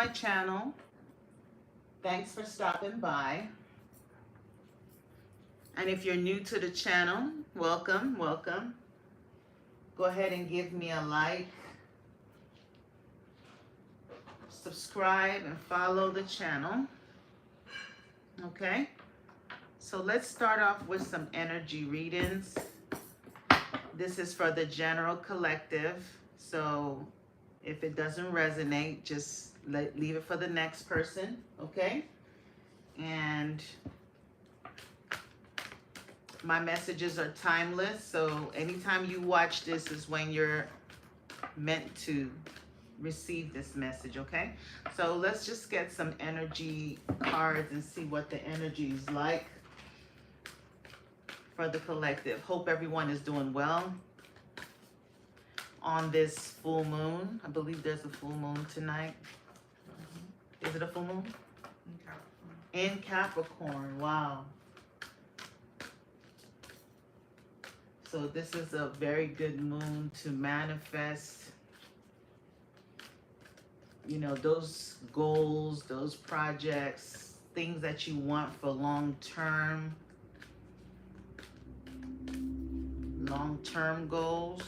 my channel. Thanks for stopping by. And if you're new to the channel, welcome, welcome. Go ahead and give me a like, subscribe, and follow the channel. Okay? So let's start off with some energy readings. This is for the general collective. So if it doesn't resonate, just leave it for the next person, okay? And my messages are timeless, so anytime you watch this is when you're meant to receive this message, okay? So let's just get some energy cards and see what the energy is like for the collective. Hope everyone is doing well on this full moon. I believe there's a full moon tonight. Is it a full moon? In Capricorn. Wow. So this is a very good moon to manifest, you know, those goals, those projects, things that you want for long-term goals.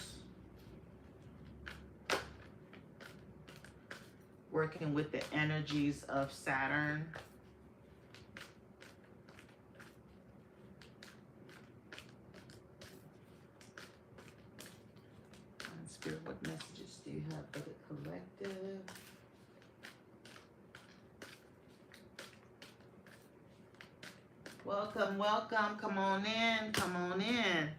Working with the energies of Saturn. Spirit, what messages do you have for the collective? Welcome, welcome. Come on in, come on in.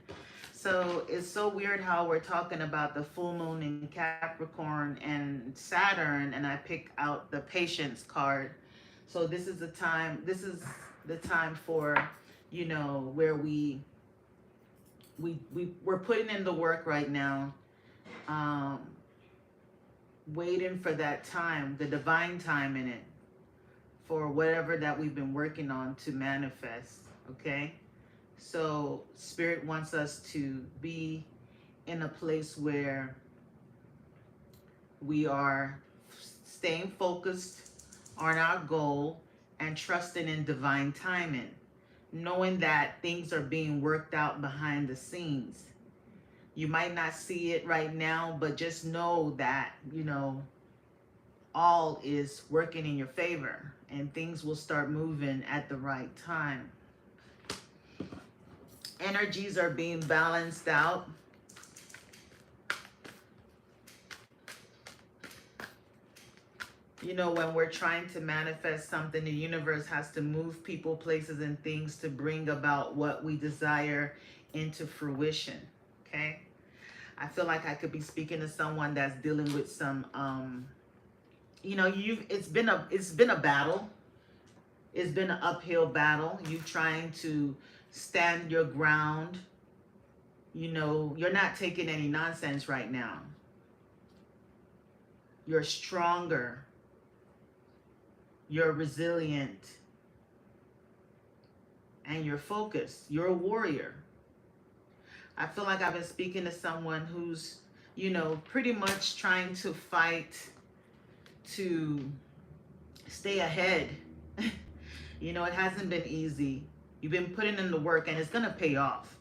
So it's so weird how we're talking about the full moon in Capricorn and Saturn, and I pick out the Patience card. So this is the time for, you know, where we're putting in the work right now, waiting for that time, the divine time in it, for whatever that we've been working on to manifest, okay? So Spirit wants us to be in a place where we are staying focused on our goal and trusting in divine timing, knowing that things are being worked out behind the scenes. You might not see it right now, but just know that, you know, all is working in your favor and things will start moving at the right time. Energies are being balanced out. You know, when we're trying to manifest something, the universe has to move people, places, and things to bring about what we desire into fruition, okay? I feel like I could be speaking to someone that's dealing with some, you know, it's been a battle. It's been an uphill battle. You trying to stand your ground. You know, you're not taking any nonsense right now. You're stronger. You're resilient. And you're focused. You're a warrior. I feel like I've been speaking to someone who's, you know, pretty much trying to fight to stay ahead. You know, it hasn't been easy. You've been putting in the work and it's going to pay off.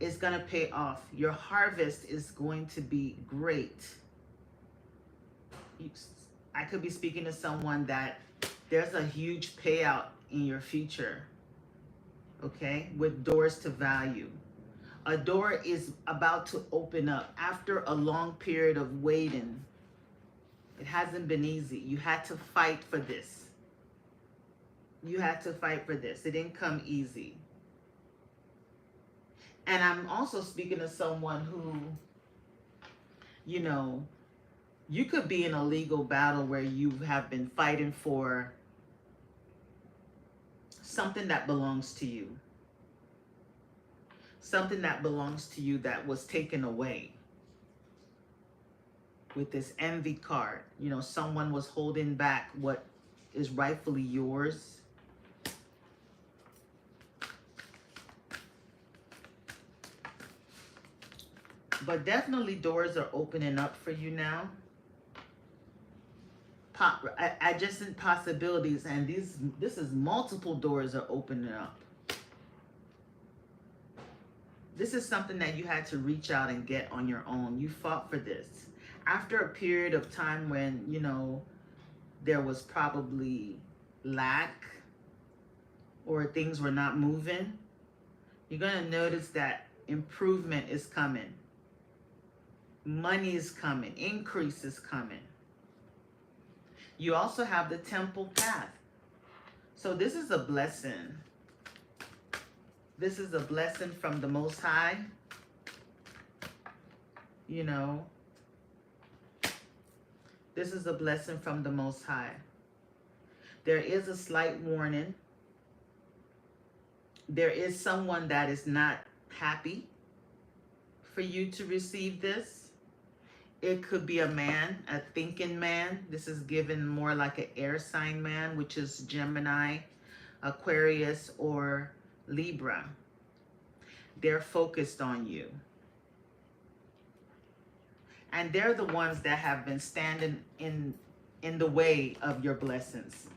It's going to pay off. Your harvest is going to be great. I could be speaking to someone that there's a huge payout in your future, okay, with doors to value. A door is about to open up after a long period of waiting. It hasn't been easy. You had to fight for this. You had to fight for this. It didn't come easy. And I'm also speaking to someone who, you know, you could be in a legal battle where you have been fighting for something that belongs to you. Something that belongs to you that was taken away. With this envy card, you know, someone was holding back what is rightfully yours. But definitely doors are opening up for you now. adjacent possibilities, and this is multiple doors are opening up. This is something that you had to reach out and get on your own. You fought for this. After a period of time when, you know, there was probably lack or things were not moving, you're going to notice that improvement is coming. Money is coming. Increase is coming. You also have the temple path. So this is a blessing. This is a blessing from the Most High. You know, this is a blessing from the Most High. There is a slight warning. There is someone that is not happy for you to receive this. It could be a man, a thinking man. This is given more like an air sign man, which is Gemini, Aquarius, or Libra. They're focused on you. And they're the ones that have been standing in the way of your blessings.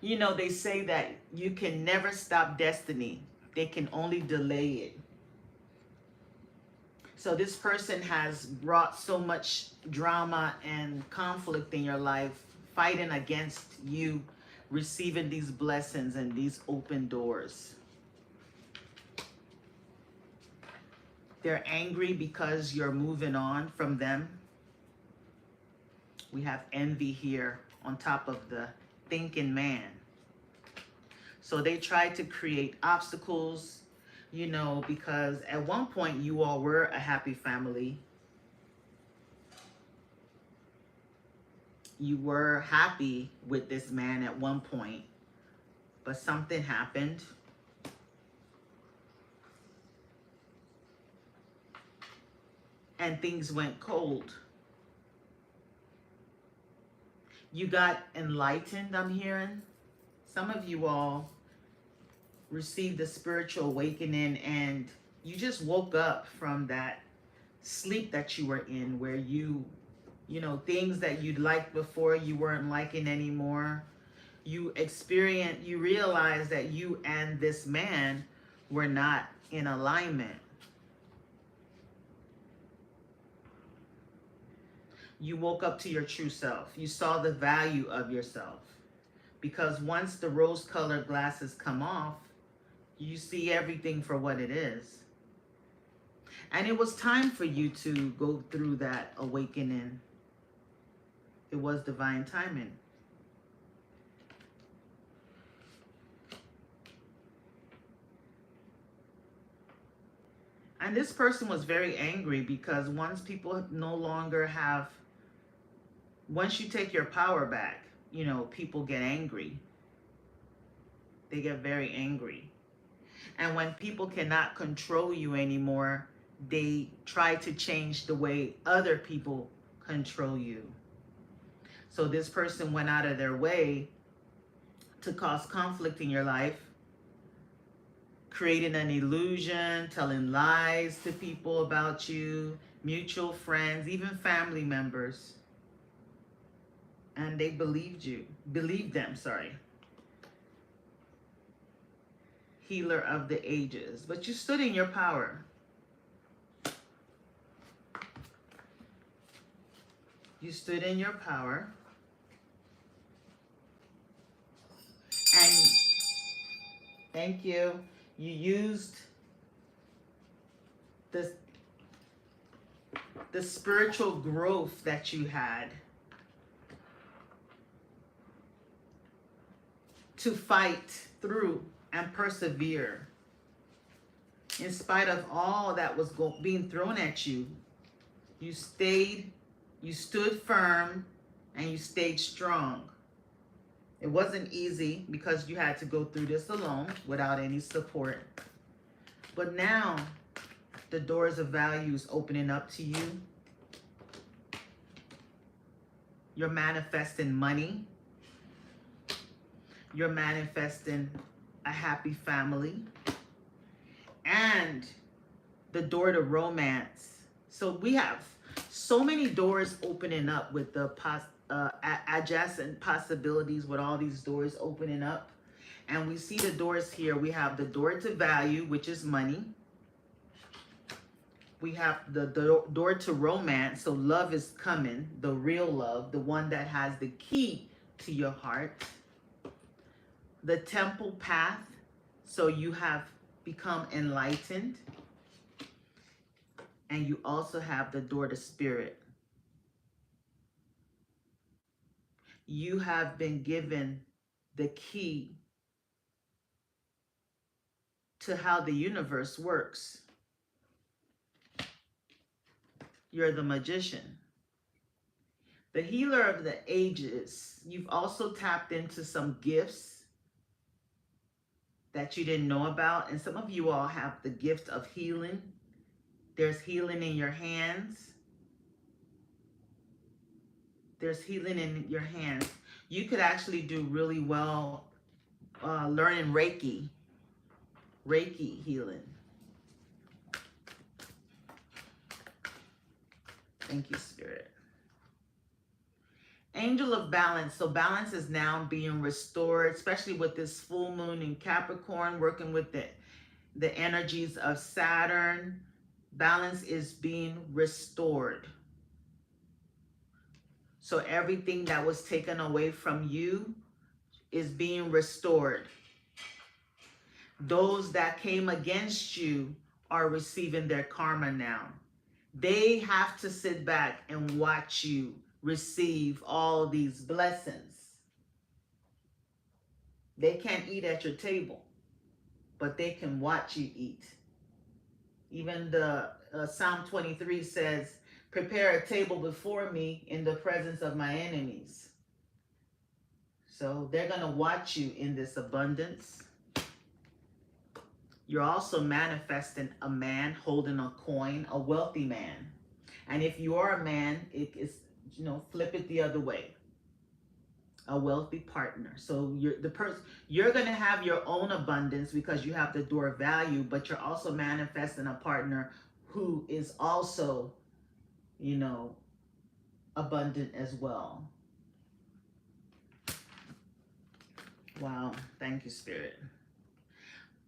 You know, they say that you can never stop destiny. They can only delay it. So this person has brought so much drama and conflict in your life, fighting against you receiving these blessings and these open doors. They're angry because you're moving on from them. We have envy here on top of the thinking man. So they try to create obstacles, you know, because at one point you all were a happy family. You were happy with this man at one point, but something happened. And things went cold. You got enlightened, I'm hearing. Some of you all received a spiritual awakening and you just woke up from that sleep that you were in, where you know, things that you'd liked before you weren't liking anymore. You realized that you and this man were not in alignment. You woke up to your true self. You saw the value of yourself. Because once the rose-colored glasses come off, you see everything for what it is. And it was time for you to go through that awakening. It was divine timing. And this person was very angry because once people no longer have, once you take your power back, you know, people get angry. They get very angry. And when people cannot control you anymore, they try to change the way other people control you. So this person went out of their way to cause conflict in your life, creating an illusion, telling lies to people about you, mutual friends, even family members. And they believed them. Healer of the ages. But you stood in your power. You stood in your power. And thank you. You used the spiritual growth that you had to fight through and persevere. In spite of all that was being thrown at you, you stood firm, and you stayed strong. It wasn't easy because you had to go through this alone without any support. But now the doors of value is opening up to you. You're manifesting money. You're manifesting a happy family. And the door to romance. So we have So many doors opening up with the adjacent possibilities with all these doors opening up. And we see the doors here. We have the door to value, which is money. We have the door to romance. So love is coming, the real love, the one that has the key to your heart. The temple path. So you have become enlightened. And you also have the door to spirit. You have been given the key to how the universe works. You're the magician. The healer of the ages. You've also tapped into some gifts that you didn't know about. And some of you all have the gift of healing. There's healing in your hands. There's healing in your hands. You could actually do really well learning Reiki healing. Thank you, Spirit. Angel of balance. So balance is now being restored, especially with this full moon in Capricorn, working with the energies of Saturn. Balance is being restored. So everything that was taken away from you is being restored. Those that came against you are receiving their karma now. They have to sit back and watch you receive all these blessings. They can't eat at your table, but they can watch you eat. Even the Psalm 23 says, prepare a table before me in the presence of my enemies. So they're going to watch you in this abundance. You're also manifesting a man holding a coin, a wealthy man. And if you are a man, it is, flip it the other way. A wealthy partner. So you're going to have your own abundance because you have the door of value, but you're also manifesting a partner who is also, abundant as well. Wow. Thank you, Spirit.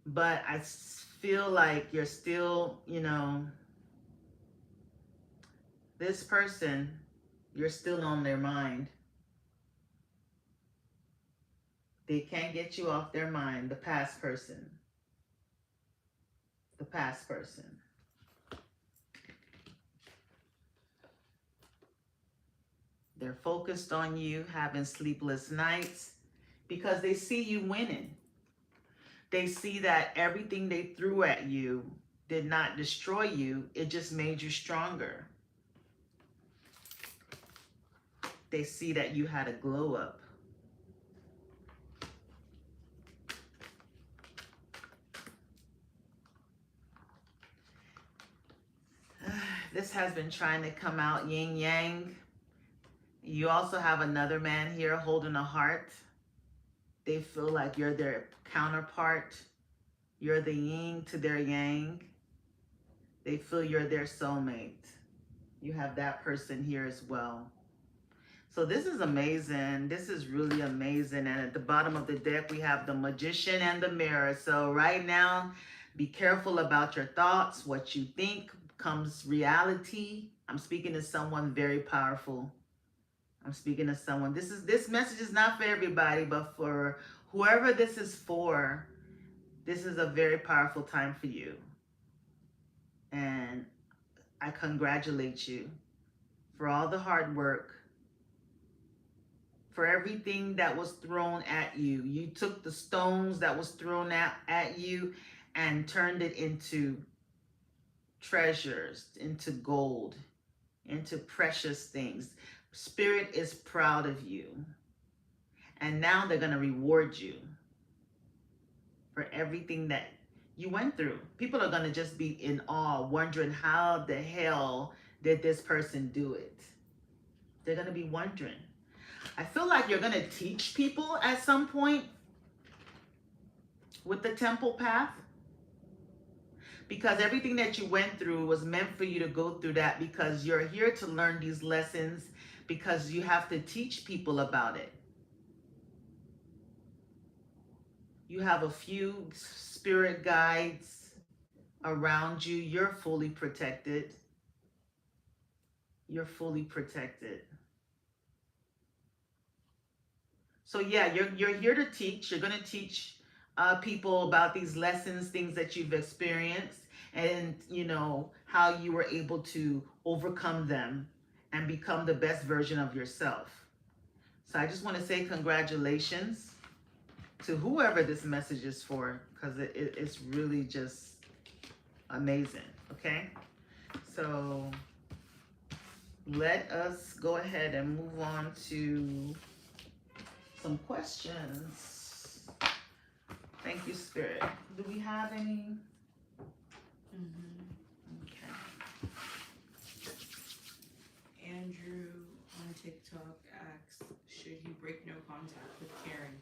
But I feel like you're still, this person, you're still on their mind. They can't get you off their mind, the past person. The past person. They're focused on you, having sleepless nights, because they see you winning. They see that everything they threw at you did not destroy you. It just made you stronger. They see that you had a glow up. This has been trying to come out yin yang. You also have another man here holding a heart. They feel like you're their counterpart. You're the yin to their yang. They feel you're their soulmate. You have that person here as well. So this is amazing. This is really amazing. And at the bottom of the deck, we have the Magician and the Mirror. So right now, be careful about your thoughts. What you think becomes reality. I'm speaking to someone very powerful. I'm speaking to someone. This message is not for everybody, but for whoever this is for, this is a very powerful time for you. And I congratulate you for all the hard work, for everything that was thrown at you. You took the stones that was thrown at you and turned it into treasures, into gold, into precious things. Spirit is proud of you. And now they're going to reward you for everything that you went through. People are going to just be in awe, wondering how the hell did this person do it? They're going to be wondering. I feel like you're going to teach people at some point with the temple path. because everything that you went through was meant for you to go through that, because you're here to learn these lessons, because you have to teach people about it. You have a few spirit guides around you. You're fully protected. You're fully protected. So yeah, you're here to teach. You're gonna teach people about these lessons, things that you've experienced, and you know how you were able to overcome them and become the best version of yourself. So I just want to say congratulations to whoever this message is for, because it's really just amazing. Okay, so let us go ahead and move on to some questions. Thank you, Spirit. Do we have any? Okay. Andrew on TikTok asks, should he break no contact with Karen?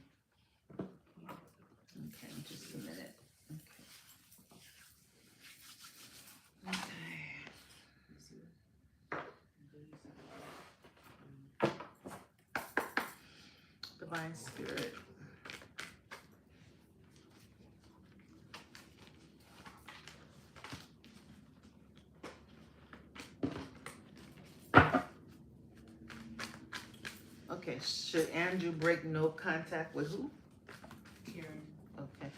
Okay, just a minute. Okay. Divine Spirit. Okay, should Andrew break no contact with who? Karen. Okay.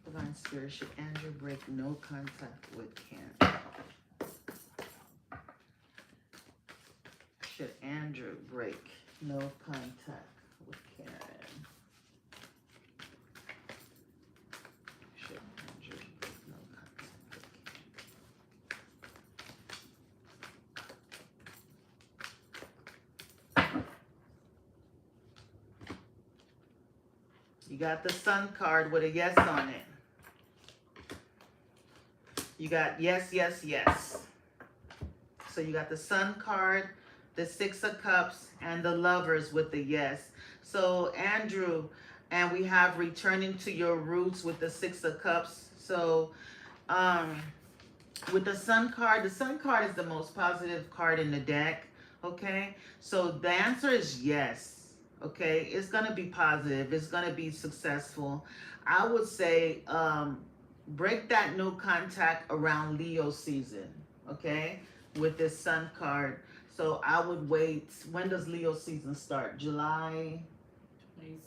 Divine Spirit, should Andrew break no contact with Karen? Should Andrew break no contact with Karen? Should Andrew break no contact with Karen? You got the Sun card with a yes on it. You got yes, yes, yes. So you got the Sun card, the Six of Cups, and the Lovers with the yes. So Andrew, and we have returning to your roots with the Six of Cups. So with the Sun card is the most positive card in the deck. Okay, so the answer is yes. Okay, it's gonna be positive, it's gonna be successful. I would say break that no contact around Leo season. Okay, with this Sun card. So I would wait. When does Leo season start? July 22nd?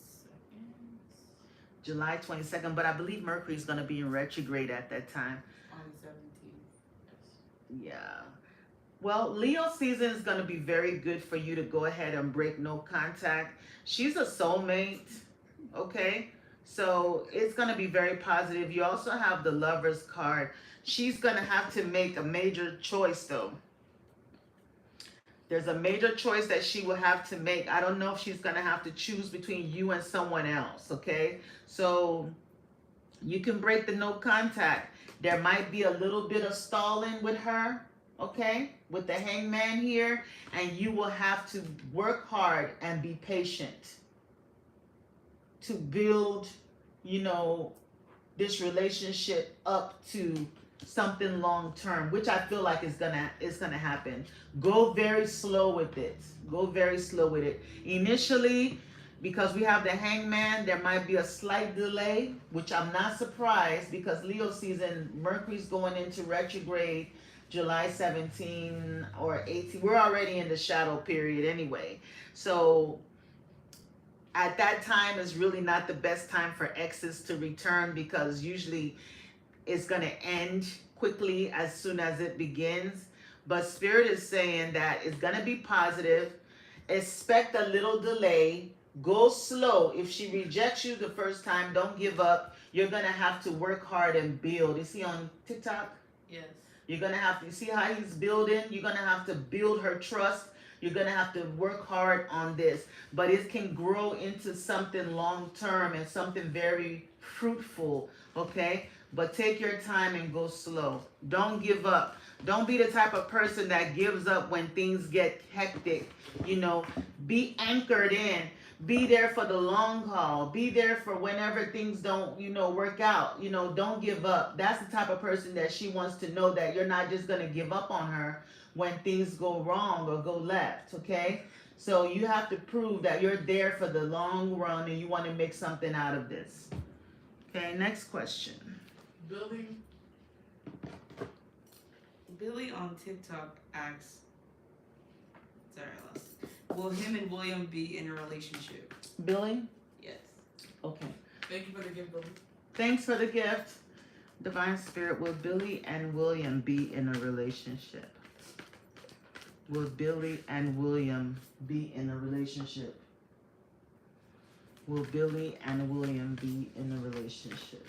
July 22nd, but I believe Mercury is going to be in retrograde at that time. On the 17th. Yes. Yeah. Well, Leo season is going to be very good for you to go ahead and break no contact. She's a soulmate, okay? So it's going to be very positive. You also have the Lovers card. She's going to have to make a major choice, though. There's a major choice that she will have to make. I don't know if she's going to have to choose between you and someone else, okay? So you can break the no contact. There might be a little bit of stalling with her, okay? With the Hangman here. And you will have to work hard and be patient to build, you know, this relationship up to something long term, which I feel like is gonna happen. Go very slow with it. Go very slow with it. Initially, because we have the Hangman, there might be a slight delay, which I'm not surprised, because Leo season, Mercury's going into retrograde July 17 or 18. We're already in the shadow period anyway. So at that time is really not the best time for exes to return, because usually it's going to end quickly as soon as it begins. But Spirit is saying that it's going to be positive. Expect a little delay. Go slow. If she rejects you the first time, don't give up. You're going to have to work hard and build. You see on TikTok? Yes. You're going to have to see how he's building. You're going to have to build her trust. You're going to have to work hard on this. But it can grow into something long term and something very fruitful, okay? But take your time and go slow. Don't give up. Don't be the type of person that gives up when things get hectic. You know, be anchored in, Be there for the long haul. Be there for whenever things don't, work out. Don't give up. That's the type of person that she wants to know, that you're not just going to give up on her when things go wrong or go left, okay? So you have to prove that you're there for the long run and you want to make something out of this. Okay, next question. Billy on TikTok asks, sorry, I lost. Will him and William be in a relationship? Billy? Yes. Okay. Thank you for the gift, Billy. Thanks for the gift. Divine Spirit, will Billy and William be in a relationship? Will Billy and William be in a relationship? Will Billy and William be in a relationship?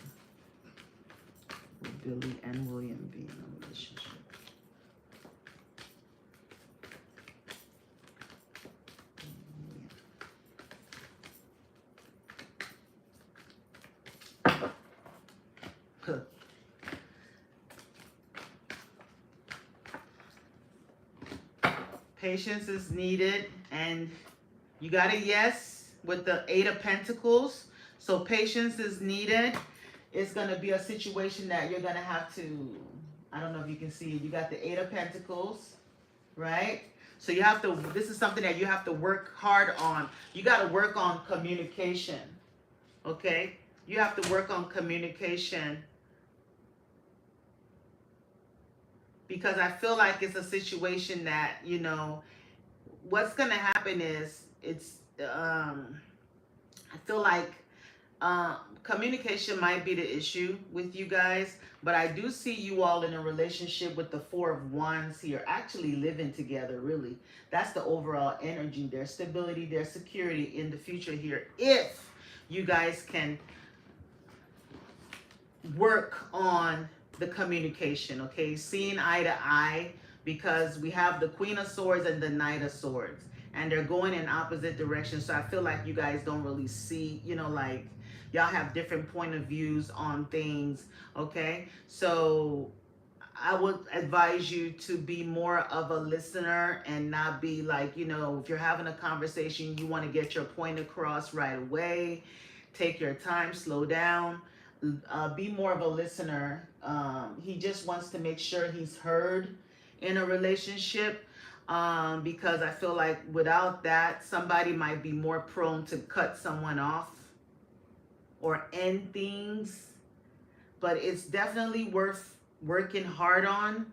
Will Billy and William be in a relationship? Patience is needed, and you got a yes with the Eight of Pentacles. So patience is needed. It's going to be a situation that you're going to have to, I don't know if you can see it. You got the Eight of Pentacles, right? So you have to, this is something that you have to work hard on. You got to work on communication, okay? You have to work on communication, because I feel like it's a situation that, what's going to happen is I feel like communication might be the issue with you guys, but I do see you all in a relationship with the Four of Wands here, actually living together, really. That's the overall energy, their stability, their security in the future here, if you guys can work on the communication, okay? Seeing eye to eye, because we have the Queen of Swords and the Knight of Swords, and they're going in opposite directions. So I feel like you guys don't really see, like y'all have different point of views on things, okay? So I would advise you to be more of a listener and not be like, if you're having a conversation, you want to get your point across right away. Take your time, slow down. Be more of a listener. He just wants to make sure he's heard in a relationship, because I feel like without that, somebody might be more prone to cut someone off or end things. But it's definitely worth working hard on.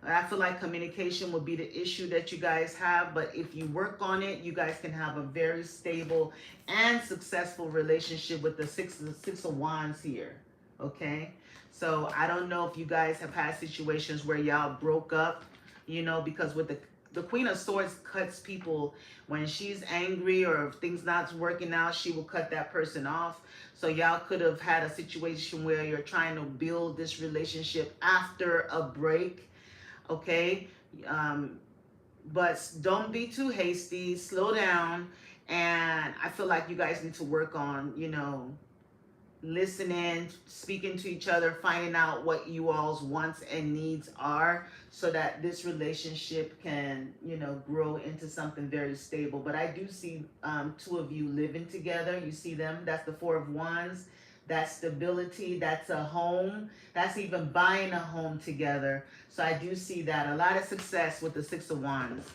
I feel like communication would be the issue that you guys have, but if you work on it, you guys can have a very stable and successful relationship with the Six of Wands here, okay? So I don't know if you guys have had situations where y'all broke up, because with the Queen of Swords cuts people when she's angry, or if things not working out, she will cut that person off. So y'all could have had a situation where you're trying to build this relationship after a break, okay? But don't be too hasty, slow down, and I feel like you guys need to work on, listening, speaking to each other, finding out what you all's wants and needs are, so that this relationship can, grow into something very stable. But I do see two of you living together. You see them, that's the Four of Wands. That's stability, that's a home, that's even buying a home together. So I do see that. A lot of success with the Six of Wands.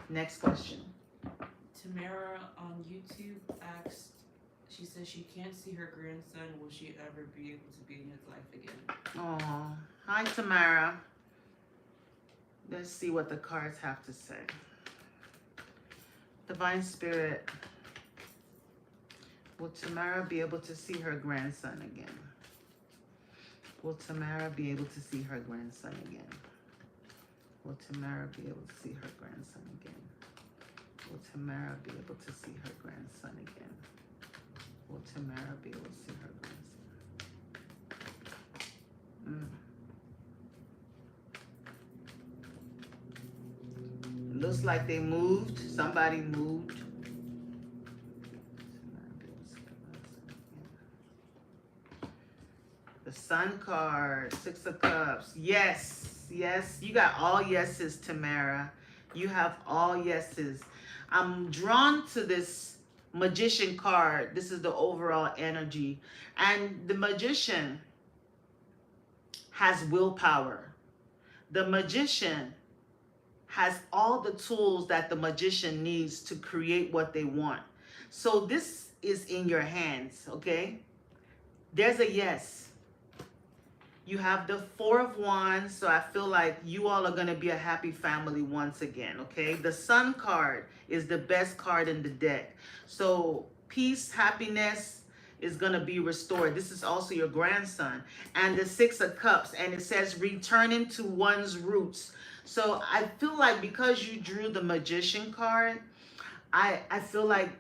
Next question. Tamara on YouTube asked, she says she can't see her grandson. Will she ever be able to be in his life again? Oh, hi Tamara. Let's see what the cards have to say. Divine Spirit, will Tamara be able to see her grandson again? Will Tamara be able to see her grandson again? Will Tamara be able to see her grandson again? Will Tamara be able to see her grandson again? Will Tamara be able to see her grandson? It looks like they moved. Somebody moved. The Sun card, Six of Cups. Yes, yes. You got all yeses, Tamara. You have all yeses. I'm drawn to this Magician card. This is the overall energy. And the Magician has willpower. The Magician has all the tools that the Magician needs to create what they want. So this is in your hands, okay? There's a yes. You have the Four of Wands, so I feel like you all are going to be a happy family once again, okay? The Sun card is the best card in the deck. So peace, happiness is going to be restored. This is also your grandson. And the Six of Cups, and it says returning to one's roots. So I feel like because you drew the Magician card, I feel like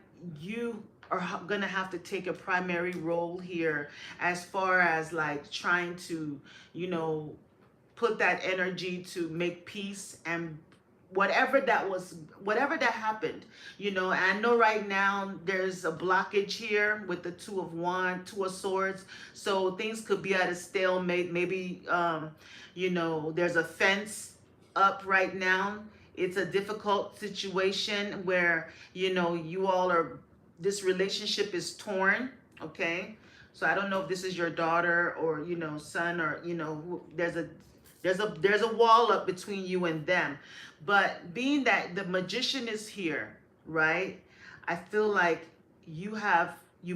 you are gonna have to take a primary role here as far as like trying to, you know, put that energy to make peace and whatever that happened, you know. And I know right now there's a blockage here with the Two of Swords, so things could be at a stalemate. Maybe you know, there's a fence up right now. It's a difficult situation where, you know, you all are, this relationship is torn, okay? So I don't know if this is your daughter or, you know, son, or, you know, there's a wall up between you and them. But being that the Magician is here, right? I feel like you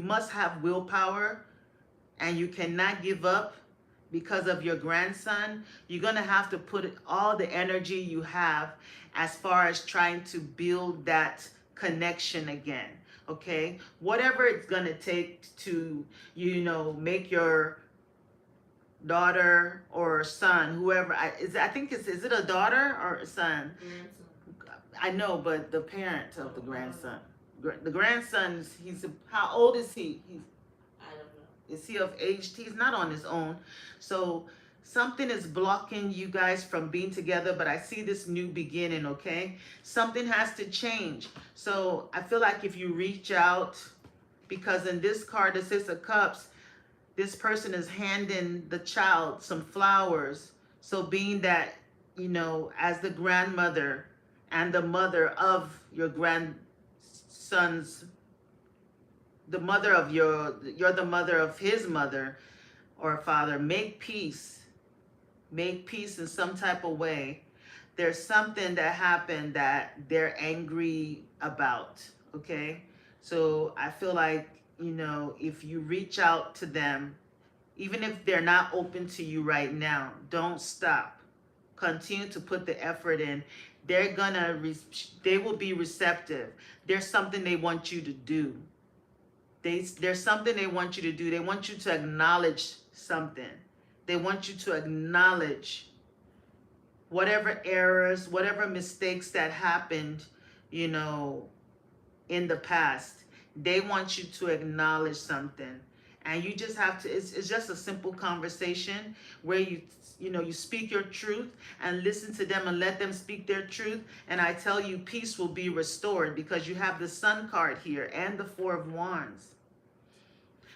must have willpower, and you cannot give up because of your grandson. You're going to have to put all the energy you have as far as trying to build that connection again, okay? Whatever it's going to take to, you know, make your daughter or son, whoever, is it a daughter or a son? Grandson. I know, but the parent of the grandson. The grandson, how old is he? I don't know. Is he of age? He's not on his own. So something is blocking you guys from being together, but I see this new beginning, okay? Something has to change. So I feel like if you reach out, because in this card, the Six of Cups, this person is handing the child some flowers. So being that, you know, as the grandmother and the mother of your grandson's, the mother of you're the mother of his mother or father, make peace in some type of way. There's something that happened that they're angry about, okay? So I feel like, you know, if you reach out to them, even if they're not open to you right now, don't stop. Continue to put the effort in. They will be receptive. There's something they want you to do. There's something they want you to do. They want you to acknowledge something. They want you to acknowledge whatever errors, whatever mistakes that happened, you know, in the past. They want you to acknowledge something. And you just have to, it's just a simple conversation where you speak your truth and listen to them and let them speak their truth. And I tell you, peace will be restored because you have the Sun card here and the Four of Wands.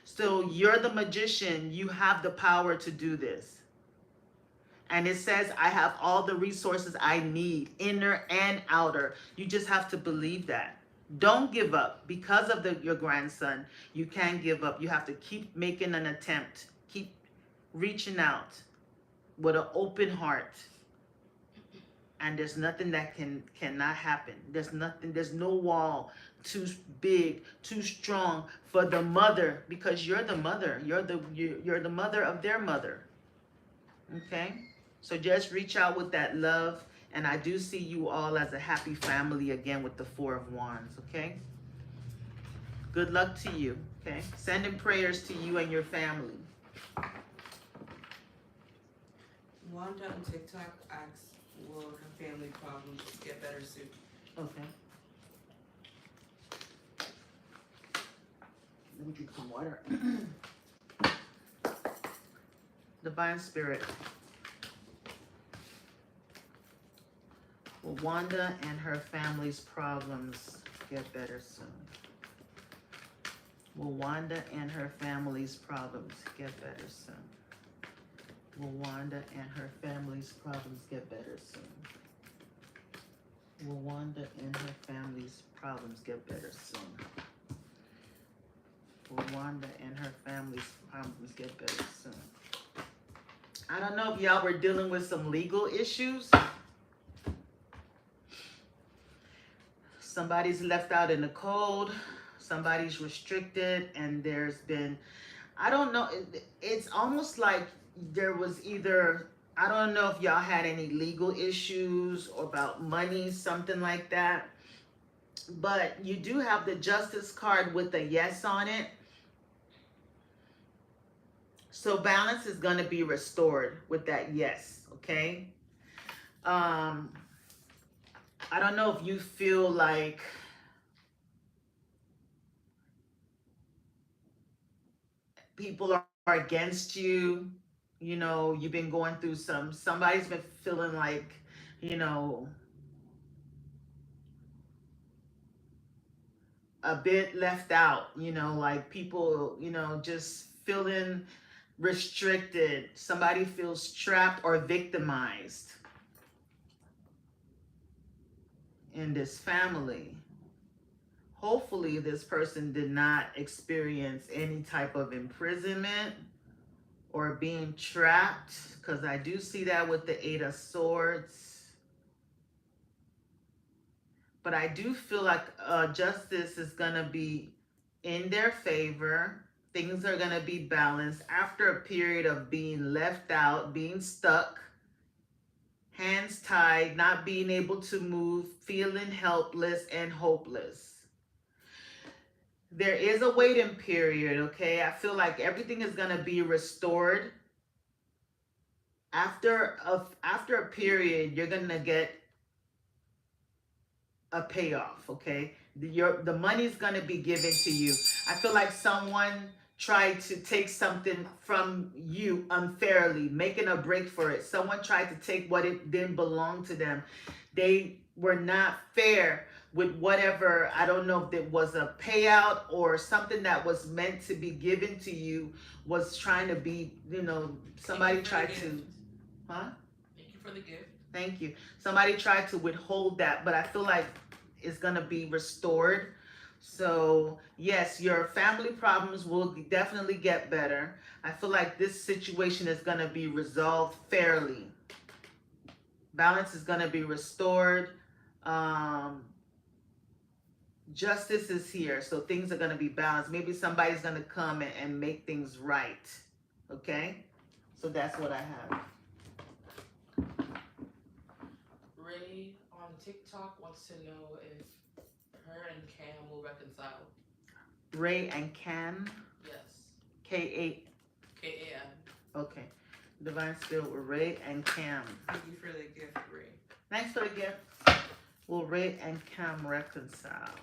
So you're the Magician. You have the power to do this. And it says, I have all the resources I need, inner and outer. You just have to believe that. Don't give up. Because of your grandson, you can't give up. You have to keep making an attempt. Keep reaching out with an open heart. And there's nothing that cannot happen. There's no wall too big, too strong for the mother, because you're the mother. You're the mother of their mother. Okay? So just reach out with that love, and I do see you all as a happy family again with the Four of Wands, okay? Good luck to you, okay? Sending prayers to you and your family. Wanda on TikTok asks, will her family problems get better soon? Okay. Let me drink some water. Divine Spirit. Will Wanda and her family's problems get better soon? Will Wanda and her family's problems get better soon? Will Wanda and her family's problems get better soon? Will Wanda and her family's problems get better soon? Rwanda and her family's problems get better soon. I don't know if y'all were dealing with some legal issues. Somebody's left out in the cold. Somebody's restricted, and there's been, I don't know, it's almost like there was either, I don't know if y'all had any legal issues or about money, something like that. But you do have the justice card with a yes on it. So balance is going to be restored with that yes, okay? I don't know if you feel like people are against you. You know, you've been going through somebody's been feeling like, you know, a bit left out, you know, like people, you know, just feeling restricted. Somebody feels trapped or victimized in this family. Hopefully this person did not experience any type of imprisonment or being trapped, because I do see that with the Eight of Swords. But I do feel like justice is going to be in their favor. Things are going to be balanced after a period of being left out, being stuck, hands tied, not being able to move, feeling helpless and hopeless. There is a waiting period, okay? I feel like everything is going to be restored. After a period, you're going to get a payoff, okay? The money's going to be given to you. I feel like someone tried to take something from you unfairly, making a break for it. Someone tried to take what it didn't belong to them. They were not fair with whatever, I don't know if it was a payout or something that was meant to be given to you was trying to be, you know, somebody tried to, huh? Thank you for the gift. Thank you. Somebody tried to withhold that, but I feel like it's going to be restored. So yes, your family problems will definitely get better. I feel like this situation is going to be resolved fairly. Balance is going to be restored. Justice is here, so things are going to be balanced. Maybe somebody's going to come and make things right. Okay? So that's what I have. Ray on TikTok wants to know if her and Cam will reconcile. Ray and Cam? Yes. K-A. K-A-M. Okay. Divine Spirit with Ray and Cam. Thank you for the gift, Ray. Thanks for the gift. Will Ray and Cam reconcile?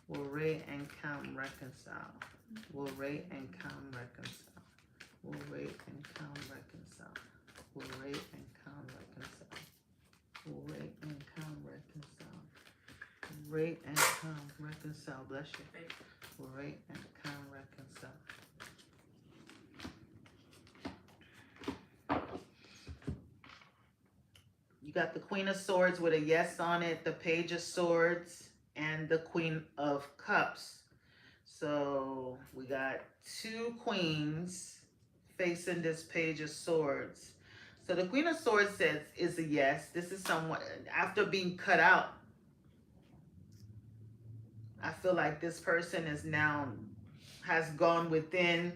Will Ray and Cam reconcile? Will Ray and Cam reconcile? Will Ray and Cam reconcile? Will Ray and Cam reconcile? Will Ray and Cam reconcile? Ray and Cam reconcile. Bless you. Will Ray and Cam reconcile? You got the Queen of Swords with a yes on it, the Page of Swords, and the Queen of Cups. So we got two queens facing this Page of Swords. So the Queen of Swords says is a yes. This is someone after being cut out. I feel like this person is now has gone within.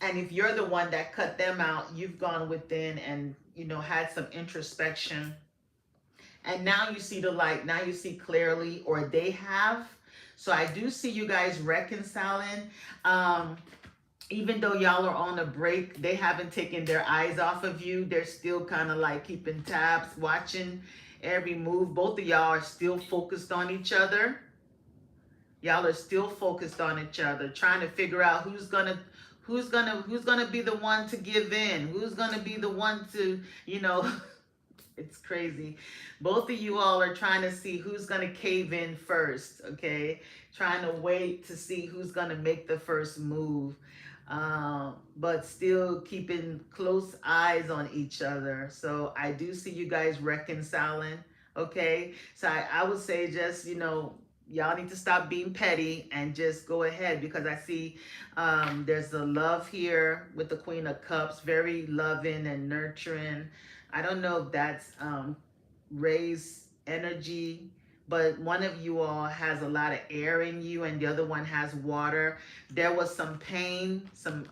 And if you're the one that cut them out, you've gone within and, you know, had some introspection. And now you see the light. Now you see clearly, or they have. So I do see you guys reconciling. Even though y'all are on a break, they haven't taken their eyes off of you. They're still kind of like keeping tabs, watching every move. Both of y'all are still focused on each other. Y'all are still focused on each other, trying to figure out who's gonna be the one to give in, who's gonna be the one to, you know, it's crazy. Both of you all are trying to see who's gonna cave in first, okay? Trying to wait to see who's gonna make the first move, but still keeping close eyes on each other. So I do see you guys reconciling, okay? So I would say just, you know, y'all need to stop being petty and just go ahead, because I see there's a love here with the Queen of Cups, very loving and nurturing. I don't know if that's raised energy, but one of you all has a lot of air in you and the other one has water. There was some pain, some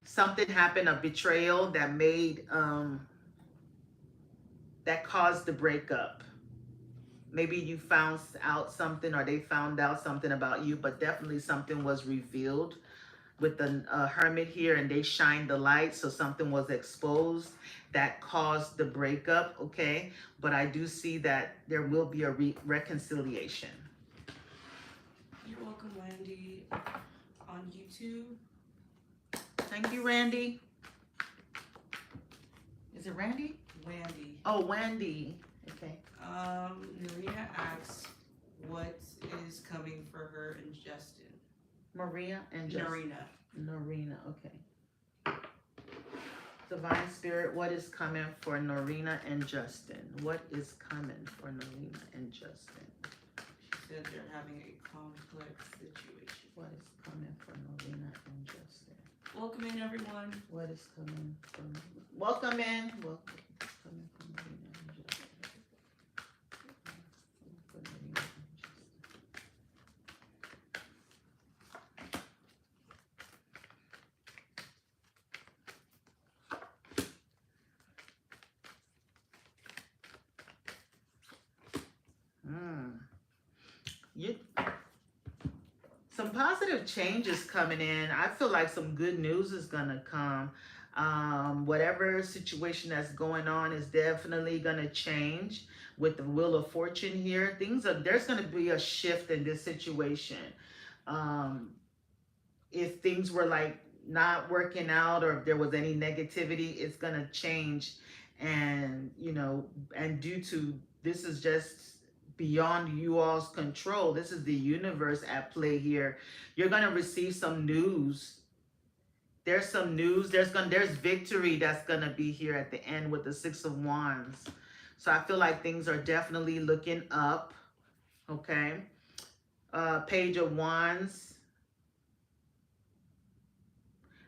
something happened, a betrayal that made that caused the breakup. Maybe you found out something or they found out something about you, but definitely something was revealed with the hermit here, and they shined the light, so something was exposed that caused the breakup. Okay, but I do see that there will be a reconciliation. You're welcome, Wendy, on YouTube. Thank you, Randy. Is it Randy? Wendy. Oh, Wendy. Okay. Narina asks, what is coming for her and Justin? Maria and Justin. Narina. Okay. Divine Spirit, what is coming for Norina and Justin? What is coming for Norina and Justin? She said they're having a complex situation. What is coming for Norina and Justin? Welcome in, everyone. What is coming from? Welcome in. Welcome. Coming from Norina and Justin. For Norina and Justin. Some positive changes coming in. I feel like some good news is gonna come. Whatever situation that's going on is definitely gonna change with the Wheel of Fortune here. There's gonna be a shift in this situation. If things were like not working out or if there was any negativity, it's gonna change. And and due to this is just beyond you all's control. This is the universe at play here. You're gonna receive some news. There's some news. There's victory that's gonna be here at the end with the Six of Wands. So I feel like things are definitely looking up. Okay. Page of Wands.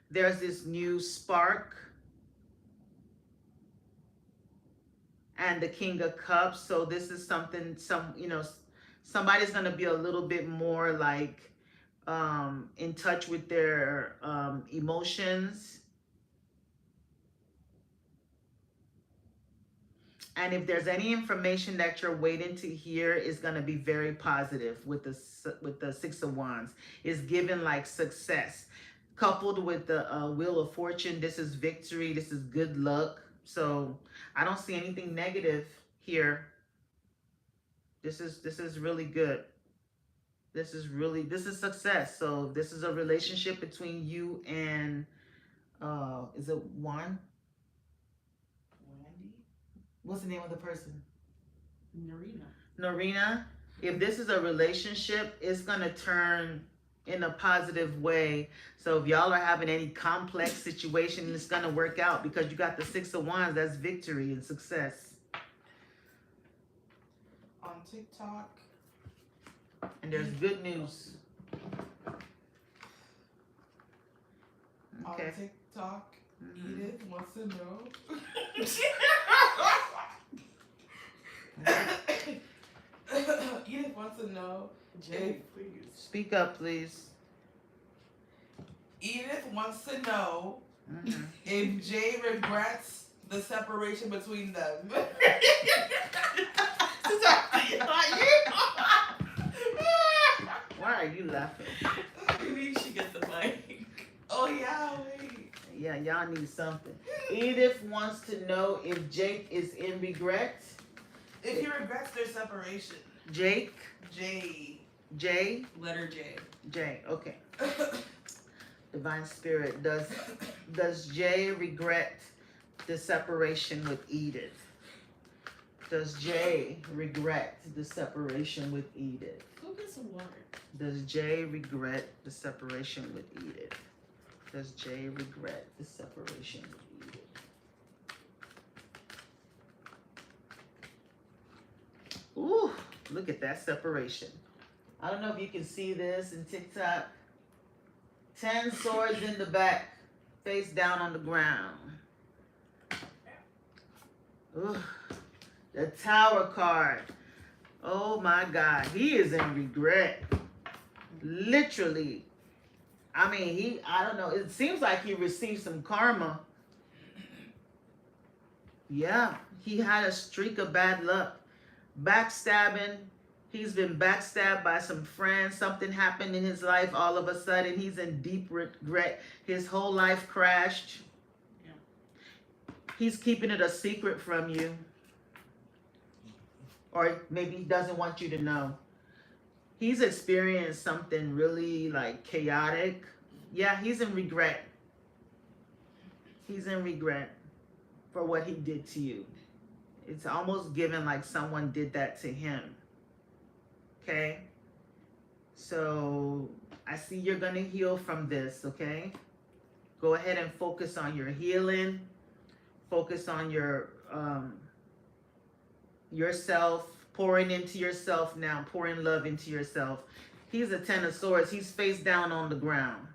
There's this new spark. And the King of Cups. So this is something, somebody's going to be a little bit more like in touch with their emotions. And if there's any information that you're waiting to hear, is going to be very positive with the Six of Wands. It's given like success. Coupled with the Wheel of Fortune, this is victory. This is good luck. So I don't see anything negative here. This is really good. This is success. So this is a relationship between you and is it Juan? Wendy? What's the name of the person? Narina. If this is a relationship, it's gonna turn in a positive way. So if y'all are having any complex situation, it's gonna work out because you got the Six of Wands. That's victory and success. On TikTok. And there's good news. Okay. On TikTok, Edith wants to know. Edith wants to know. Jay, please. Speak up, please. Edith wants to know if Jay regrets the separation between them. Why are you laughing? Maybe she gets the mic. Oh yeah, wait. Yeah, y'all need something. Edith wants to know if Jake is in regret. If he regrets their separation. Jake? Jay. Letter J. Jay, okay. Divine Spirit, does Jay regret the separation with Edith? Does Jay regret the separation with Edith? Go get some water. Does Jay regret the separation with Edith? Does Jay regret the separation with Edith? Ooh, Look at that separation. I don't know if you can see this in TikTok. 10 swords in the back, face down on the ground. Ugh. The Tower card. Oh my God, he is in regret. Literally. I mean, I don't know. It seems like he received some karma. Yeah, he had a streak of bad luck. Backstabbing. He's been backstabbed by some friends. Something happened in his life. All of a sudden, he's in deep regret. His whole life crashed. Yeah. He's keeping it a secret from you. Or maybe he doesn't want you to know. He's experienced something really like chaotic. Yeah, he's in regret. He's in regret for what he did to you. It's almost given like someone did that to him. Okay? So I see you're going to heal from this, okay? Go ahead and focus on your healing. Focus on your yourself, pouring into yourself now, pouring love into yourself. He's a 10 of swords. He's face down on the ground.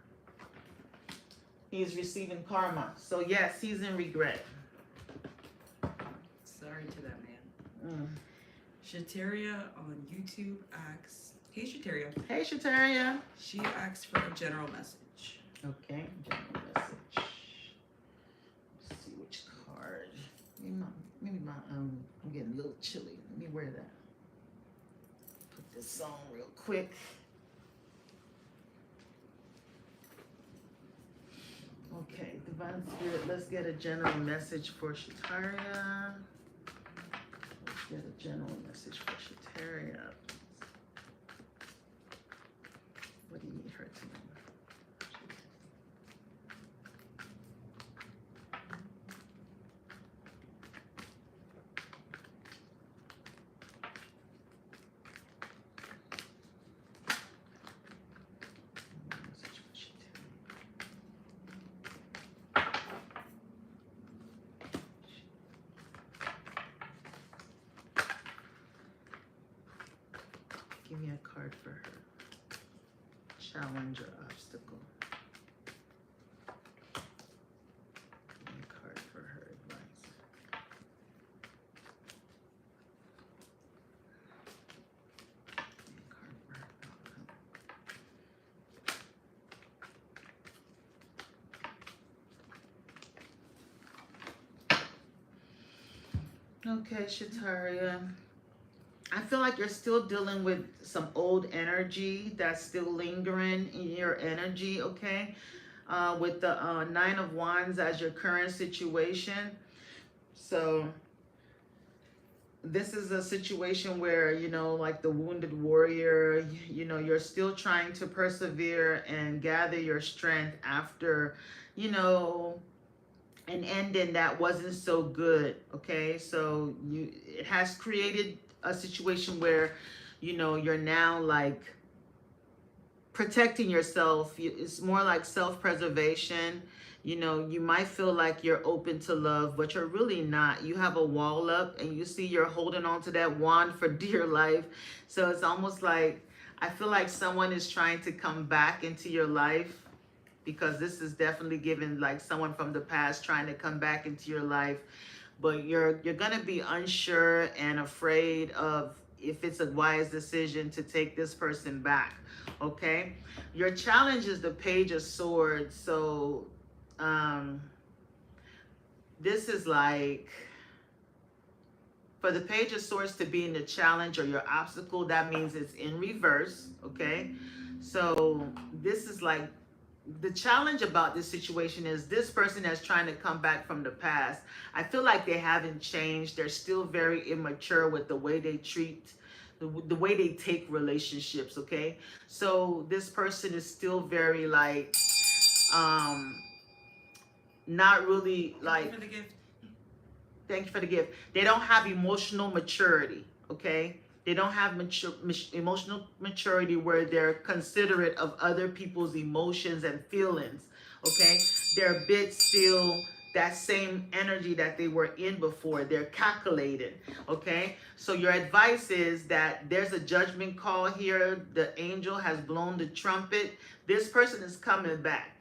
He's receiving karma. So yes, he's in regret. Sorry to that man. Mm. Shataria on YouTube asks, hey Shataria. Hey, Shataria. She asks for a general message. Okay, general message. Let's see which card. Maybe my I'm getting a little chilly. Let me wear that. Put this on real quick. Okay, Divine Spirit, let's get a general message for Shataria. Let's get a general message for Shataria. What do you need her to know? Message for Shataria. Give me a card for her. Challenge or obstacle. Give me a card for her advice. Give me a card for her outcome. Okay, Shataria. I feel like you're still dealing with some old energy that's still lingering in your energy, okay? With the Nine of Wands as your current situation. So this is a situation where, you know, like the wounded warrior, you know, you're still trying to persevere and gather your strength after, you know, an ending that wasn't so good, okay? So it has created a situation where, you know, you're now like protecting yourself. It's more like self-preservation. You know, you might feel like you're open to love, but you're really not. You have a wall up and you see you're holding on to that wand for dear life. So it's almost like, I feel like someone is trying to come back into your life, because this is definitely given like someone from the past trying to come back into your life. But you're gonna be unsure and afraid of if it's a wise decision to take this person back, okay? Your challenge is the Page of Swords. So this is like, for the Page of Swords to be in the challenge or your obstacle, that means it's in reverse, okay? So this is like, the challenge about this situation is this person that's trying to come back from the past. I feel like they haven't changed. They're still very immature with the way they treat, the way they take relationships, okay? So this person is still very like, not really like, Thank you for the gift. thank you for the gift. They don't have emotional maturity, okay? They don't have emotional maturity where they're considerate of other people's emotions and feelings, okay? They're a bit still that same energy that they were in before. They're calculated, okay? So your advice is that there's a judgment call here. The angel has blown the trumpet. This person is coming back,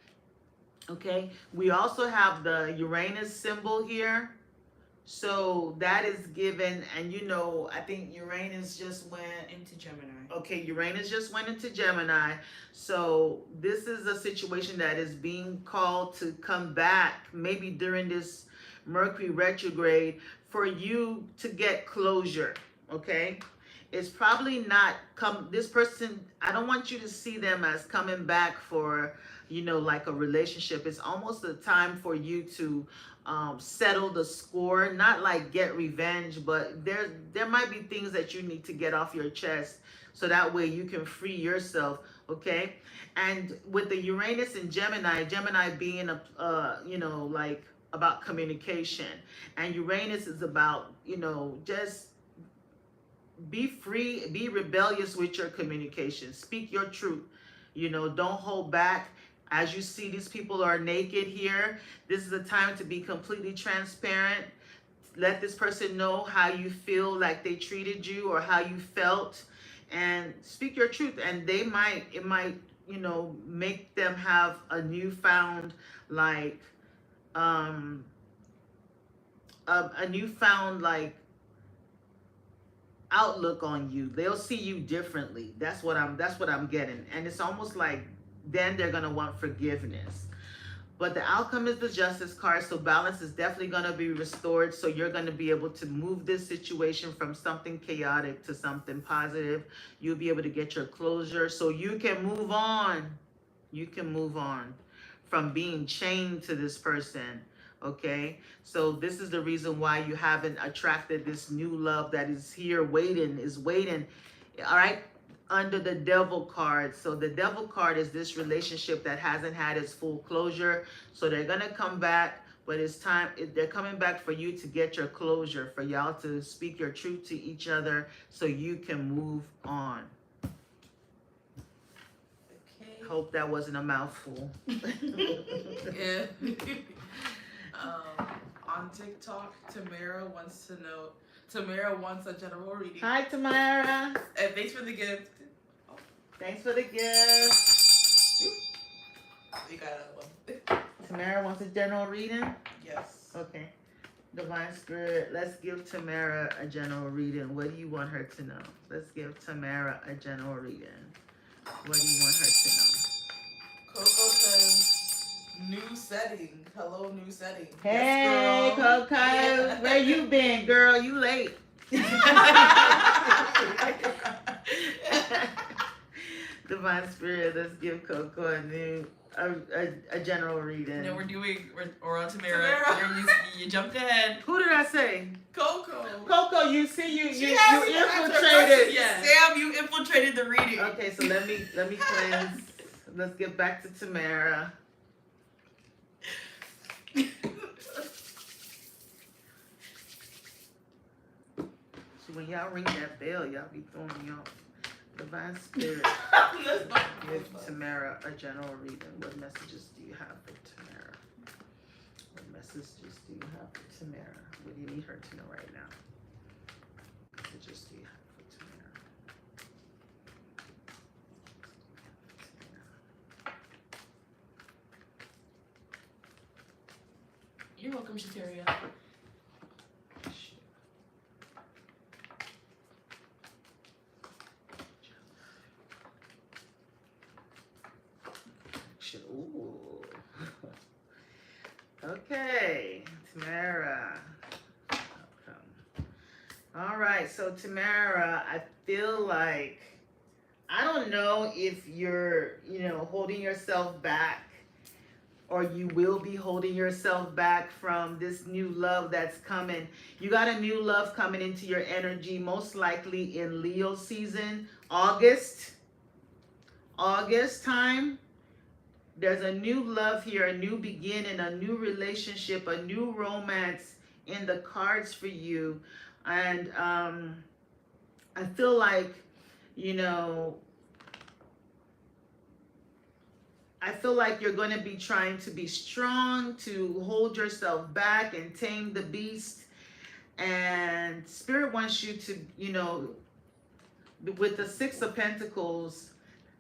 okay? We also have the Uranus symbol here. So that is given, and you know, I think Uranus just went Into Gemini. Okay, Uranus just went into Gemini. So this is a situation that is being called to come back, maybe during this Mercury retrograde, for you to get closure. Okay? It's probably not this person, I don't want you to see them as coming back for, you know, like a relationship. It's almost a time for you to settle the score, not like get revenge, but there might be things that you need to get off your chest, so that way you can free yourself, okay? And with the Uranus and Gemini being you know, like about communication, and Uranus is about, you know, just be free, be rebellious with your communication, speak your truth, you know, don't hold back. As you see, these people are naked here. This is a time to be completely transparent. Let this person know how you feel like they treated you or how you felt, and speak your truth. And it might, you know, make them have a newfound, like, a newfound, like, outlook on you. They'll see you differently. That's what I'm getting. And it's almost like then they're going to want forgiveness. But the outcome is the Justice card, so balance is definitely going to be restored. So you're going to be able to move this situation from something chaotic to something positive. You'll be able to get your closure, so you can move on. You can move on from being chained to this person, okay? So this is the reason why you haven't attracted this new love that is here waiting, all right? Under the Devil card. So the Devil card is this relationship that hasn't had its full closure. So they're gonna come back, but it's time, they're coming back for you to get your closure, for y'all to speak your truth to each other so you can move on. Okay. Hope that wasn't a mouthful. Yeah. On TikTok, Tamara wants a general reading. Hi, Tamara. And thanks for the gift. Thanks for the gift. You got another one. Tamara wants a general reading? Yes. Okay. Divine Spirit, let's give Tamara a general reading. What do you want her to know? Let's give Tamara a general reading. What do you want her to know? Coco says, new setting. Hello, new setting. Hey, Yes, girl. Coco. Yeah. Where you been, girl? You late. Divine Spirit, let's give Coco a general reading. No, we're on Tamara. You jumped ahead. Who did I say? Coco. Coco, you see, you hasn't even answered infiltrated. questions. Sam, you infiltrated the reading. Okay, so let me cleanse. Let's get back to Tamara. So when y'all ring that bell, y'all be throwing me off. Divine Spirit, give Tamara a general reading. What messages do you have for Tamara? What messages do you have for Tamara? What do you need her to know right now? What messages do you have for Tamara? You're welcome, Shateria. Ooh. Okay, Tamara. All right, so Tamara, I feel like, I don't know if you're, holding yourself back, or you will be holding yourself back from this new love that's coming. You got a new love coming into your energy, most likely in Leo season, August time. There's a new love here, a new beginning, a new relationship, a new romance in the cards for you. And I feel like, I feel like you're going to be trying to be strong, to hold yourself back and tame the beast. And Spirit wants you to, you know, with the Six of Pentacles,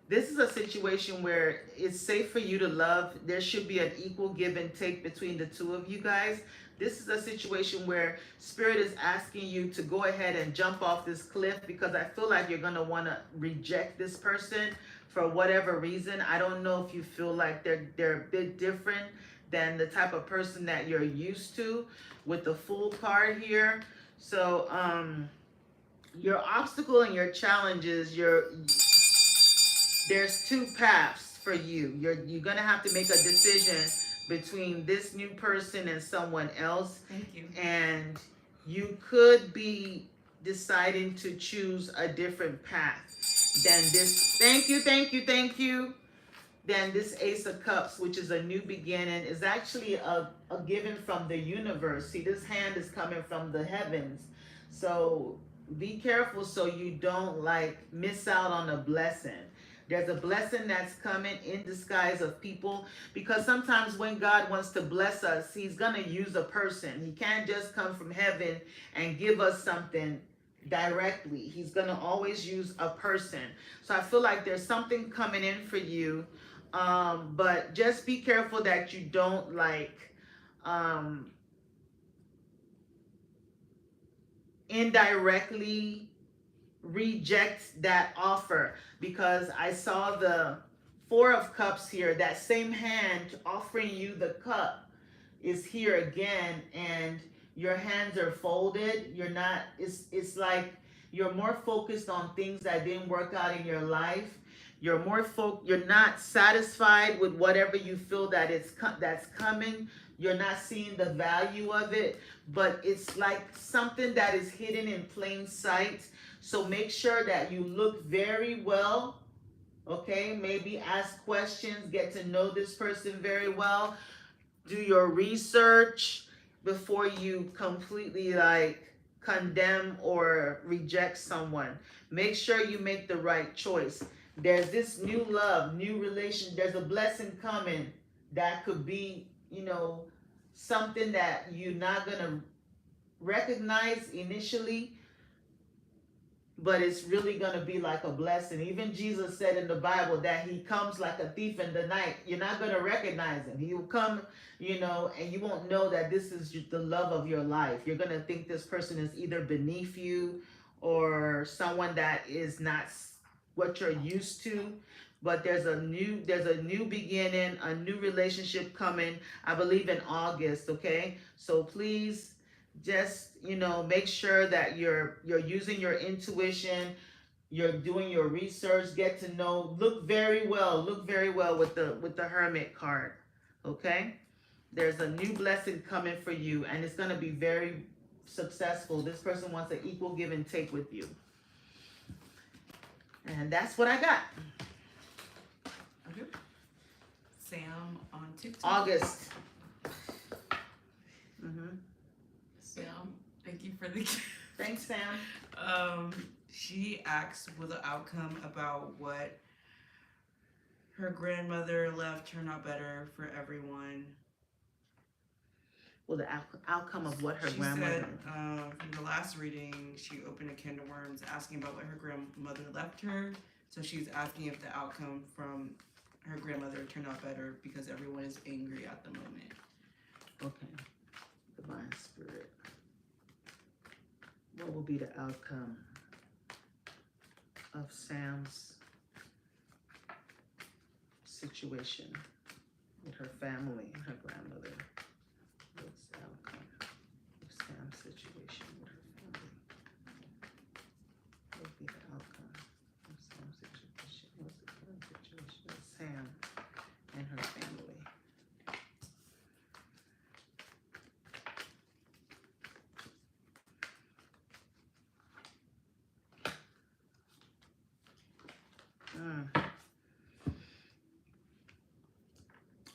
this is a situation where it's safe for you to love. There should be an equal give and take between the two of you guys. This is a situation where Spirit is asking you to go ahead and jump off this cliff, because I feel like you're going to want to reject this person for whatever reason. I don't know if you feel like they're a bit different than the type of person that you're used to with the Fool card here. So, your obstacle and your challenges, there's two paths for you. You're gonna have to make a decision between this new person and someone else. Thank you. And you could be deciding to choose a different path than this. Thank you. Than this Ace of Cups, which is a new beginning, is actually a given from the universe. See, this hand is coming from the heavens. So be careful so you don't like miss out on a blessing. There's a blessing that's coming in disguise of people, because sometimes when God wants to bless us, he's going to use a person. He can't just come from heaven and give us something directly. He's going to always use a person. So I feel like there's something coming in for you, but just be careful that you don't like indirectly reject that offer, because I saw the Four of Cups here. That same hand offering you the cup is here again, and your hands are folded. You're not, it's like you're more focused on things that didn't work out in your life. You're not satisfied with whatever you feel that that's coming. You're not seeing the value of it, but it's like something that is hidden in plain sight. So make sure that you look very well, okay? Maybe ask questions, get to know this person very well. Do your research before you completely like condemn or reject someone. Make sure you make the right choice. There's this new love, new relation. There's a blessing coming that could be, you know, something that you're not going to recognize initially, but it's really going to be like a blessing. Even Jesus said in the Bible that he comes like a thief in the night. You're not going to recognize him. He will come, you know, and you won't know that this is the love of your life. You're going to think this person is either beneath you or someone that is not what you're used to. But there's a new beginning, a new relationship coming, I believe in August, okay? So please just, you know, make sure that you're using your intuition, you're doing your research, get to know, look very well with the Hermit card, okay? There's a new blessing coming for you, and it's going to be very successful. This person wants an equal give and take with you. And that's what I got. Okay. Sam on TikTok. August. Sam, thank you for the gift. Thanks, Sam. She asked, will the outcome about what her grandmother left turn out better for everyone? Well, the outcome of what her She grandmother... said, from the last reading, she opened a can of worms asking about what her grandmother left her. So she's asking if the outcome from her grandmother turned out better because everyone is angry at the moment. Okay. Divine Spirit. What will be the outcome of Sam's situation with her family and her grandmother? What's the outcome of Sam's situation with her family? What will be the outcome of Sam's situation? What's the current situation of Sam and her family?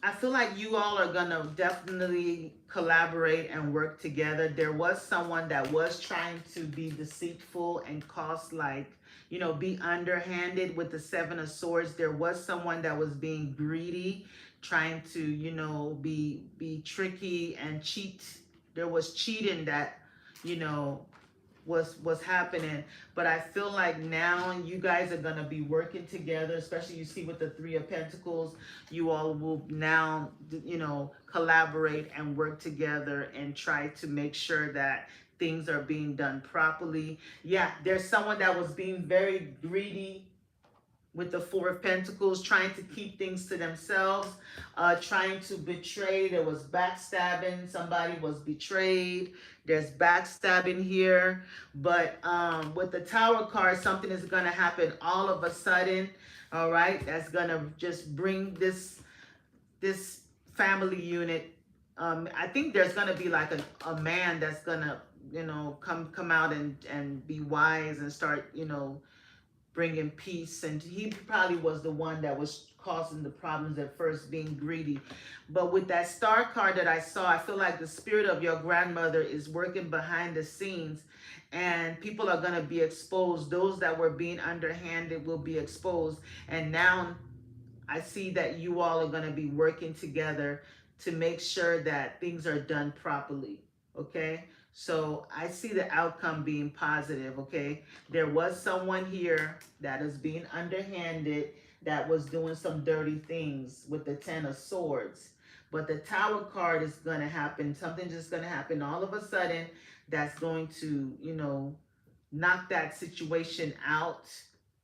I feel like you all are gonna definitely collaborate and work together. There was someone that was trying to be deceitful and cause like, you know, be underhanded with the Seven of Swords. There was someone that was being greedy, trying to, you know, be tricky and cheat. There was cheating that, you know, was happening. But I feel like now you guys are gonna be working together, especially you see with the Three of Pentacles. You all will now, you know, collaborate and work together and try to make sure that things are being done properly. Yeah, there's someone that was being very greedy with the Four of Pentacles, trying to keep things to themselves, trying to betray. There was backstabbing. Somebody was betrayed. There's backstabbing here. But with the Tower card, something is going to happen all of a sudden. All right. That's going to just bring this family unit. I think there's going to be like a man that's going to, you know, come out and be wise and start, you know, bringing peace. And he probably was the one that was causing the problems at first, being greedy. But with that Star card that I saw, I feel like the spirit of your grandmother is working behind the scenes, and people are going to be exposed. Those that were being underhanded will be exposed. And now I see that you all are going to be working together to make sure that things are done properly. Okay? So I see the outcome being positive, okay? There was someone here that is being underhanded, that was doing some dirty things with the Ten of Swords. But the Tower card is going to happen. Something's just going to happen all of a sudden that's going to, you know, knock that situation out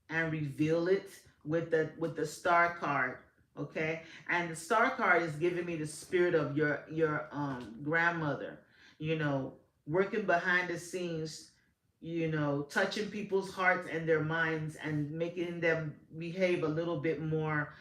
and reveal it with the Star card, okay? And the Star card is giving me the spirit of your grandmother, you know, working behind the scenes, you know, touching people's hearts and their minds and making them behave a little bit more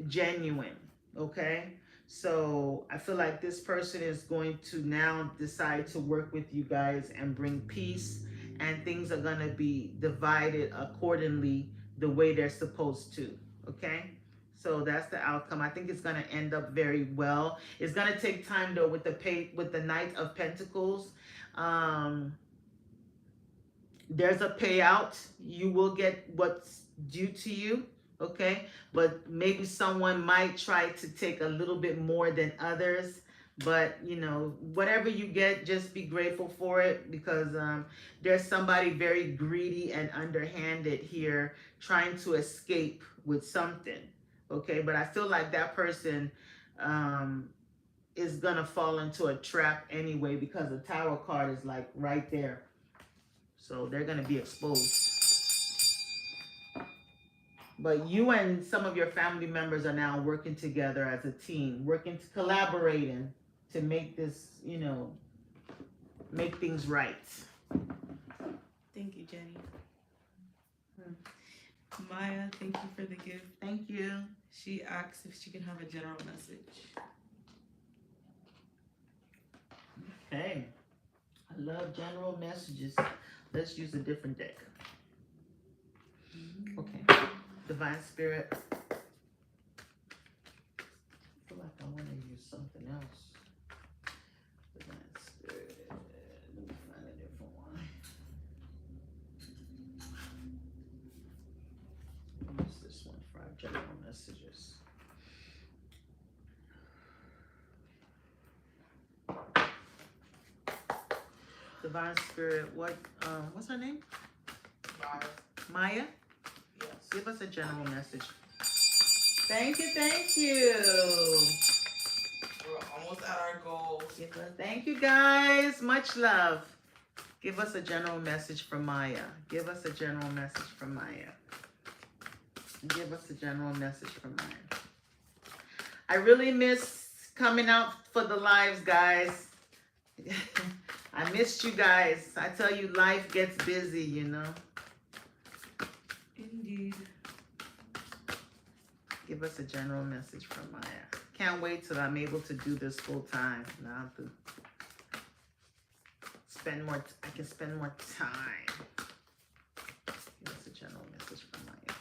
genuine, okay? So I feel like this person is going to now decide to work with you guys and bring peace, and things are going to be divided accordingly the way they're supposed to, okay? So that's the outcome. I think it's going to end up very well. It's going to take time though with the Knight of Pentacles. There's a payout. You will get what's due to you, okay? But maybe someone might try to take a little bit more than others. But, you know, whatever you get, just be grateful for it, because there's somebody very greedy and underhanded here trying to escape with something. Okay, but I feel like that person is gonna fall into a trap anyway, because the Tower card is like right there. So they're gonna be exposed. But you and some of your family members are now working together as a team, collaborating to make this, you know, make things right. Thank you, Jenny. Maya, thank you for the gift. Thank you. She asks if she can have a general message. Okay. I love general messages. Let's use a different deck. Okay. Divine Spirit. I feel like I want to use something else. Divine Spirit. Let me find a different one. I'll use this one for our general messages. Divine Spirit, what's her name? Maya? Yes. Give us a general message. Thank you, thank you. We're almost at our goal. Thank you, guys. Much love. Give us a general message from Maya. Give us a general message from Maya. Give us a general message from Maya. I really miss coming out for the lives, guys. I missed you guys. I tell you, life gets busy, you know. Indeed. Give us a general message from Maya. Can't wait till I'm able to do this full time. Now I have to spend more. I can spend more time. Give us a general message from Maya.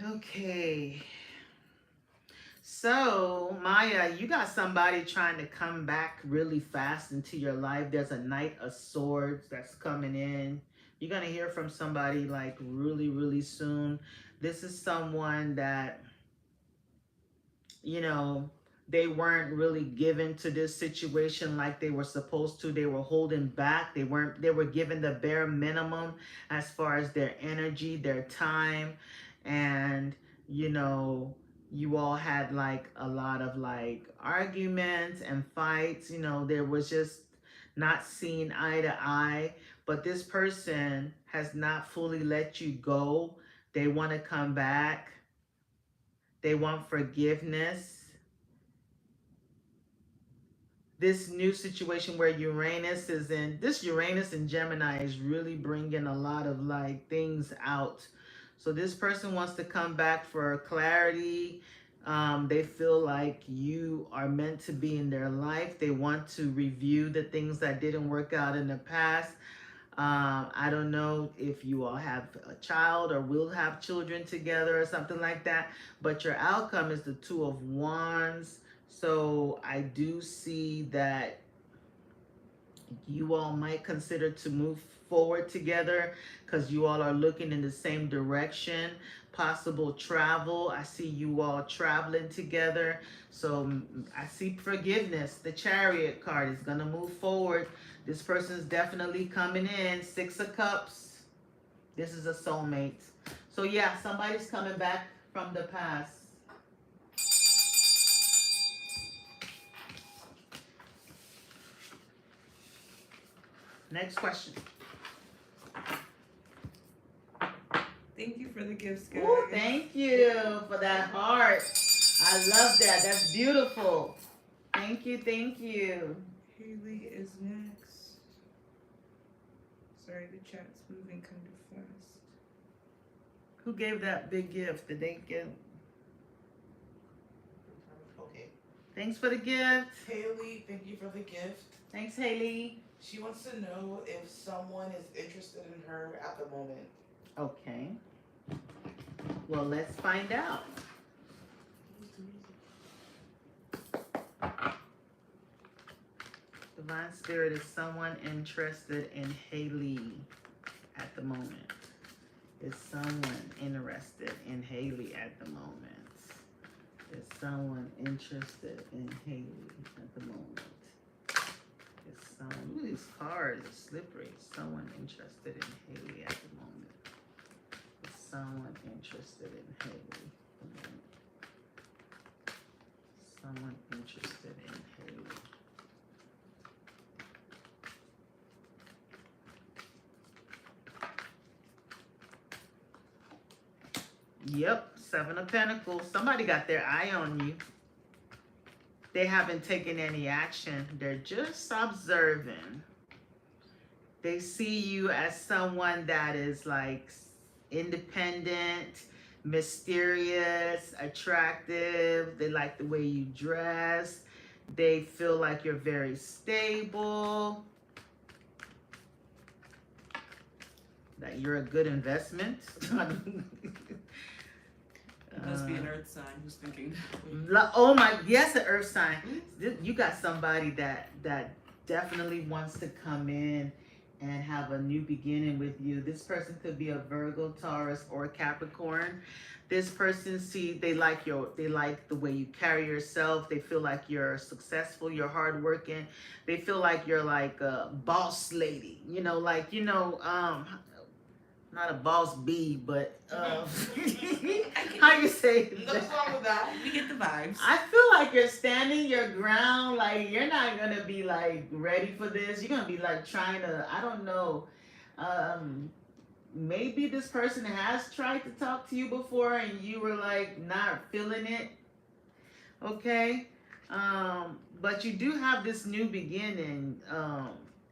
Okay. So, Maya, you got somebody trying to come back really fast into your life. There's a Knight of Swords that's coming in. You're going to hear from somebody like really, really soon. This is someone that, you know, they weren't really given to this situation like they were supposed to. They were holding back. They were given the bare minimum as far as their energy, their time, and you know, you all had like a lot of like arguments and fights. You know, there was just not seeing eye to eye, but this person has not fully let you go. They want to come back. They want forgiveness. This new situation where Uranus is in, this Uranus and Gemini is really bringing a lot of like things out. So this person wants to come back for clarity. They feel like you are meant to be in their life. They want to review the things that didn't work out in the past. I don't know if you all have a child or will have children together or something like that, but your outcome is the Two of Wands. So I do see that you all might consider to move forward together because you all are looking in the same direction. Possible travel. I see you all traveling together. So I see forgiveness. The Chariot card is going to move forward. This person's definitely coming in. Six of Cups. This is a soulmate. So yeah, somebody's coming back from the past. Next question. Thank you for the gifts, guys. Ooh, thank you for that heart. I love that. That's beautiful. Thank you, thank you. Haley is next. Sorry, the chat's moving kind of fast. Who gave that big gift? Did they give? Okay. Thanks for the gift. Haley, thank you for the gift. Thanks, Haley. She wants to know if someone is interested in her at the moment. Okay. Well, let's find out. Divine Spirit, is someone interested in Haley at the moment? Is someone interested in Haley at the moment? Is someone interested in Haley at the moment? Is someone, ooh, these cards are slippery. Is someone interested in Haley at the moment? Is someone interested in Haley at the moment? Someone interested in Haley. Yep, Seven of Pentacles. Somebody got their eye on you. They haven't taken any action. They're just observing. They see you as someone that is like independent, mysterious, attractive. They like the way you dress. They feel like you're very stable. That you're a good investment. It must be an earth sign who's thinking that way. Oh my, yes, an earth sign. You got somebody that definitely wants to come in and have a new beginning with you. This person could be a Virgo, Taurus, or Capricorn. This person, they like the way you carry yourself. They feel like you're successful, you're hardworking. They feel like you're like a boss lady. Not a boss bee, but how you say Nothing wrong with that. We get the vibes. I feel like you're standing your ground. Like you're not gonna be like ready for this. You're gonna be like trying to, I don't know. Maybe this person has tried to talk to you before and you were like not feeling it. Okay. But you do have this new beginning.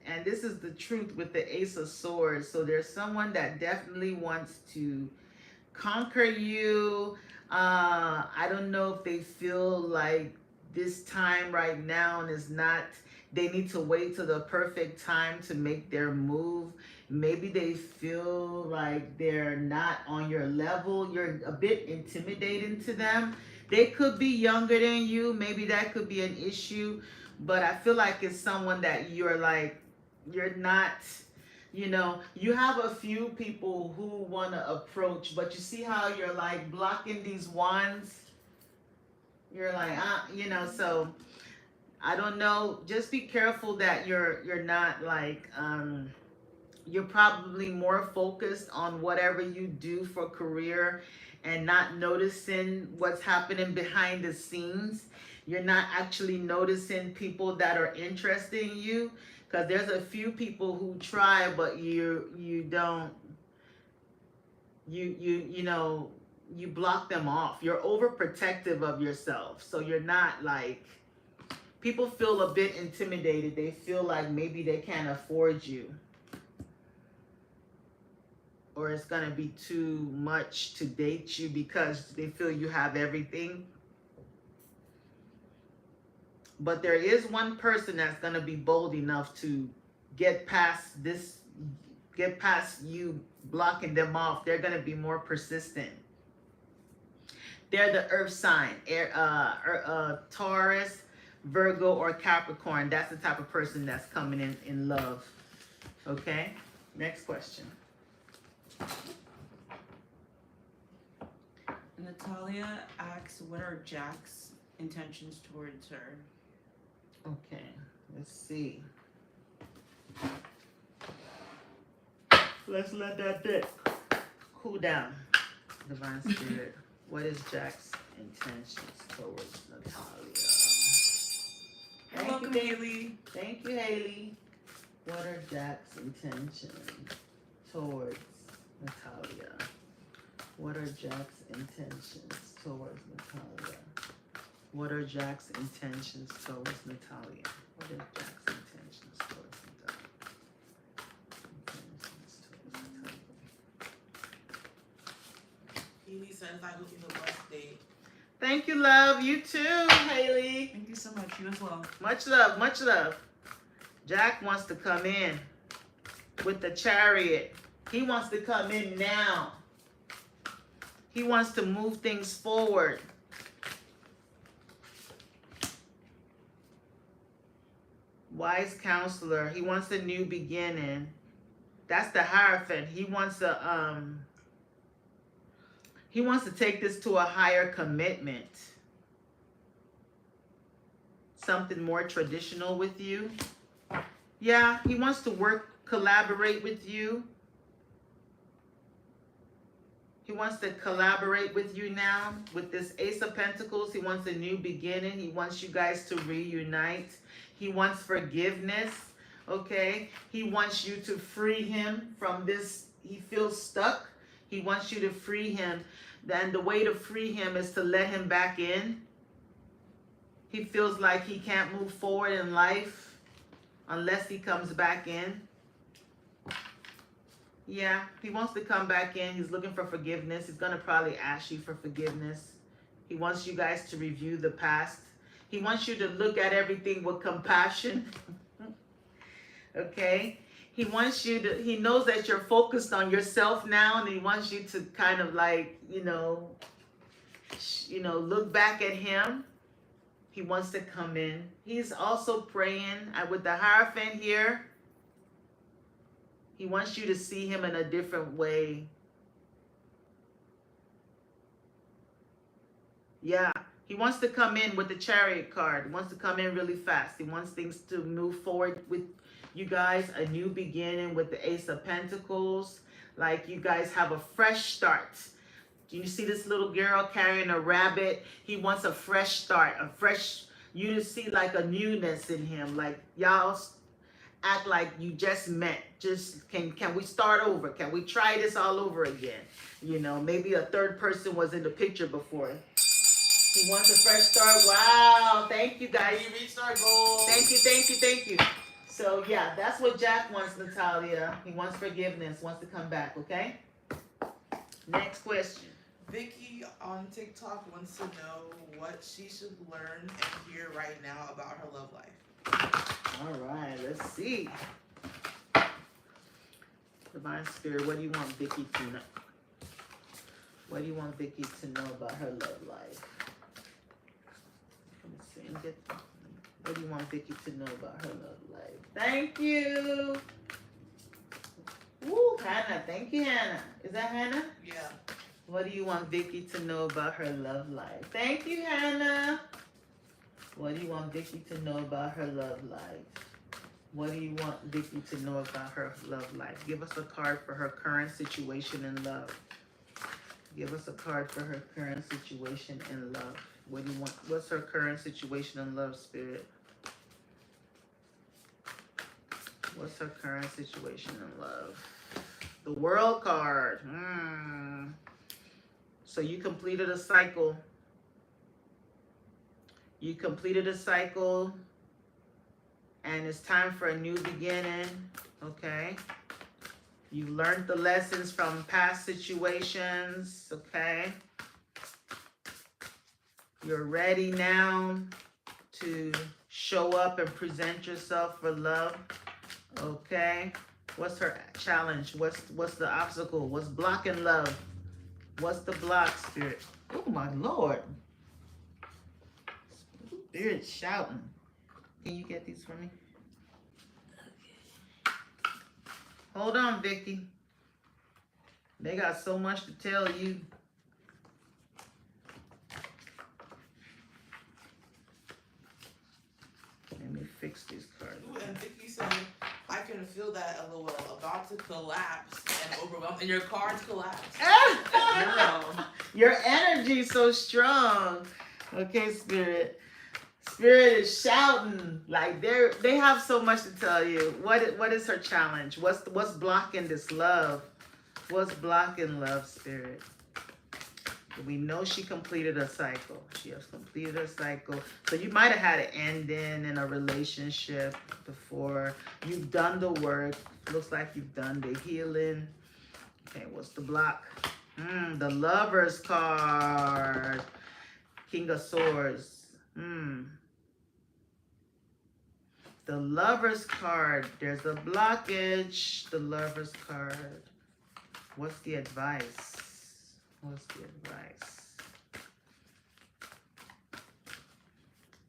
And this is the truth with the Ace of Swords. So there's someone that definitely wants to conquer you. I don't know if they feel like this time right now is not, they need to wait till the perfect time to make their move. Maybe they feel like they're not on your level. You're a bit intimidating to them. They could be younger than you. Maybe that could be an issue. But I feel like it's someone that you're like, you're not, you know, you have a few people who want to approach, but you see how you're like blocking these ones? You're like, you know, so I don't know. Just be careful that you're not like, you're probably more focused on whatever you do for career and not noticing what's happening behind the scenes. You're not actually noticing people that are interested in you, because there's a few people who try, but you don't, you know, you block them off. You're overprotective of yourself, so you're not like, people feel a bit intimidated. They feel like maybe they can't afford you, or it's gonna be too much to date you because they feel you have everything. But there is one person that's gonna be bold enough to get past this, get past you blocking them off. They're gonna be more persistent. They're the earth sign, Taurus, Virgo, or Capricorn. That's the type of person that's coming in love. Okay, next question. Natalia asks, what are Jack's intentions towards her? Okay, let's see. Let's let that dick cool down. Divine Spirit, what is Jack's intentions towards Natalia? You're welcome, Haley. Thank you, Haley. What are Jack's intentions towards Natalia? What are Jack's intentions towards Natalia? What are Jack's intentions towards Natalia? What are Jack's intentions towards Natalia? Intentions towards Natalia. Haley sounds like looking for blessed date. Thank you, love. You too, Haley. Thank you so much. You as well. Much love, much love. Jack wants to come in with the Chariot. He wants to come in now. He wants to move things forward. Wise counselor. He wants a new beginning. That's the Hierophant. He wants to take this to a higher commitment. Something more traditional with you. Yeah, he wants to collaborate with you. He wants to collaborate with you now. With this Ace of Pentacles, he wants a new beginning. He wants you guys to reunite. He wants forgiveness, okay? He wants you to free him from this. He feels stuck. He wants you to free him. Then the way to free him is to let him back in. He feels like he can't move forward in life unless he comes back in. Yeah, he wants to come back in. He's looking for forgiveness. He's going to probably ask you for forgiveness. He wants you guys to review the past. He wants you to look at everything with compassion. Okay? He wants you to, he knows that you're focused on yourself now, and he wants you to kind of like, look back at him. He wants to come in. He's also praying with the Hierophant here. He wants you to see him in a different way. Yeah. He wants to come in with the Chariot card. He wants to come in really fast. He wants things to move forward with you guys. A new beginning with the Ace of Pentacles. Like you guys have a fresh start. You see this little girl carrying a rabbit. He wants a fresh start. You to see like a newness in him. Like y'all act like you just met. Just can we start over? Can we try this all over again? Maybe a third person was in the picture before. He wants a fresh start. Wow. Thank you, guys. We reached our goal. Thank you, thank you, thank you. So, yeah, that's what Jack wants, Natalia. He wants forgiveness, wants to come back, okay? Next question. Vicky on TikTok wants to know what she should learn and hear right now about her love life. All right, let's see. Divine Spirit, what do you want Vicky to know? What do you want Vicky to know about her love life? Let me see and get. What do you want Vicky to know about her love life? Thank you. Woo, Hannah. Thank you, Hannah. Is that Hannah? Yeah. What do you want Vicky to know about her love life? Thank you, Hannah. What do you want Vicky to know about her love life? What do you want Vicky to know about her love life? Give us a card for her current situation in love. Give us a card for her current situation in love. What do you want? What's her current situation in love, Spirit? What's her current situation in love? The World card. So you completed a cycle. You completed a cycle, and it's time for a new beginning. Okay. You learned the lessons from past situations. Okay. You're ready now to show up and present yourself for love. Okay. What's her challenge? What's the obstacle? What's blocking love? What's the block, Spirit? Oh my Lord. Spirit shouting. Can you get these for me? Hold on, Vicky. They got so much to tell you. Let me fix these cards. Ooh, and Vicky said, I can feel that LOL about to collapse and overwhelm, and your cards collapse. Girl. Your energy's so strong. Okay, Spirit. Spirit is shouting like they have so much to tell you. What is her challenge? What's blocking this love? What's blocking love, Spirit? We know she completed a cycle. She has completed a cycle. So you might have had an ending in a relationship before. You've done the work. Looks like you've done the healing. Okay, what's the block? The Lover's card. King of Swords. The Lover's card. There's a blockage. The Lover's card. What's the advice? What's the advice?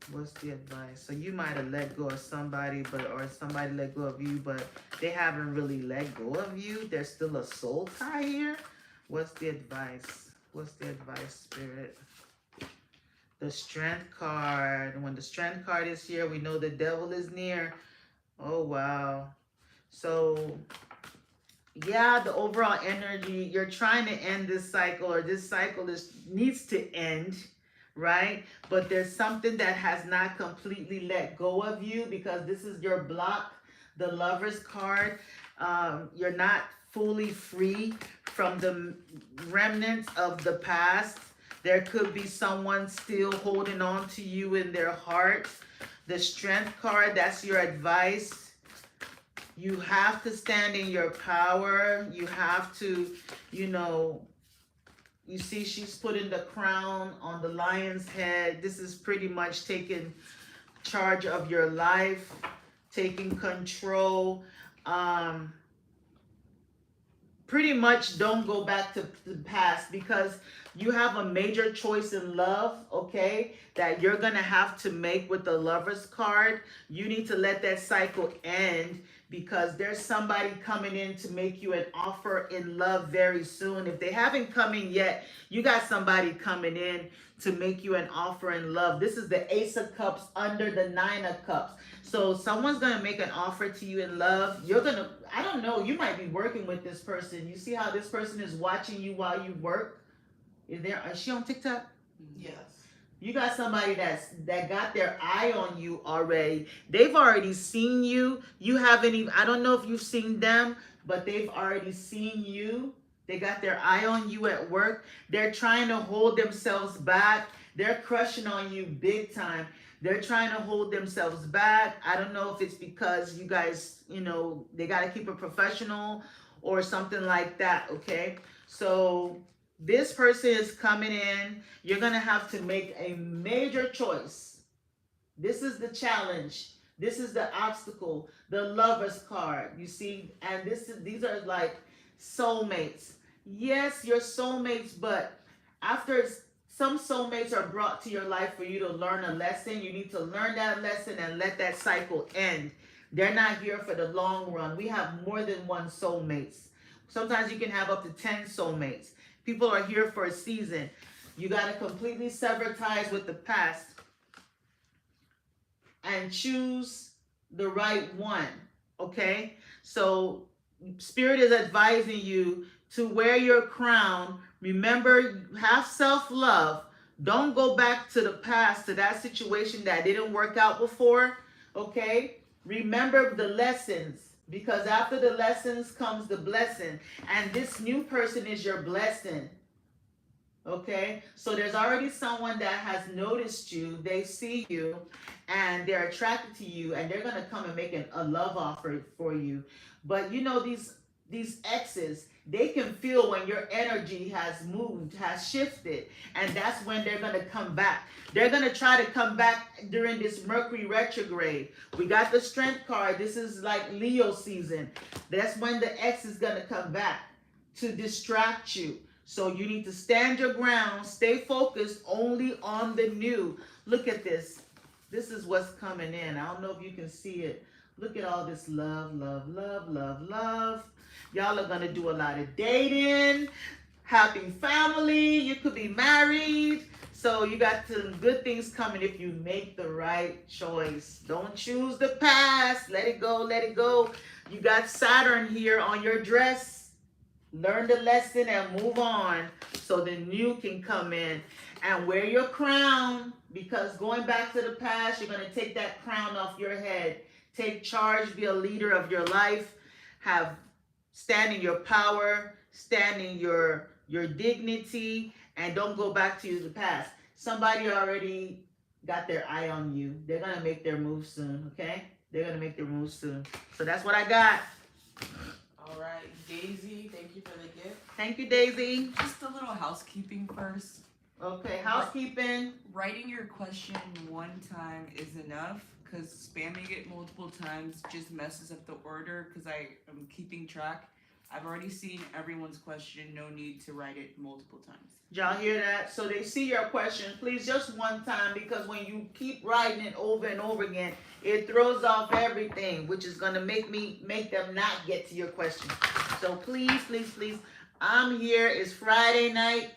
What's the advice? So you might have let go of somebody, or somebody let go of you, but they haven't really let go of you. There's still a soul tie here. What's the advice? What's the advice, Spirit? The Strength card. When the Strength card is here, we know the devil is near. Oh, wow. So yeah, the overall energy, you're trying to end this cycle, or this cycle needs to end, right? But there's something that has not completely let go of you, because this is your block, the Lover's card. You're not fully free from the remnants of the past. There could be someone still holding on to you in their heart. The Strength card, that's your advice. You have to stand in your power. You have to, you see she's putting the crown on the lion's head. This is pretty much taking charge of your life, taking control. Pretty much don't go back to the past, because you have a major choice in love, okay, that you're going to have to make with the Lover's card. You need to let that cycle end, because there's somebody coming in to make you an offer in love very soon. If they haven't come in yet, you got somebody coming in to make you an offer in love. This is the Ace of Cups under the Nine of Cups. So someone's going to make an offer to you in love. You're going to, I don't know, you might be working with this person. You see how this person is watching you while you work? Is she on TikTok? Yes. You got somebody that got their eye on you already. They've already seen you. You haven't even, I don't know if you've seen them, but they've already seen you. They got their eye on you at work. They're trying to hold themselves back. They're crushing on you big time. They're trying to hold themselves back. I don't know if it's because you guys, they got to keep it professional or something like that, okay? So This person is coming in. You're going to have to make a major choice. This is the challenge. This is the obstacle, the Lover's card. You see, and these are like soulmates. Yes, you're soulmates, but after some soulmates are brought to your life for you to learn a lesson, you need to learn that lesson and let that cycle end. They're not here for the long run. We have more than one soulmates. Sometimes you can have up to 10 soulmates. People are here for a season. You got to completely sever ties with the past and choose the right one, okay? So Spirit is advising you to wear your crown. Remember, have self-love. Don't go back to the past, to that situation that didn't work out before, okay? Remember the lessons, because after the lessons comes the blessing. And this new person is your blessing. Okay, so there's already someone that has noticed you, they see you, and they're attracted to you, and they're gonna come and make a love offer for you. But you know, these exes, they can feel when your energy has moved, has shifted, and that's when they're gonna come back. They're gonna try to come back during this Mercury retrograde. We got the Strength card. This is like Leo season. That's when the ex is gonna come back to distract you. So you need to stand your ground, stay focused only on the new. Look at this. This is what's coming in. I don't know if you can see it. Look at all this love, love, love, love, love. Y'all are going to do a lot of dating, happy family. You could be married. So you got some good things coming if you make the right choice. Don't choose the past. Let it go, let it go. You got Saturn here on your dress. Learn the lesson and move on so the new can come in. And wear your crown, because going back to the past, you're going to take that crown off your head. Take charge, be a leader of your life, stand in your power, stand in your dignity, and don't go back to the past. Somebody already got their eye on you. They're going to make their move soon, okay? They're going to make their move soon. So that's what I got. All right, Daisy, thank you for the gift. Thank you, Daisy. Just a little housekeeping first. Okay, housekeeping. Writing your question one time is enough, because spamming it multiple times just messes up the order, because I am keeping track. I've already seen everyone's question. No need to write it multiple times. Did y'all hear that? So they see your question. Please, just one time, because when you keep writing it over and over again, it throws off everything, which is going to make them not get to your question. So please, please, please, I'm here. It's Friday night.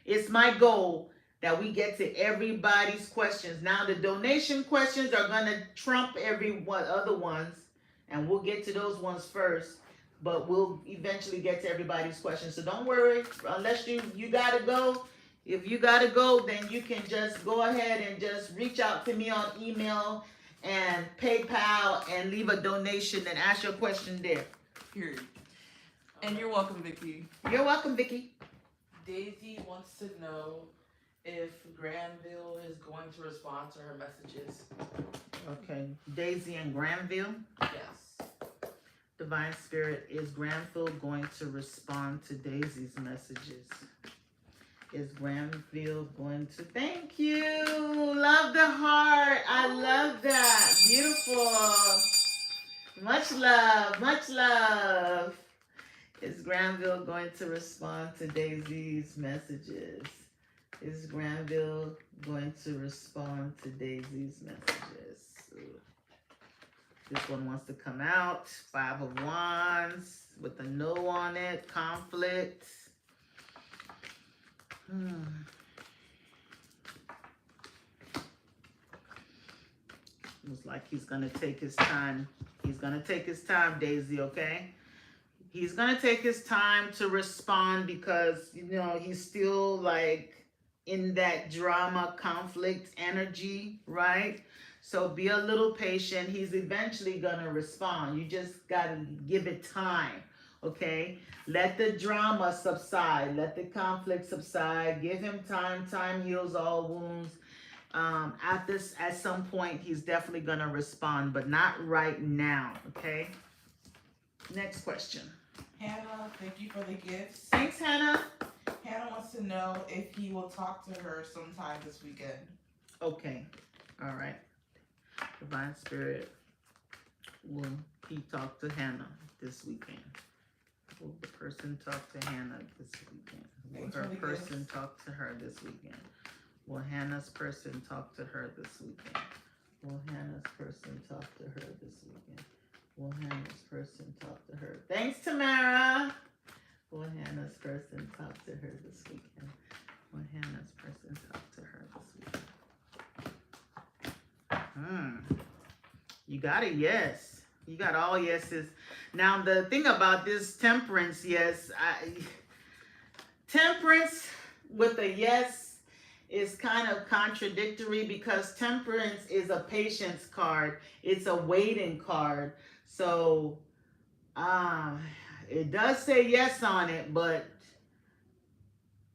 It's my goal that we get to everybody's questions. Now, the donation questions are going to trump every other ones, and we'll get to those ones first. But we'll eventually get to everybody's questions. So don't worry, unless you gotta go. If you gotta go, then you can just go ahead and just reach out to me on email and PayPal and leave a donation and ask your question there. Period. And you're welcome, Vicky. You're welcome, Vicky. Daisy wants to know if Granville is going to respond to her messages. Okay, Daisy and Granville. Yes. Divine Spirit, is Granville going to respond to Daisy's messages? Is Granville going to? Thank you. Love the heart. I love that. Beautiful. Much love. Much love. Is Granville going to respond to Daisy's messages? Is Granville going to respond to Daisy's messages? This one wants to come out. 5 of Wands with a no on it. Conflict. Looks like he's going to take his time. He's going to take his time, Daisy, okay? He's going to take his time to respond because, you know, he's still like in that drama, conflict energy, right? So be a little patient. He's eventually going to respond. You just got to give it time, okay? Let the drama subside. Let the conflict subside. Give him time. Time heals all wounds. At some point, he's definitely going to respond, but not right now, okay? Next question. Hannah, thank you for the gifts. Thanks, Hannah. Hannah wants to know if he will talk to her sometime this weekend. Okay. All right. Divine Spirit, will he talk to Hannah this weekend? Will the person talk to Hannah this weekend? Will Thanks her for the person gifts. talk to her this weekend? Will Hannah's person talk to her this weekend? Will Hannah's person talk to her this weekend? Will Hannah's person talk to her? Thanks, Tamara. Will Hannah's person talk to her this weekend? Will Hannah's person talk to her this weekend? You got a yes. You got all yeses. Now the thing about this temperance, yes, temperance with a yes is kind of contradictory because temperance is a patience card. It's a waiting card. So it does say yes on it, but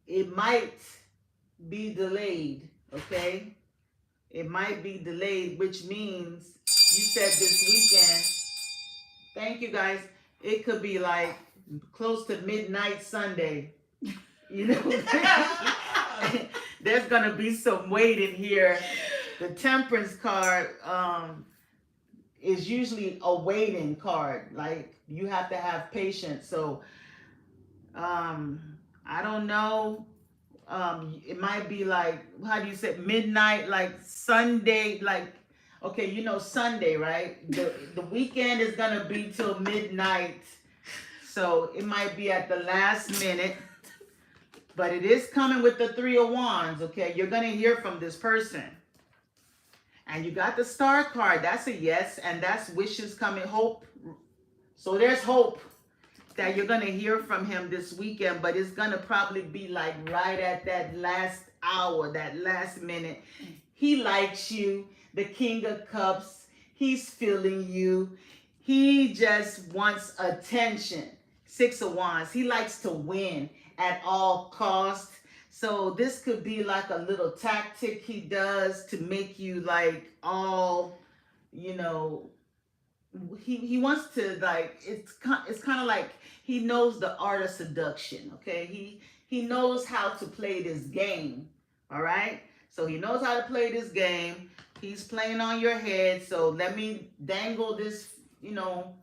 it might be delayed, okay? It might be delayed, which means you said this weekend. Thank you guys. It could be like close to midnight Sunday. You know, there's gonna be some waiting here. The temperance card is usually a waiting card. Like you have to have patience. So I don't know. It might be like, how do you say, midnight, like Sunday, like, okay, you know Sunday, right? The weekend is gonna be till midnight, so it might be at the last minute, but it is coming with the 3 of Wands, okay? You're gonna hear from this person. And you got the Star card, that's a yes, and that's wishes coming, hope. So there's hope that you're gonna hear from him this weekend, but it's gonna probably be like right at that last hour, that last minute. He likes you, the King of Cups. He's feeling you. He just wants attention. 6 of Wands. He likes to win at all costs. So this could be like a little tactic he does to make you like all, you know, he wants to like, it's kind of like he knows the art of seduction, okay? He knows how to play this game, all right? So he knows how to play this game. He's playing on your head. So let me dangle this, you know,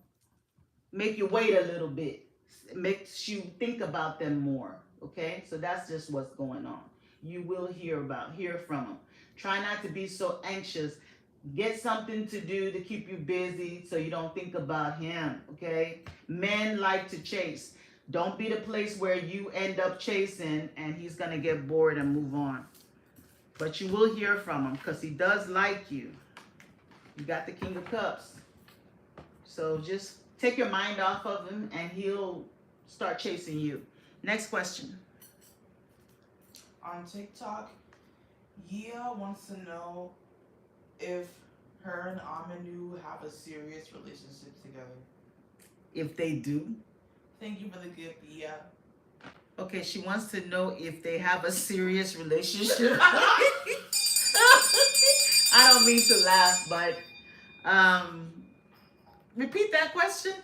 make you wait a little bit. Makes you think about them more, okay? So that's just what's going on. You will hear from him. Try not to be so anxious. Get something to do to keep you busy so you don't think about him, okay? Men like to chase. Don't be the place where you end up chasing and he's going to get bored and move on. But you will hear from him because he does like you. You got the King of Cups. So just take your mind off of him and he'll start chasing you. Next question. On TikTok, Yia wants to know if her and Amanu have a serious relationship together. If they do. Thank you for the gift, Yia. Okay, she wants to know if they have a serious relationship. I don't mean to laugh, but repeat that question.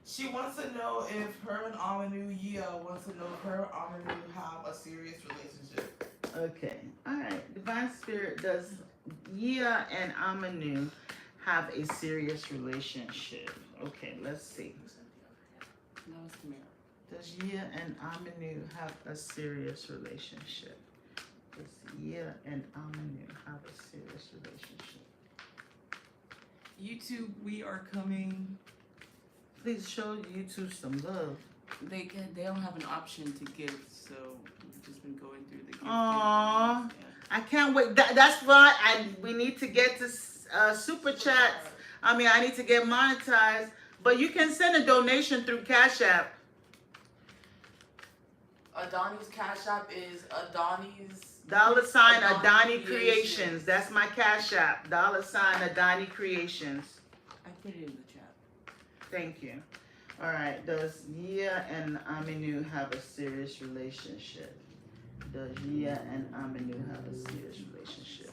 She wants to know if her and Amanu, Yia wants to know if her and Amanu have a serious relationship. Okay, all right. Divine Spirit, does Yia and Amanu have a serious relationship? Okay, let's see. That was Tamara. Does Yia and Amanu have a serious relationship? Does Yia and Amanu have a serious relationship? YouTube, we are coming. Please show YouTube some love. They don't have an option to give, so we've just been going through the gift. Aww. Yeah. I can't wait. That's why we need to get to super chats. I mean, I need to get monetized. But you can send a donation through Cash App. Adani's Cash App is Adani's. $sign Adani Adani Creations. Creations. That's my Cash App. $sign Adani Creations. I put it in the chat. Thank you. All right. Does Yia and Aminu have a serious relationship? Does Yia and Aminu have a serious relationship?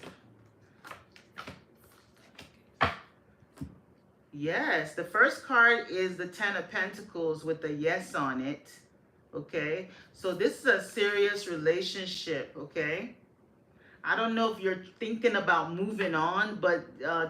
Yes. The first card is the 10 of Pentacles with a yes on it. okay? So this is a serious relationship, okay? I don't know if you're thinking about moving on, but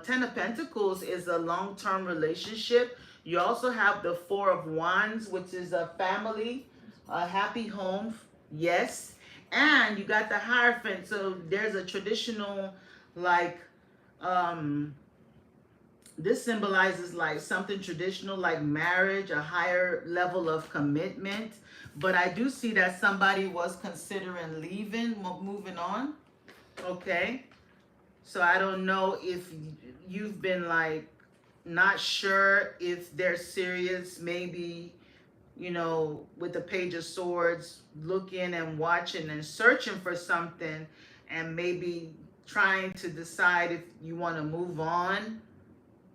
Ten of Pentacles is a long-term relationship. You also have the Four of Wands, which is a family, a happy home, yes. And you got the Hierophant, so there's a traditional, like, this symbolizes like something traditional like marriage, a higher level of commitment. But I do see that somebody was considering leaving, moving on. Okay. So I don't know if you've been like not sure if they're serious, maybe, you know, with the Page of Swords, looking and watching and searching for something and maybe trying to decide if you want to move on.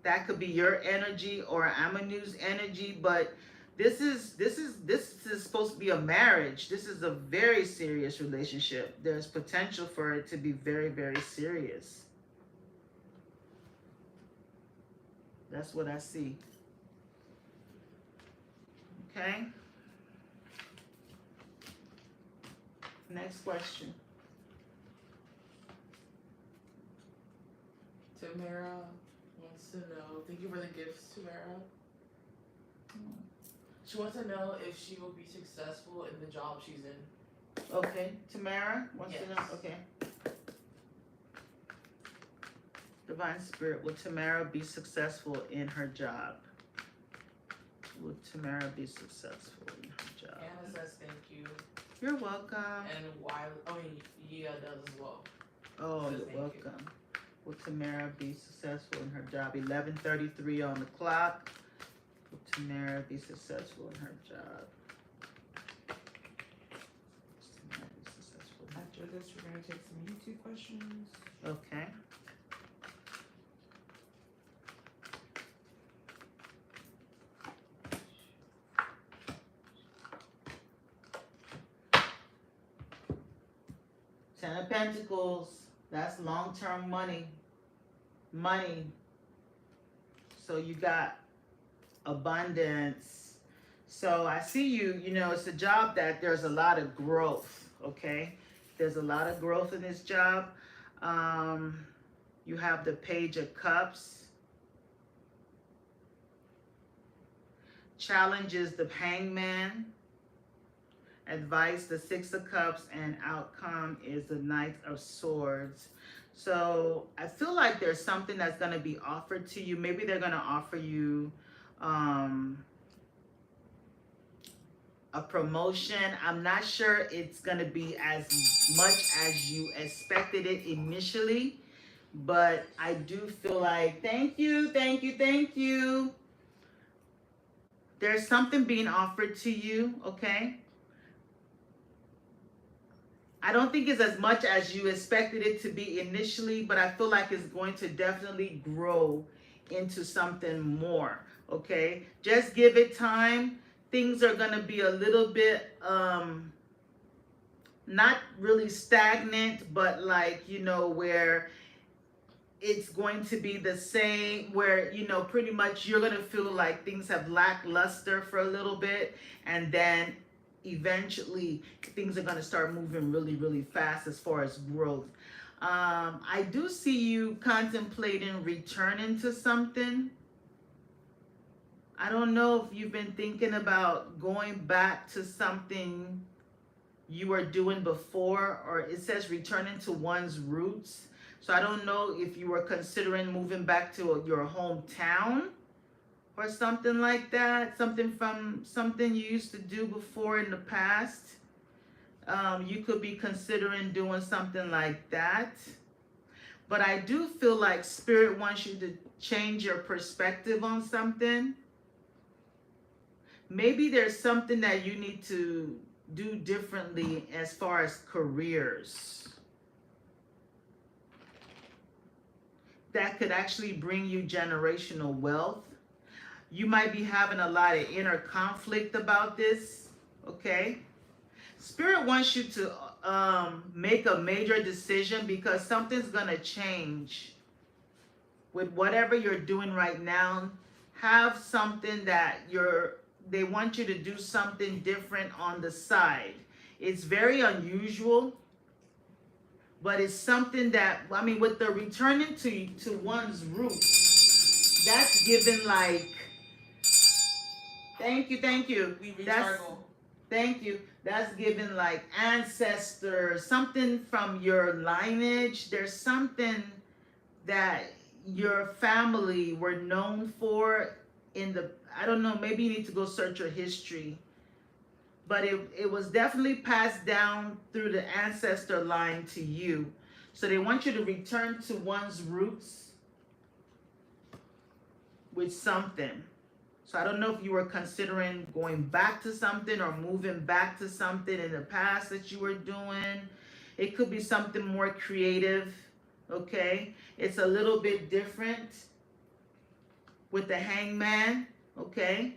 That could be your energy or Amanu's energy, but this is supposed to be a marriage. This is a very serious relationship. There's potential for it to be very, very serious. That's what I see. Okay. Next question. Tamara wants to know, thank you for the gifts, Tamara. She wants to know if she will be successful in the job she's in. Okay, Tamara wants to know. Yes. Okay. Divine Spirit, will Tamara be successful in her job? Will Tamara be successful in her job? Anna says thank you. You're welcome. And Wiley, Yia does as well. Oh, Says you're thank you. welcome. Will Tamara be successful in her job? 11:33 on the clock. Will Tamara be successful in her job? Will Tamara be successful in her After this, we're gonna take some YouTube questions. job? Okay. Ten of Pentacles, that's long-term money. Money. So you got abundance. So I see you, you know, it's a job that there's a lot of growth, okay? There's a lot of growth in this job. You have the Page of Cups. Challenges, the Hangman. Advice, the Six of Cups, and outcome is the Knight of Swords. So I feel like there's something that's going to be offered to you. Maybe they're going to offer you a promotion. I'm not sure it's going to be as much as you expected it initially, but I do feel like, thank you. There's something being offered to you, okay? I don't think it's as much as you expected it to be initially, but I feel like it's going to definitely grow into something more, okay? Just give it time. Things are going to be a little bit, not really stagnant, but like, you know, where it's going to be the same, where, you know, pretty much you're going to feel like things have lackluster for a little bit, and then eventually things are going to start moving really, really fast as far as growth. I do see you contemplating returning to something. I don't know if you've been thinking about going back to something you were doing before, or it says returning to one's roots. So I don't know if you were considering moving back to your hometown or something like that, something from something you used to do before in the past. You could be considering doing something like that. But I do feel like Spirit wants you to change your perspective on something. Maybe there's something that you need to do differently as far as careers that could actually bring you generational wealth. You might be having a lot of inner conflict about this, okay? Spirit wants you to make a major decision, because something's gonna change with whatever you're doing right now. Have something that they want you to do something different on the side. It's very unusual, but it's something that, I mean, with the returning to one's roots, that's given like, thank you. We reach That's- our goal. Thank you. That's given like ancestors, something from your lineage. There's something that your family were known for in the, I don't know, maybe you need to go search your history. But it was definitely passed down through the ancestor line to you. So they want you to return to one's roots with something. So I don't know if you were considering going back to something or moving back to something in the past that you were doing. It could be something more creative, okay? It's a little bit different with the hangman, okay?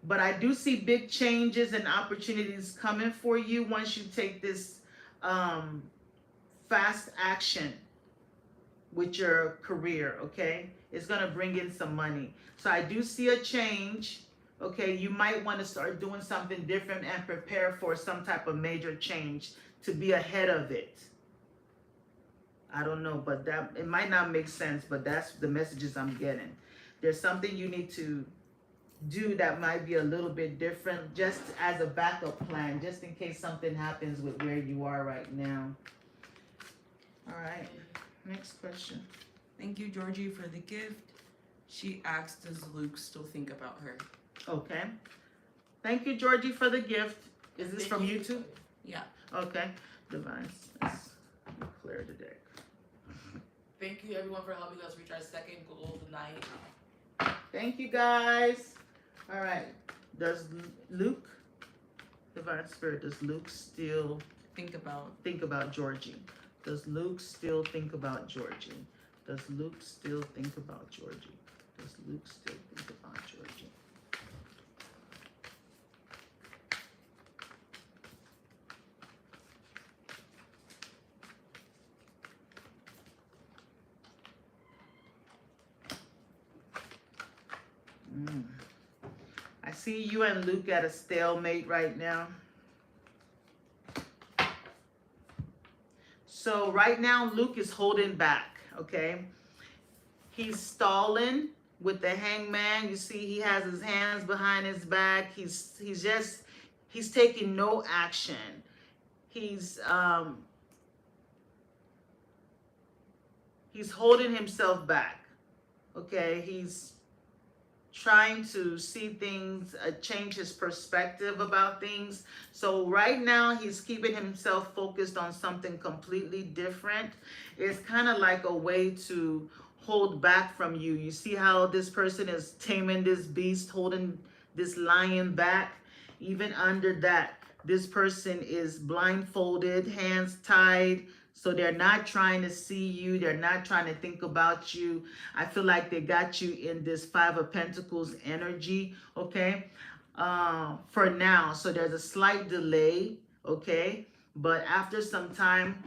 But I do see big changes and opportunities coming for you once you take this fast action with your career, okay? It's gonna bring in some money. So I do see a change, okay? You might wanna start doing something different and prepare for some type of major change to be ahead of it. I don't know, but that, it might not make sense, but that's the messages I'm getting. There's something you need to do that might be a little bit different, just as a backup plan, just in case something happens with where you are right now. All right, next question. Thank you, Georgie, for the gift. She asked, does Luke still think about her? Okay. Thank you, Georgie, for the gift. Is this from YouTube? Yeah. Okay. Device. Let's clear the deck. Thank you everyone for helping us reach our second goal of the night. Thank you, guys. All right. Does Luke, Divine Spirit, does Luke still Think about Georgie? Does Luke still think about Georgie? Does Luke still think about Georgie? Does Luke still think about Georgie? I see you and Luke at a stalemate right now. So right now, Luke is holding back, okay? He's stalling with the hangman. You see he has his hands behind his back. He's taking no action. He's holding himself back, okay? He's trying to see things, change his perspective about things. So right now he's keeping himself focused on something completely different. It's kind of like a way to hold back from you. You see how this person is taming this beast, holding this lion back? Even under that, this person is blindfolded, hands tied. So they're not trying to see you. They're not trying to think about you. I feel like they got you in this Five of Pentacles energy, okay? For now. So there's a slight delay, okay? But after some time,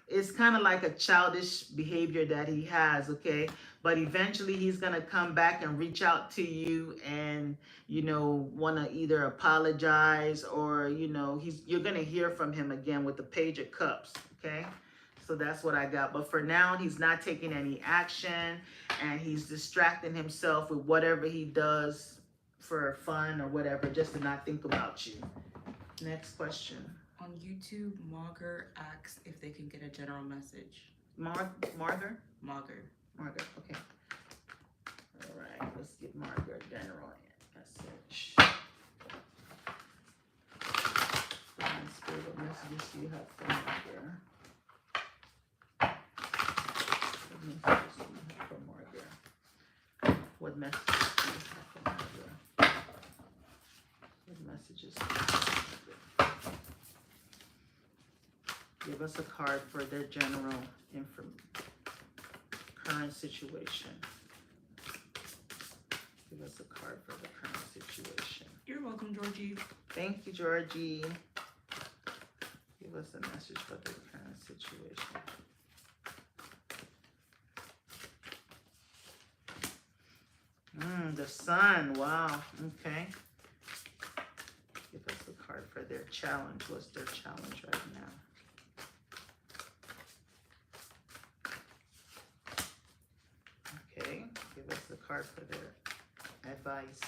it's kind of like a childish behavior that he has, okay? But eventually he's going to come back and reach out to you and, you know, want to either apologize or, you know, you're going to hear from him again with the Page of Cups, okay? So that's what I got. But for now, he's not taking any action and he's distracting himself with whatever he does for fun or whatever, just to not think about you. Next question. On YouTube, Margaret asks if they can get a general message. Margaret? Margaret. Margaret, okay. All right, let's get Margaret a general message. Divine Spirit, what messages do you have for Margaret? What messages do you have for Margaret? What messages do you have for Margaret? Give us a card for their general current situation. Give us a card for the current situation. You're welcome, Georgie. Thank you, Georgie. Give us a message for the current situation. The Sun. Wow. Okay. Give us a card for their challenge. What's their challenge right now? Okay. Give us the card for their advice.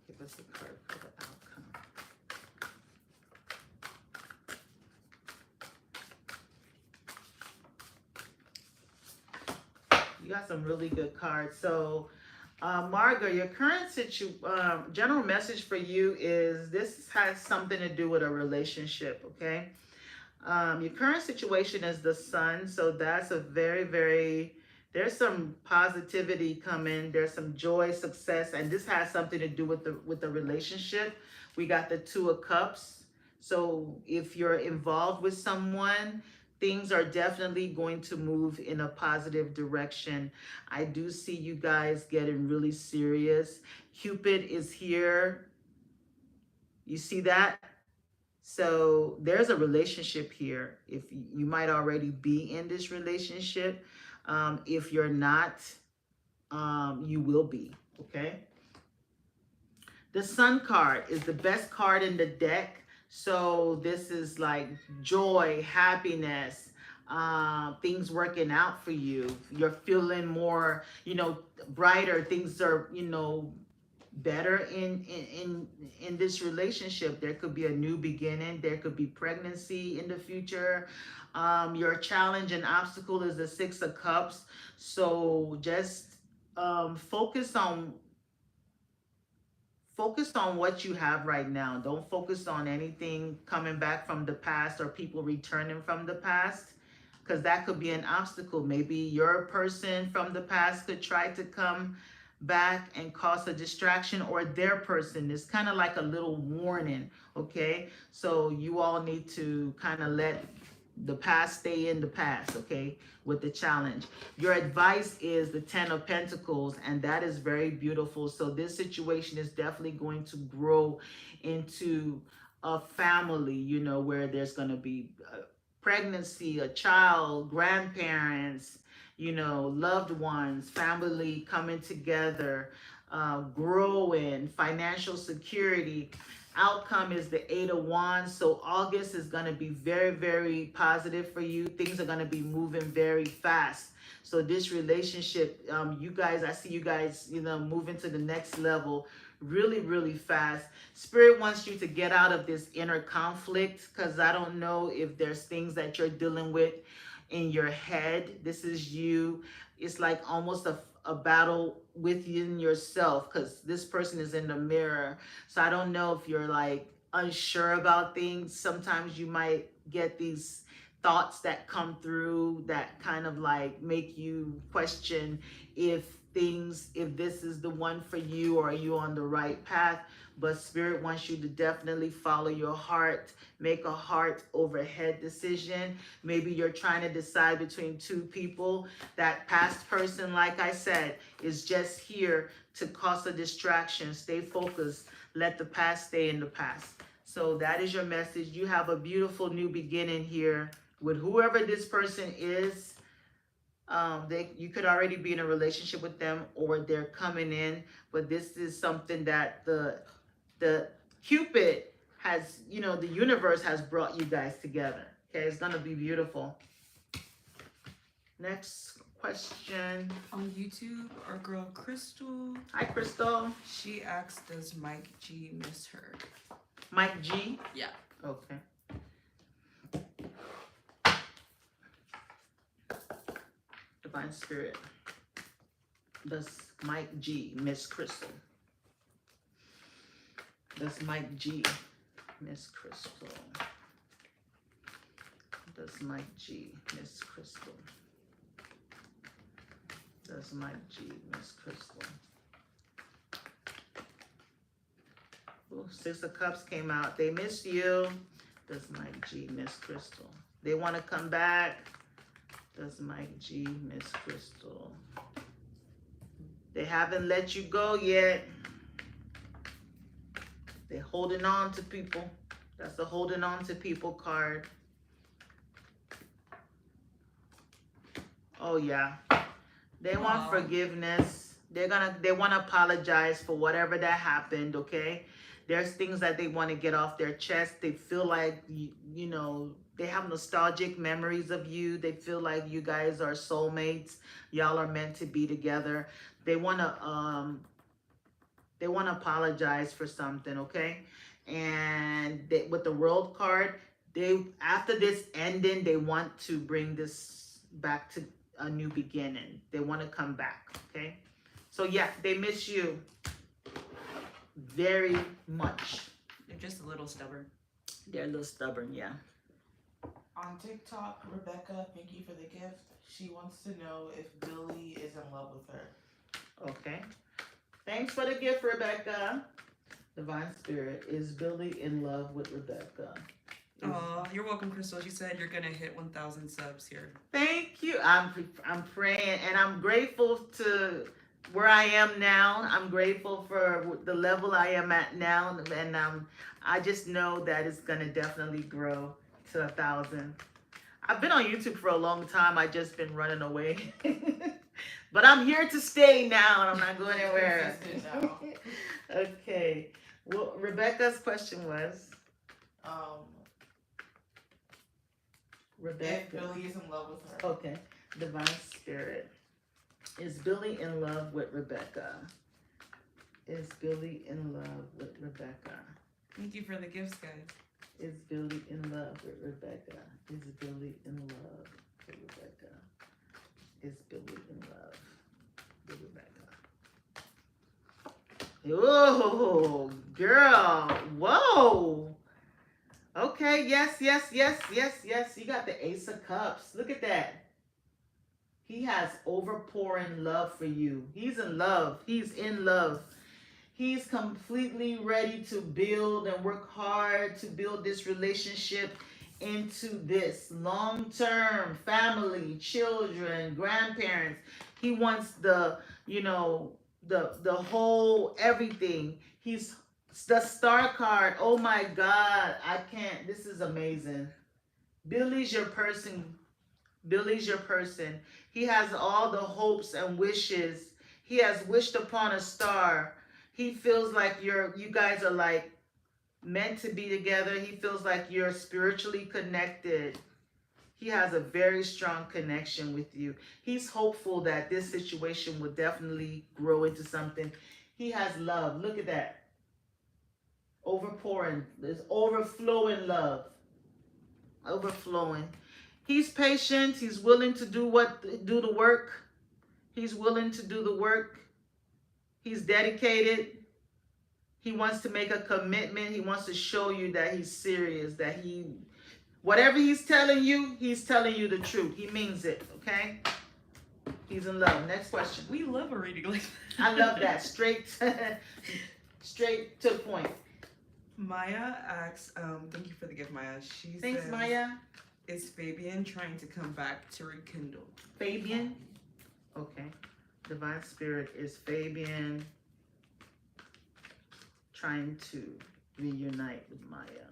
Give us a card for the outcome. You got some really good cards. So, Marga, your current general message for you is this has something to do with a relationship, okay? Your current situation is the Sun, so that's a very, there's some positivity coming. There's some joy, success, and this has something to do with the relationship. We got the Two of Cups. So if you're involved with someone, things are definitely going to move in a positive direction. I do see you guys getting really serious. Cupid is here. You see that? So there's a relationship here. If you might already be in this relationship, if you're not, you will be, okay? The Sun card is the best card in the deck. So this is like joy, happiness, things working out for you. You're feeling more, brighter. Things are, better in this relationship. There could be a new beginning. There could be pregnancy in the future. Your challenge and obstacle is the Six of Cups. So just focus on what you have right now. Don't focus on anything coming back from the past or people returning from the past, because that could be an obstacle. Maybe your person from the past could try to come back and cause a distraction, or their person. Is kind of like a little warning, okay? So you all need to kind of let the past stay in the past, okay, with the challenge. Your advice is the Ten of Pentacles, and that is very beautiful. So this situation is definitely going to grow into a family, where there's going to be a pregnancy, a child, grandparents, loved ones, family coming together, growing, financial security. Outcome is the Eight of Wands. So August is going to be very positive for you. Things are going to be moving very fast. So this relationship, you guys, I see you guys, moving to the next level really fast. Spirit wants you to get out of this inner conflict, because I don't know if there's things that you're dealing with in your head. This is you. It's like almost a battle within yourself, because this person is in the mirror. So I don't know if you're like unsure about things. Sometimes you might get these thoughts that come through that kind of like make you question if this is the one for you, or are you on the right path. But Spirit wants you to definitely follow your heart, make a heart over head decision. Maybe you're trying to decide between two people. That past person, like I said, is just here to cause a distraction. Stay focused. Let the past stay in the past. So that is your message. You have a beautiful new beginning here with whoever this person is. You could already be in a relationship with them, or they're coming in. But this is something that the Cupid has, the universe has brought you guys together. Okay, it's gonna be beautiful. Next question. On YouTube, our girl Crystal, Hi, Crystal. she asked, does Mike G miss her? Mike G. Yeah. Okay. Divine Spirit. Does Mike G miss Crystal? Does Mike G miss Crystal? Does Mike G miss Crystal? Does Mike G miss Crystal? Ooh, Six of Cups came out. They miss you. Does Mike G miss Crystal? They want to come back. Does Mike G miss Crystal? They haven't let you go yet. They're holding on to people. That's the holding on to people card. Oh yeah. They want Aw. forgiveness. They want to apologize for whatever that happened, okay? There's things that they want to get off their chest. They feel like you know, they have nostalgic memories of you. They feel like you guys are soulmates. Y'all are meant to be together. They want to apologize for something, okay? And with the world card, they after this ending, they want to bring this back to a new beginning. They want to come back, okay? So yeah, they miss you very much. They're just a little stubborn. They're a little stubborn, yeah. On TikTok, Rebecca, thank you for the gift. She wants to know if Billy is in love with her. Okay. Thanks for the gift, Rebecca. Divine Spirit, is Billy in love with Rebecca? Oh, you're welcome, Crystal. She said you're gonna hit 1,000 subs here. Thank you. I'm praying, and I'm grateful to where I am now. I'm grateful for the level I am at now, and I just know that it's gonna definitely grow to 1,000. I've been on YouTube for a long time. I just been running away, but I'm here to stay now, and I'm not going anywhere. Consistent now. Okay. Well, Rebecca's question was If Rebecca. Billy is in love with her. Okay. Divine Spirit. Is Billy in love with Rebecca? Is Billy in love with Rebecca? Thank you for the gifts, guys. Is Billy in love with Rebecca? Is Billy in love with Rebecca? Is Billy in love with Rebecca? Oh, girl. Whoa. Okay, yes. You got the Ace of Cups. Look at that. He has overpouring love for you. He's in love. He's in love. He's completely ready to build and work hard to build this relationship into this long-term family, children, grandparents. He wants the whole everything. He's the star card. Oh my God, I can't. This is amazing. Billy's your person. Billy's your person. He has all the hopes and wishes. He has wished upon a star. He feels like you guys are like meant to be together. He feels like you're spiritually connected. He has a very strong connection with you. He's hopeful that this situation will definitely grow into something. He has love. Look at that. Overpouring. There's overflowing love. Overflowing. He's patient. He's willing to do the work. He's willing to do the work. He's dedicated. He wants to make a commitment. He wants to show you that he's serious, that whatever he's telling you the truth. He means it, okay? He's in love. Next question. We love a reading like that. I love that. Straight to the point. Maya asks, thank you for the gift, Maya. She Thanks, says, Maya. is Fabian trying to come back to rekindle? Fabian. Okay. Divine Spirit, is Fabian trying to reunite with Maya?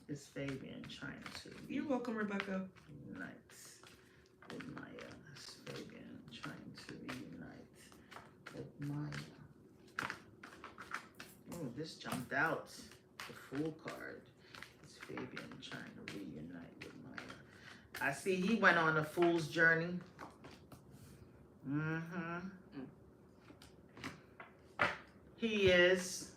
Is Fabian trying to You're welcome, Rebecca. reunite with Maya? Is Fabian trying to reunite with Maya? Oh, this jumped out. The Fool card. Is Fabian trying to reunite with Maya? I see he went on a fool's journey. He is.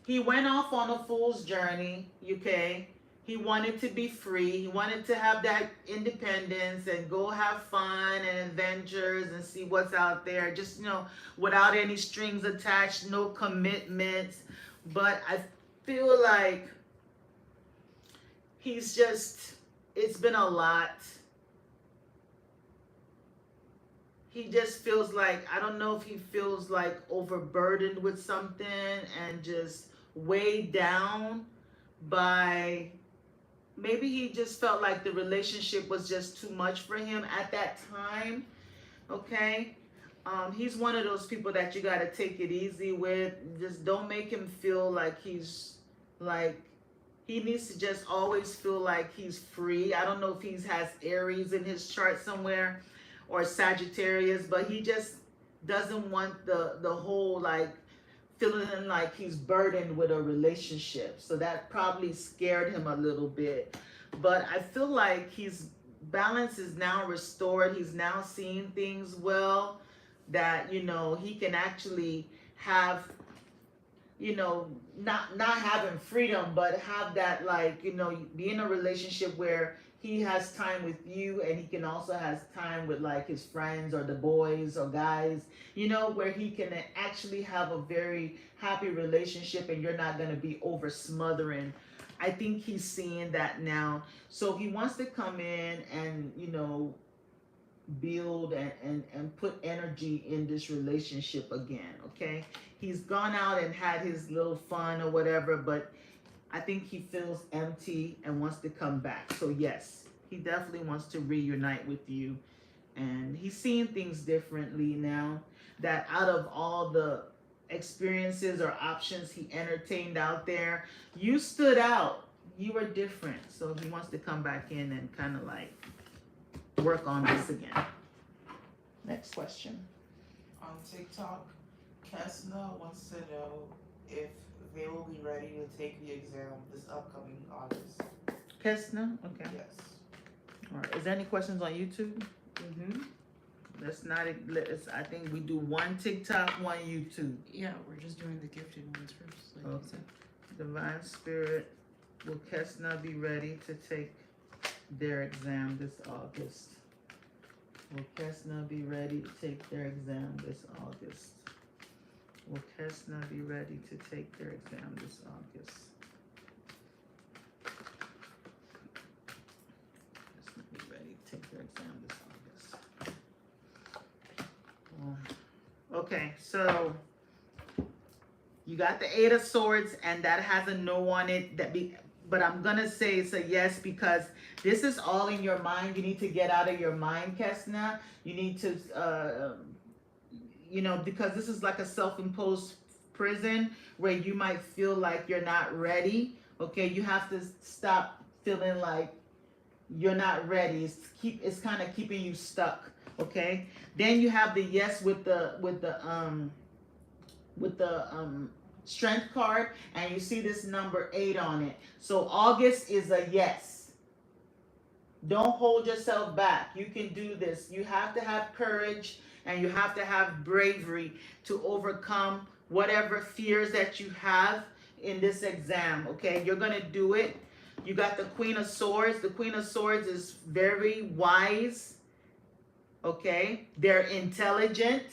He went off on a fool's journey, okay? He wanted to be free. He wanted to have that independence and go have fun and adventures and see what's out there. Just, without any strings attached, no commitments. But I feel like it's been a lot. He just feels like, I don't know if he feels like overburdened with something and just weighed down by, maybe he just felt like the relationship was just too much for him at that time, okay? He's one of those people that you gotta take it easy with. Just don't make him feel like he's like he needs to just always feel like he's free. I don't know if he has Aries in his chart somewhere or Sagittarius, but he just doesn't want the whole like feeling like he's burdened with a relationship. So that probably scared him a little bit. But I feel like his balance is now restored. He's now seeing things well, that he can actually have not having freedom, but have that like be in a relationship where he has time with you, and he can also has time with like his friends or the boys or guys, where he can actually have a very happy relationship, and you're not going to be over smothering. I think he's seeing that now. So he wants to come in and build and put energy in this relationship again. Okay, he's gone out and had his little fun or whatever, but I think he feels empty and wants to come back. So yes, he definitely wants to reunite with you, and he's seeing things differently now, that out of all the experiences or options he entertained out there, you stood out. You were different. So he wants to come back in and kind of like work on this again. Next question. On TikTok, Kesna wants to know if they will be ready to take the exam this upcoming August. Kesna? Okay. Yes. All right. Is there any questions on YouTube? Mm-hmm. I think we do one TikTok, one YouTube. Yeah, we're just doing the gifted ones first. Like you said. Divine Spirit, will Kesna be ready to take their exam this August? Will Kesna be ready to take their exam this August? Will Kesna be ready to take their exam this August? Kesna be ready to take their exam this August. Okay, so you got the Eight of Swords, and that has a no on it. But I'm gonna say it's a yes, because this is all in your mind. You need to get out of your mind, Kesna. You need to, because this is like a self-imposed prison where you might feel like you're not ready. Okay, you have to stop feeling like you're not ready. It's kind of keeping you stuck. Okay. Then you have the yes with the strength card, and you see this number 8 on it. So August is a yes. Don't hold yourself back. You can do this. You have to have courage, and you have to have bravery to overcome whatever fears that you have in this exam. Okay, you're gonna do it. You got the Queen of Swords. The Queen of Swords is very wise. Okay, they're intelligent.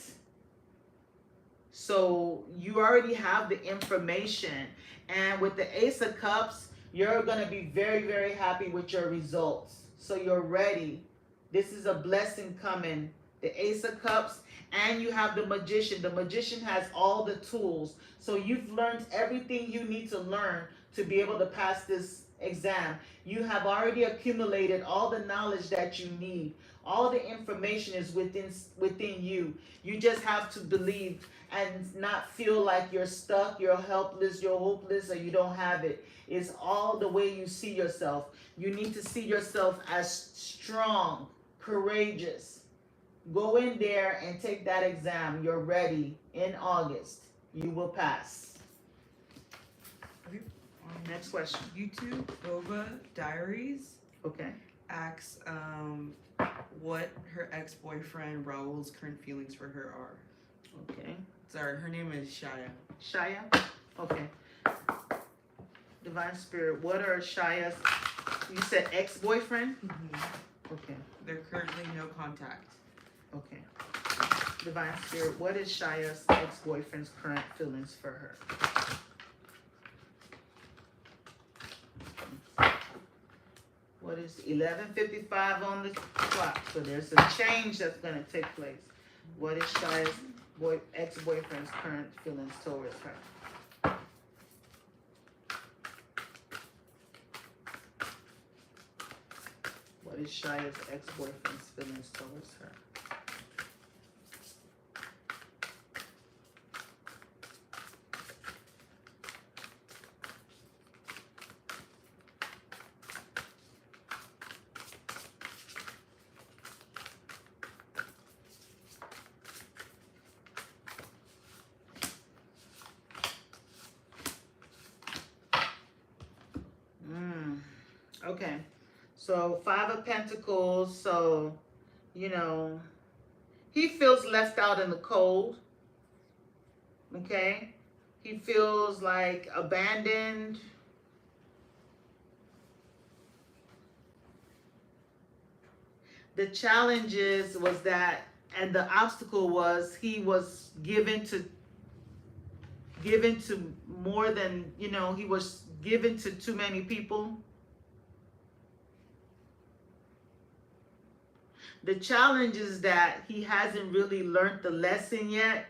So you already have the information. And with the Ace of Cups, you're going to be very, very happy with your results. So you're ready. This is a blessing coming. The Ace of Cups, and you have the Magician. The Magician has all the tools. So you've learned everything you need to learn to be able to pass this exam. You have already accumulated all the knowledge that you need. All the information is within you. You just have to believe and not feel like you're stuck, you're helpless, you're hopeless, or you don't have it. It's all the way you see yourself. You need to see yourself as strong, courageous. Go in there and take that exam. You're ready in August. You will pass. Next question. YouTube, Boba Diaries Okay. asks what her ex-boyfriend Raul's current feelings for her are. Okay. Sorry, her name is Shaya. Shaya? Okay. Divine Spirit, what are Shaya's, you said ex-boyfriend? Okay, They're currently no contact. okay. Divine Spirit, what is Shaya's ex-boyfriend's current feelings for her? What is 11:55 on the clock? So there's a change that's going to take place. What is Shaya's ex-boyfriend's current feelings towards her? What is Shaya's ex-boyfriend's feelings towards her? Okay. So 5 of Pentacles. So, you know, he feels left out in the cold. Okay. He feels like abandoned. The challenges was that, and the obstacle was he was given to more than, you know, he was given to too many people. The challenge is that he hasn't really learned the lesson yet.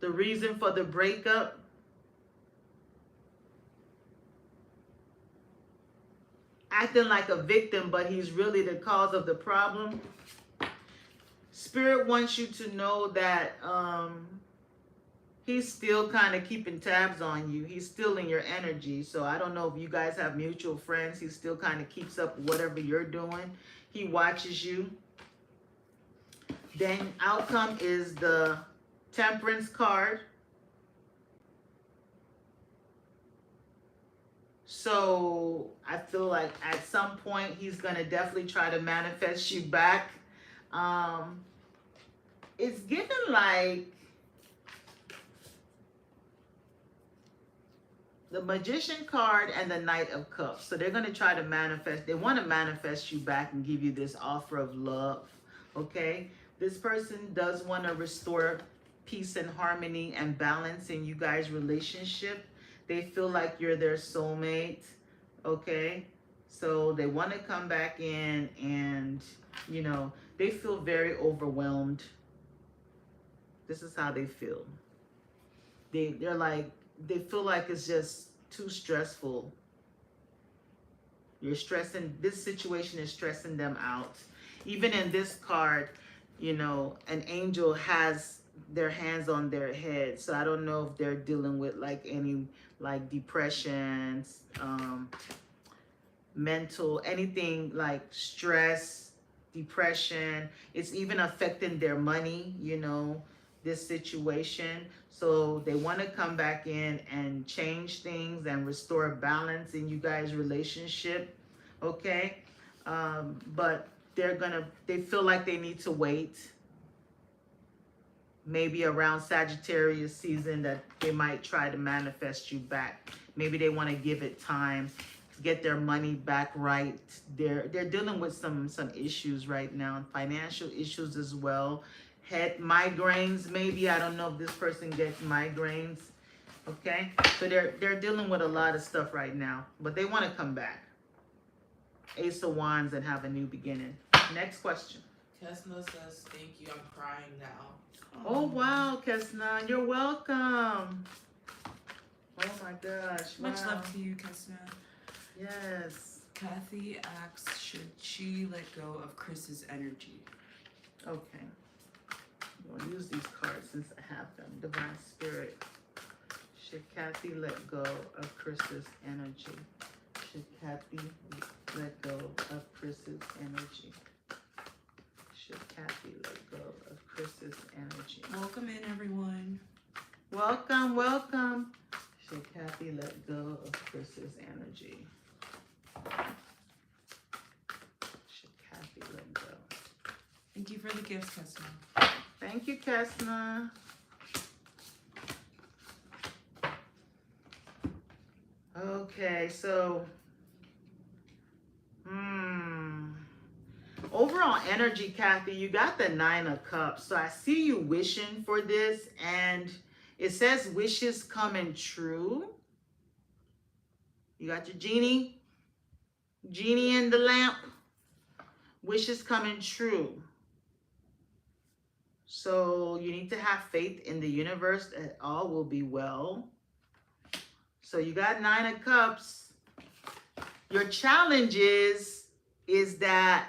The reason for the breakup. Acting like a victim, but he's really the cause of the problem. Spirit wants you to know that he's still kind of keeping tabs on you. He's still in your energy. So I don't know if you guys have mutual friends. He still kind of keeps up with whatever you're doing. He watches you. Then outcome is the Temperance card. So I feel like at some point he's going to definitely try to manifest you back. It's given like the Magician card and the Knight of Cups. So they're going to try to manifest. They want to manifest you back and give you this offer of love. Okay? This person does want to restore peace and harmony and balance in you guys' relationship. They feel like you're their soulmate. Okay? So they want to come back in and, you know, they feel very overwhelmed. This is how they feel. They're like, they feel like it's just too stressful. You're stressing, this situation is stressing them out. Even in this card, you know, an angel has their hands on their head. So I don't know if they're dealing with like any like depressions, mental, anything like stress, depression. It's even affecting their money, you know, this situation. So they want to come back in and change things and restore balance in you guys' relationship. Okay. But they feel like they need to wait. Maybe around Sagittarius season that they might try to manifest you back. Maybe they want to give it time to get their money back right. They're dealing with some issues right now, financial issues as well. Head migraines, maybe. I don't know if this person gets migraines. Okay, so they're dealing with a lot of stuff right now, but they want to come back. Ace of Wands and have a new beginning. Next question. Kesna says, thank you, I'm crying now. Oh wow, Kesna, you're welcome. Oh my gosh. Much wow. love to you, Kesna. Yes. Kathy asks, should she let go of Chris's energy? Okay. I'm gonna use these cards since I have them. Divine Spirit. Should Kathy let go of Chris's energy? Should Kathy let go of Chris's energy? Should Kathy let go of Chris's energy? Welcome in, everyone. Welcome, welcome. Should Kathy let go of Chris's energy? Should Kathy let go? Thank you for the gifts, Kesna. Thank you, Kesna. Okay, so overall energy, Kathy, you got the 9 of Cups. So I see you wishing for this, and it says wishes coming true. You got your genie in the lamp. Wishes coming true. So you need to have faith in the universe that all will be well. So you got 9 of Cups. Your challenge is that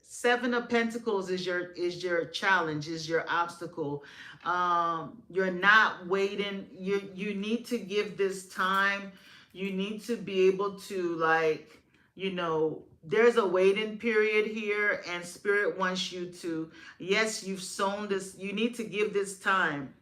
7 of Pentacles is your challenge, is your obstacle. You're not waiting. You need to give this time. You need to be able to, like, you know, there's a waiting period here, and Spirit wants you to, yes, you've sown this. You need to give this time.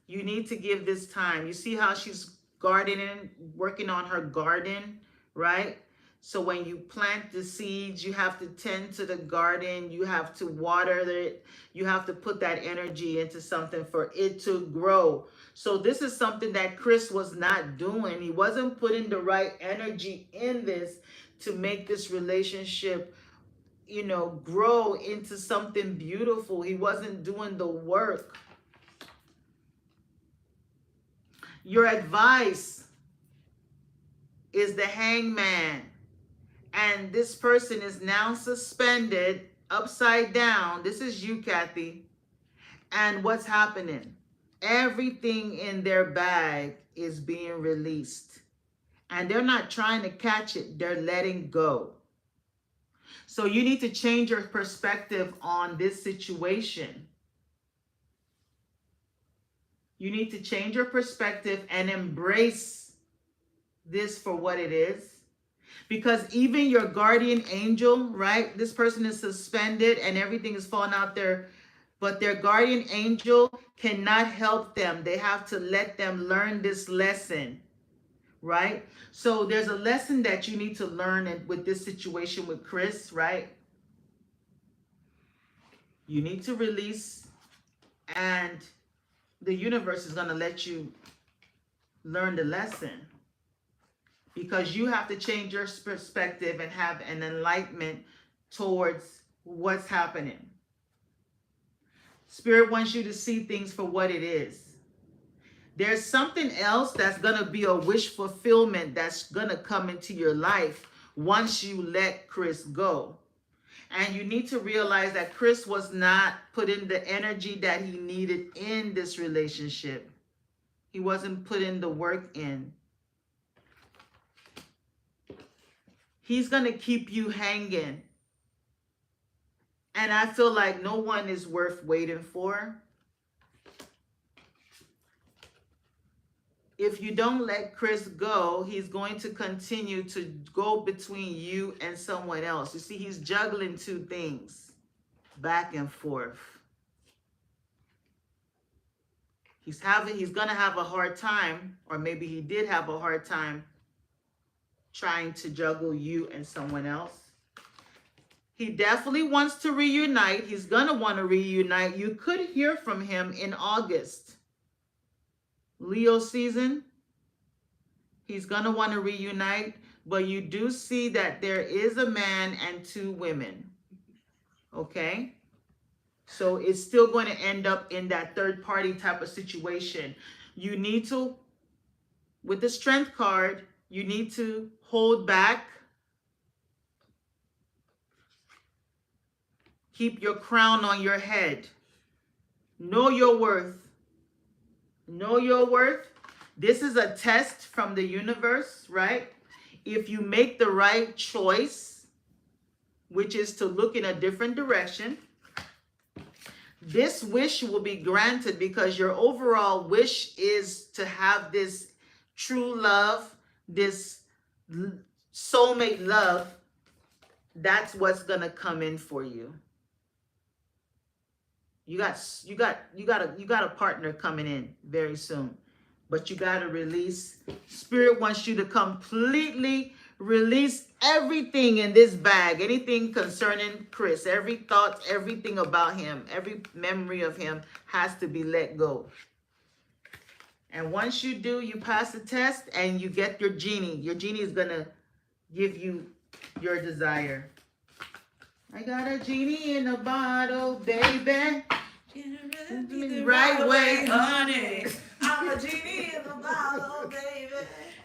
You need to give this time. You see how she's gardening, working on her garden, right? So when you plant the seeds, you have to tend to the garden, you have to water it, you have to put that energy into something for it to grow. So this is something that Chris was not doing. He wasn't putting the right energy in this to make this relationship, you know, grow into something beautiful. He wasn't doing the work. Your advice is the Hangman. And this person is now suspended upside down. This is you, Kathy. And what's happening? Everything in their bag is being released. And they're not trying to catch it. They're letting go. So you need to change your perspective on this situation. You need to change your perspective and embrace this for what it is. Because even your guardian angel, right? This person is suspended and everything is falling out there. But their guardian angel cannot help them. They have to let them learn this lesson, right? So there's a lesson that you need to learn with this situation with Chris, right? You need to release, and the universe is going to let you learn the lesson. Because you have to change your perspective and have an enlightenment towards what's happening. Spirit wants you to see things for what it is. There's something else that's going to be a wish fulfillment that's going to come into your life once you let Chris go. And you need to realize that Chris was not putting the energy that he needed in this relationship. He wasn't putting the work in. He's going to keep you hanging. And I feel like no one is worth waiting for. If you don't let Chris go, he's going to continue to go between you and someone else. You see, he's juggling two things back and forth. He's going to have a hard time, or maybe he did have a hard time trying to juggle you and someone else. He definitely wants to reunite. He's going to want to reunite. You could hear from him in August. Leo season. He's going to want to reunite. But you do see that there is a man and two women. Okay? So it's still going to end up in that third party type of situation. You need to, with the Strength card, you need to hold back. Keep your crown on your head. Know your worth. Know your worth. This is a test from the universe, right? If you make the right choice, which is to look in a different direction, this wish will be granted, because your overall wish is to have this true love, this soulmate love. That's what's going to come in for you. You got a partner coming in very soon, but you got to release. Spirit wants you to completely release everything in this bag, anything concerning Chris, every thought, everything about him, every memory of him has to be let go. And once you do, you pass the test and you get your genie. Your genie is going to give you your desire. I got a genie in a bottle, baby. The right way, honey. I'm a genie in a bottle, baby.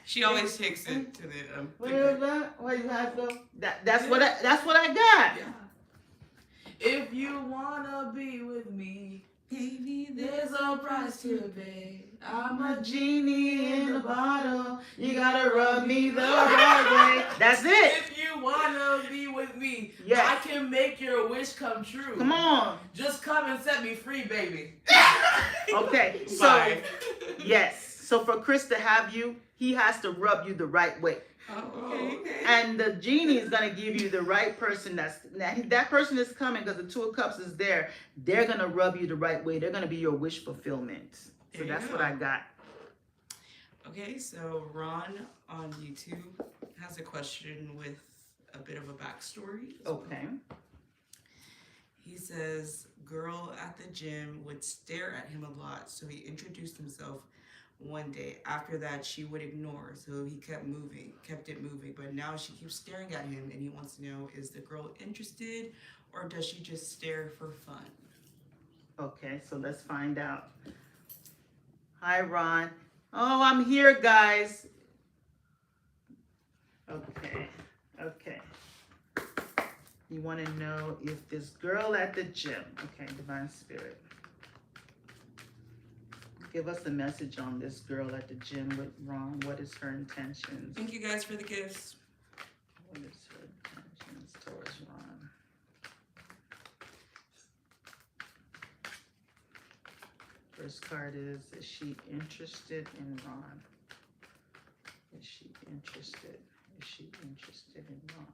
She always takes it to the Where you have to go? That's what I got. Yeah. If you wanna be with me, baby, there's a price to pay. I'm a Genie in a bottle. You gotta rub me the right way. That's it. If you wanna be with me, Yes. I can make your wish come true. Come on. Just come and set me free, baby. Okay. So Bye. yes. So for Chris to have you, he has to rub you the right way. Oh, okay. And the genie is going to give you the right person. That person is coming because the Two of Cups is there. They're going to rub you the right way. They're going to be your wish fulfillment. So There you that's go. what I got. Okay, so Ron on YouTube has a question with a bit of a backstory. as well. Okay. He says, girl at the gym would stare at him a lot, so he introduced himself one day. After that, she would ignore, so he kept it moving. But now she keeps staring at him, and he wants to know, is the girl interested, or does she just stare for fun? Okay, so let's find out. Hi, Ron. Oh, I'm here, guys. Okay. You want to know if this girl at the gym, okay, Divine Spirit, give us a message on this girl at the gym with Ron. What is her intentions? Thank you guys for the gifts. What is her intentions towards Ron? First card is she interested in Ron? Is she interested? Is she interested in Ron?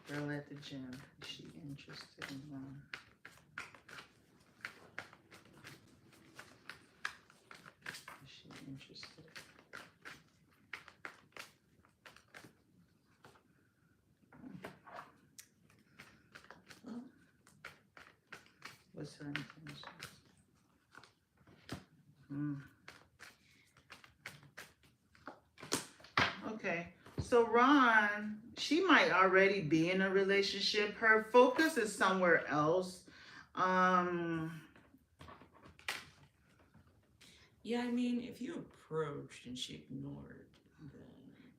Girl at the gym, is she interested in Ron? Is she interested? What's her intentions? Okay, so Ron, she might already be in a relationship. Her focus is somewhere else. Yeah, I mean, if you approached and she ignored, then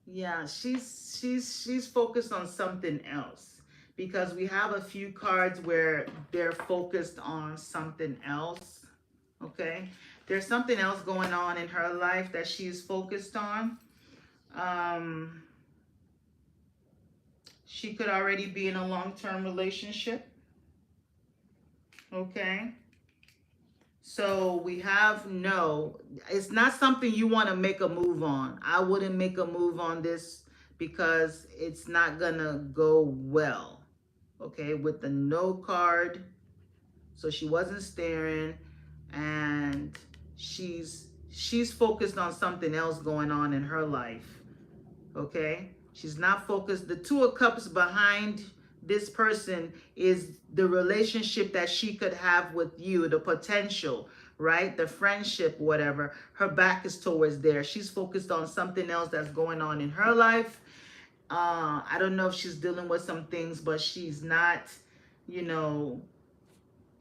Yeah, she's focused on something else because we have a few cards where they're focused on something else. Okay, there's something else going on in her life that she's focused on. She could already be in a long-term relationship. Okay. So we have no, it's not something you want to make a move on. I wouldn't make a move on this because it's not gonna go well. Okay, with the no card. So she wasn't staring, and she's focused on something else going on in her life. Okay, she's not focused. The Two of Cups behind this person is the relationship that she could have with you, the potential, right? The friendship, whatever. Her back is towards there. She's focused on something else that's going on in her life. I don't know if she's dealing with some things, but she's not, you know,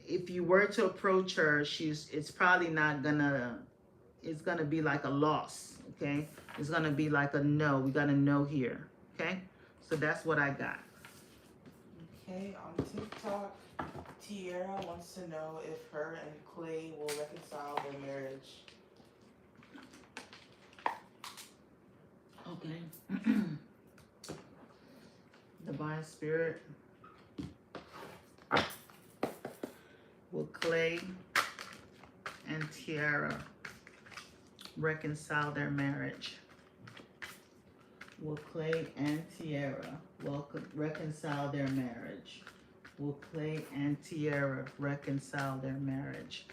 if you were to approach her, it's probably not gonna, it's gonna be like a loss, okay? It's gonna be like a no. We got a no here, okay? So that's what I got. Okay, on TikTok, Tierra wants to know if her and Clay will reconcile their marriage. Okay. Divine Spirit. Will Clay and Tierra reconcile their marriage? Will Clay and Tierra reconcile their marriage? Will Clay and Tierra reconcile their marriage?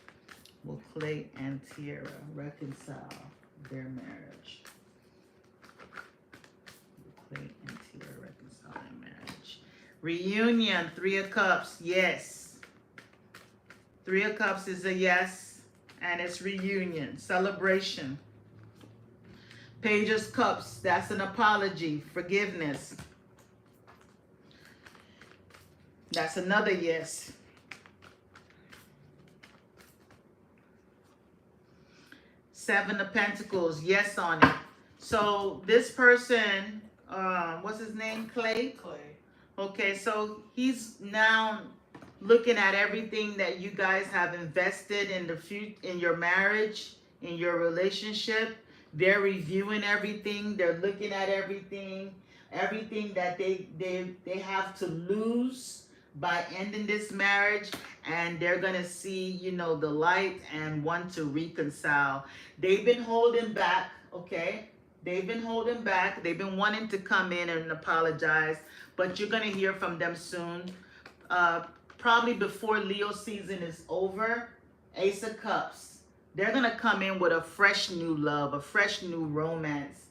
Will Clay and Tierra reconcile their marriage? Will Clay and Tierra reconcile their marriage? Reunion, Three of Cups, yes. Three of Cups is a yes, and it's reunion, celebration. Page of Cups, that's an apology, forgiveness. That's another yes. Seven of Pentacles, yes on it. So this person, what's his name? Clay? Clay. Okay, so he's now looking at everything that you guys have invested in in your marriage, in your relationship. They're reviewing everything. They're looking at everything that they have to lose by ending this marriage, and they're gonna see, you know, the light and want to reconcile. They've been holding back, okay? They've been holding back. They've been wanting to come in and apologize, but you're gonna hear from them soon. Probably before Leo season is over. Ace of Cups. They're going to come in with a fresh new love, a fresh new romance.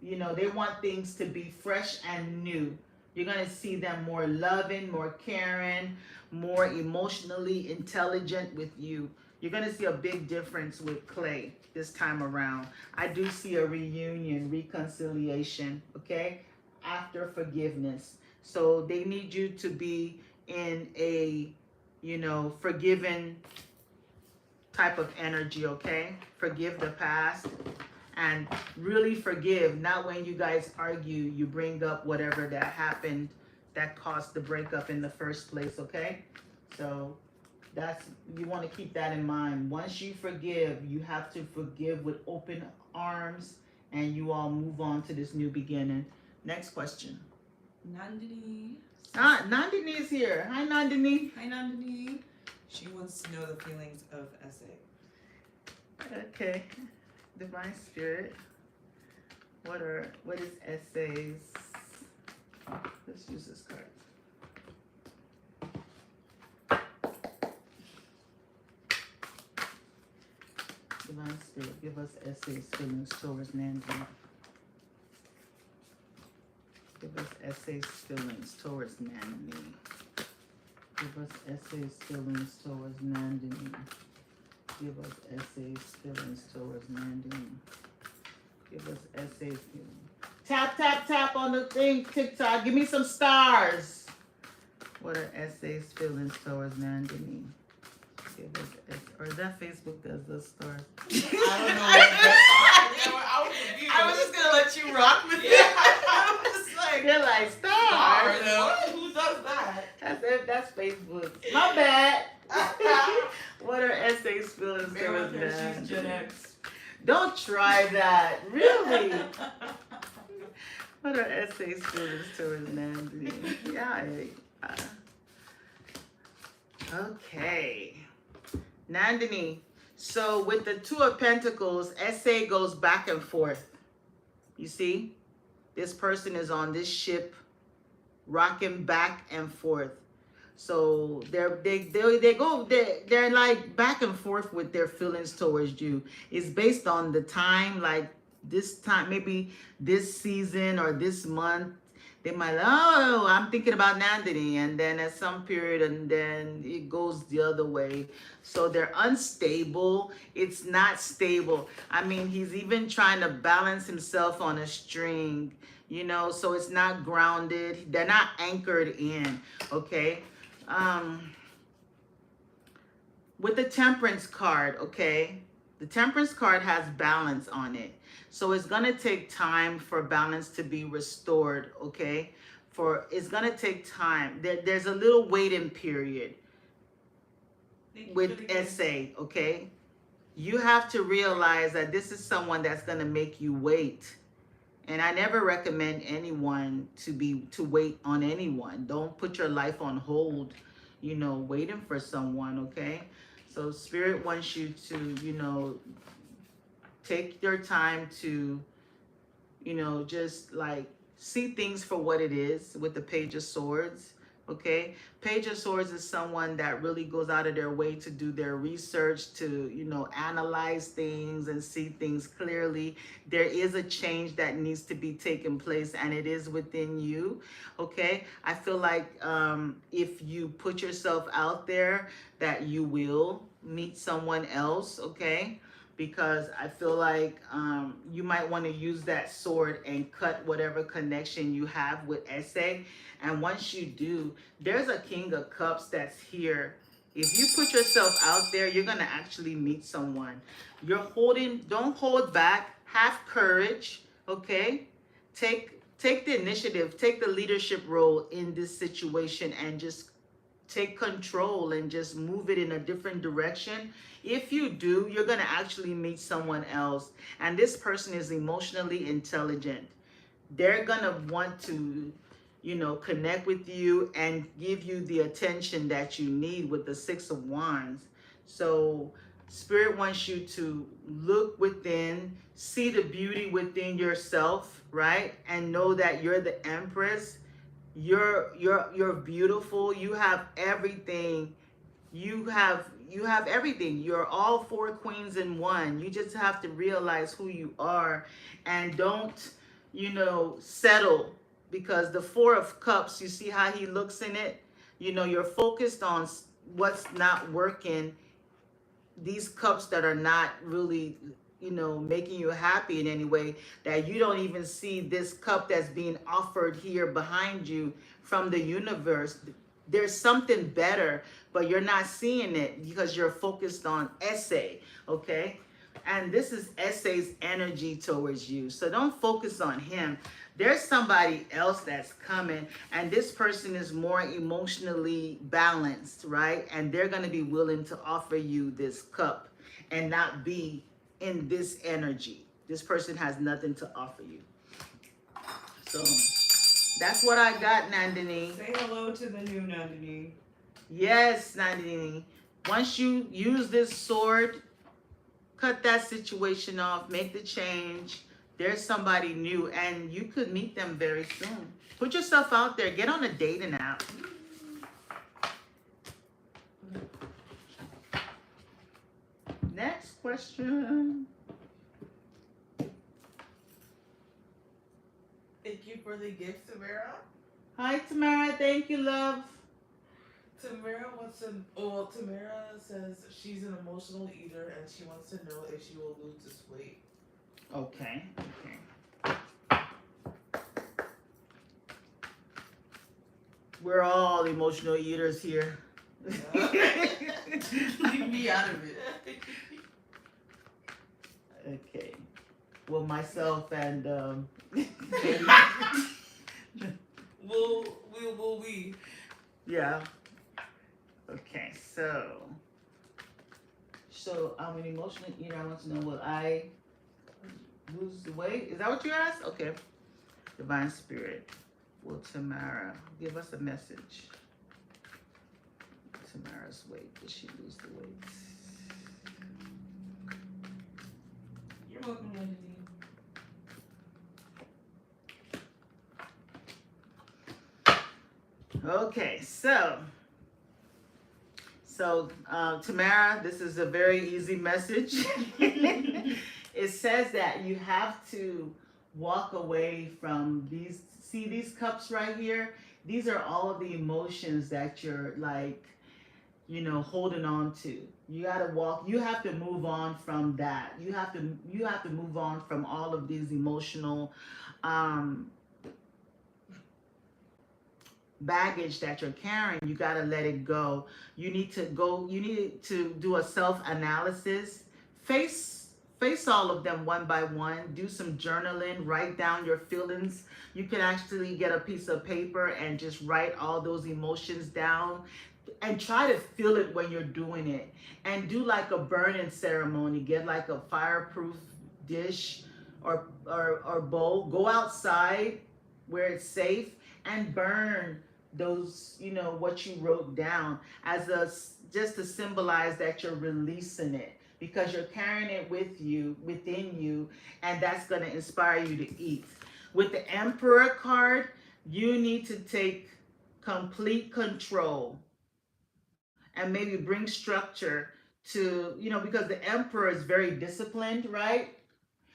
You know, they want things to be fresh and new. You're going to see them more loving, more caring, more emotionally intelligent with you. You're going to see a big difference with Clay this time around. I do see a reunion, reconciliation, okay, after forgiveness. So they need you to be in a, you know, forgiven type of energy, okay? Forgive the past and really forgive. Not when you guys argue, you bring up whatever that happened that caused the breakup in the first place, okay? So that's, you want to keep that in mind. Once you forgive, you have to forgive with open arms, and you all move on to this new beginning. Next question. Nandini. Nandini is here. Hi, Nandini. Hi, Nandini. She wants to know the feelings of SA. Okay. Divine Spirit. What is essays? Let's use this card. Divine Spirit, give us essays, feelings towards Nandini. Give us essays, feelings towards Nandini. Give us essays, feelings towards Nandini. Give us essays, feelings towards Nandini. Give us essays, feelings. Tap, tap, tap on the thing, TikTok. Give me some stars. What are essays, feelings towards Nandini? Give us, or is that Facebook does those stars? I don't know. I was confused. I was just gonna let you rock with it. Yeah. I was just like, They're like Stars. stars. What? Who does that? That's Facebook. My bad. What are essays, feelings bear towards with her, she's Gen Nandini? X. Don't try that. Really? What are essays, feelings towards Nandini? Yeah. Okay. Nandini. So with the Two of Pentacles, essay goes back and forth. You see? This person is on this ship, rocking back and forth. So they're like back and forth with their feelings towards you. It's based on the time, like this time, maybe this season or this month. They might, oh, I'm thinking about Nandini, and then at some period, and then it goes the other way. So they're unstable. It's not stable. I mean, he's even trying to balance himself on a string, you know, so it's not grounded. They're not anchored in, okay? With the Temperance card, okay? The Temperance card has balance on it. So it's going to take time for balance to be restored, okay? It's going to take time. There's a little waiting period with essay, okay? You have to realize that this is someone that's going to make you wait. And I never recommend anyone to wait on anyone. Don't put your life on hold, you know, waiting for someone, okay? So Spirit wants you to, you know, take your time to, you know, just like see things for what it is with the Page of Swords, okay? Page of Swords is someone that really goes out of their way to do their research, to, you know, analyze things and see things clearly. There is a change that needs to be taking place, and it is within you, okay? I feel like if you put yourself out there, that you will meet someone else, okay? Because I feel like you might want to use that sword and cut whatever connection you have with essay. And once you do, there's a King of Cups that's here. If you put yourself out there, you're going to actually meet someone. Don't hold back. Have courage, okay? Take the initiative, take the leadership role in this situation, and just take control and just move it in a different direction. If you do, you're going to actually meet someone else. And this person is emotionally intelligent. They're going to want to, you know, connect with you and give you the attention that you need with the Six of Wands. So Spirit wants you to look within, see the beauty within yourself, right? And know that you're the Empress. You're beautiful. You have everything. You have you have everything. You're all four queens in one. You just have to realize who you are and don't, settle, because the Four of Cups, you see how he looks in it? You're focused on what's not working, these cups that are not really, making you happy in any way, that you don't even see this cup that's being offered here behind you from the universe. There's something better, but you're not seeing it because you're focused on essay, okay? And this is essay's energy towards you. So don't focus on him. There's somebody else that's coming, and this person is more emotionally balanced, right? And they're going to be willing to offer you this cup and not be in this energy. This person has nothing to offer you. So that's what I got, Nandini. Say hello to the new Nandini. Yes, Nandini. Once you use this sword, cut that situation off, make the change. There's somebody new, and you could meet them very soon. Put yourself out there. Get on a dating app. Next question. Thank you for the gift, Tamara. Hi, Tamara. Thank you, love. Tamara says she's an emotional eater and she wants to know if she will lose this weight. Okay. We're all emotional eaters here. Yeah. Leave me out of it. Okay. Well, myself and Will we? yeah. Okay, so I'm an emotional eater. I want to know, will I lose the weight? Is that what you asked? Okay. Divine Spirit, will Tamara give us a message? Tamara's weight. Did she lose the weight? You're welcome, Nandini. Okay, so Tamara, this is a very easy message. It says that you have to walk away from these. See these cups right here? These are all of the emotions that you're like, holding on to. You gotta walk. You have to move on from that. You have to move on from all of these emotional baggage that you're carrying. You got to let it go. You need to do a self-analysis. Face all of them one by one. Do some journaling. Write down your feelings. You can actually get a piece of paper and just write all those emotions down and try to feel it when you're doing it. And do like a burning ceremony. Get like a fireproof dish or bowl. Go outside where it's safe and burn those, what you wrote down just to symbolize that you're releasing it, because you're carrying it within you, and that's going to inspire you to eat. With the Emperor card, you need to take complete control and maybe bring structure to, because the Emperor is very disciplined, right?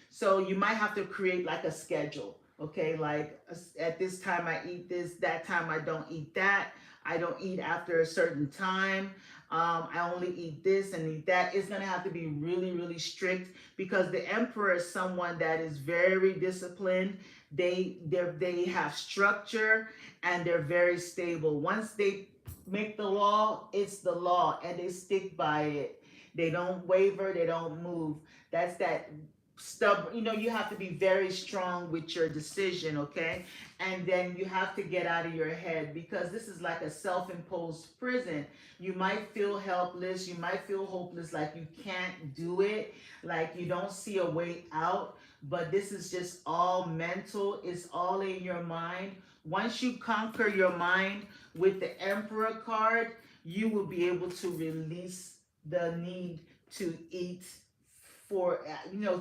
So you might have to create like a schedule. Okay, like at this time I eat this, that time I don't eat that. I don't eat after a certain time. I only eat this and eat that. It's going to have to be really, really strict, because the Emperor is someone that is very disciplined. They have structure and they're very stable. Once they make the law, it's the law, and they stick by it. They don't waver, they don't move. That's that stubborn. You have to be very strong with your decision, okay? And then you have to get out of your head, because this is like a self-imposed prison. You might feel helpless, you might feel hopeless, like you can't do it, like you don't see a way out, but this is just all mental. It's all in your mind. Once you conquer your mind with the Emperor card, you will be able to release the need to eat, for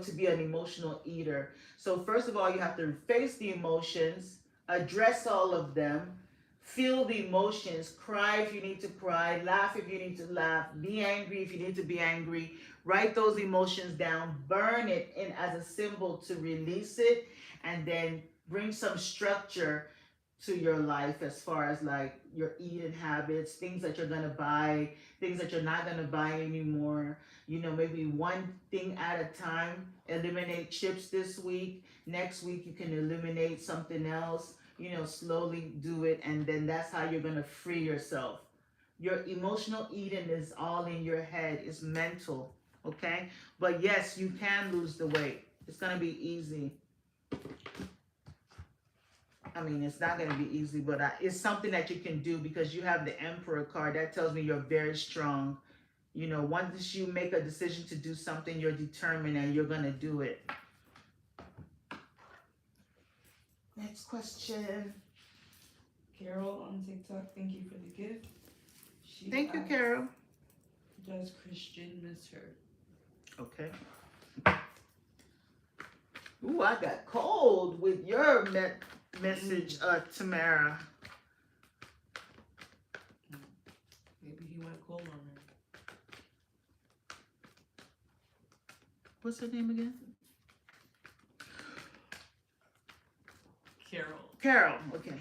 to be an emotional eater. So first of all, you have to face the emotions, address all of them, Feel the emotions. Cry if you need to cry. Laugh if you need to laugh. Be angry if you need to be angry. Write those emotions down. Burn it in as a symbol to release it, and then bring some structure to your life as far as like your eating habits, things that you're gonna buy, things that you're not gonna buy anymore. You know, maybe one thing at a time. Eliminate chips this week. Next week you can eliminate something else. You know, slowly do it, and then that's how you're gonna free yourself. Your emotional eating is all in your head, it's mental, okay? But yes, you can lose the weight. It's gonna be easy. I mean, it's not gonna be easy, but it's something that you can do because you have the Emperor card. That tells me you're very strong. You know, once you make a decision to do something, you're determined and you're gonna do it. Next question. Carol on TikTok, thank you for the gift. She Thank you, asked, Carol. does Christian miss her? Okay. Ooh, I got cold with your message, Tamara. Maybe he went cold on her. What's her name again? Carol. Carol. Okay.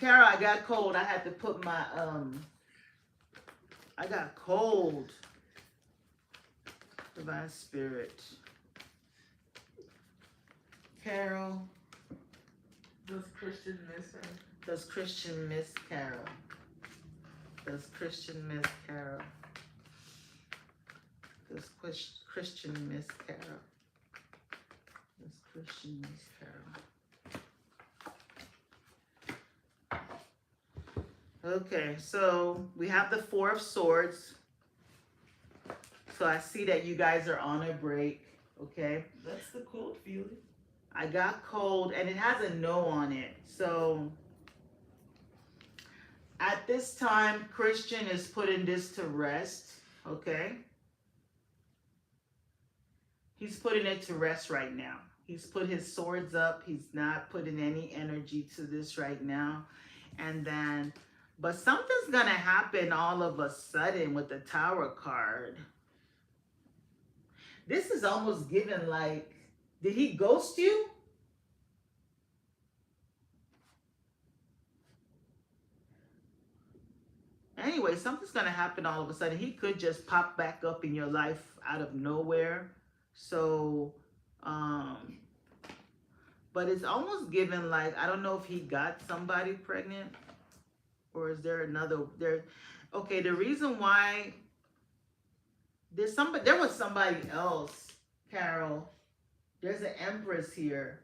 Carol, I got cold. I had to put my I got cold. Divine Spirit. Carol. Does Christian miss her? Does Christian miss Carol? Does Christian miss Carol? Does Christian miss Carol? Does Christian miss Carol? Okay, so we have the Four of Swords. So I see that you guys are on a break, okay? That's the cold feeling. I got cold and it has a no on it. So at this time, Christian is putting this to rest, okay? He's putting it to rest right now. He's put his swords up. He's not putting any energy to this right now. And then, but something's gonna happen all of a sudden with the Tower card. This is almost given like, did he ghost you? Anyway, something's gonna happen all of a sudden. He could just pop back up in your life out of nowhere. So, but it's almost given like, I don't know if he got somebody pregnant or is there another there. Okay, the reason why there was somebody else, Carol. There's an Empress here.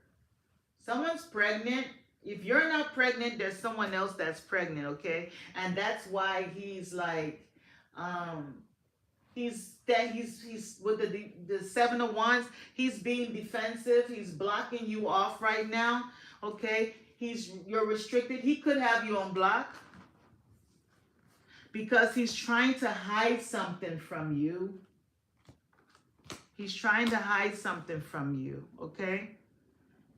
Someone's pregnant. If you're not pregnant, there's someone else that's pregnant, okay? And that's why he's like, he's with the Seven of Wands. He's being defensive. He's blocking you off right now, okay? You're restricted. He could have you on block because he's trying to hide something from you. He's trying to hide something from you, okay?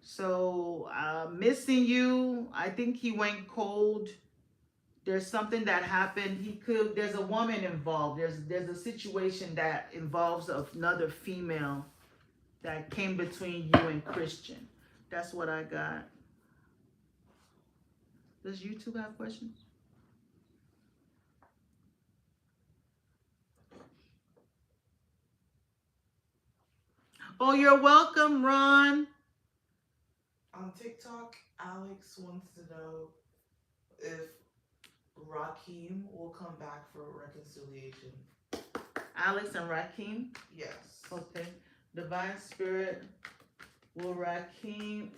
So, missing you, I think he went cold. There's something that happened. There's a woman involved. There's a situation that involves another female that came between you and Christian. That's what I got. Does YouTube have questions? Oh, you're welcome, Ron. On TikTok, Alex wants to know if Rakim will come back for reconciliation. Alex and Rakim. Yes. Okay. Divine Spirit, will Rakim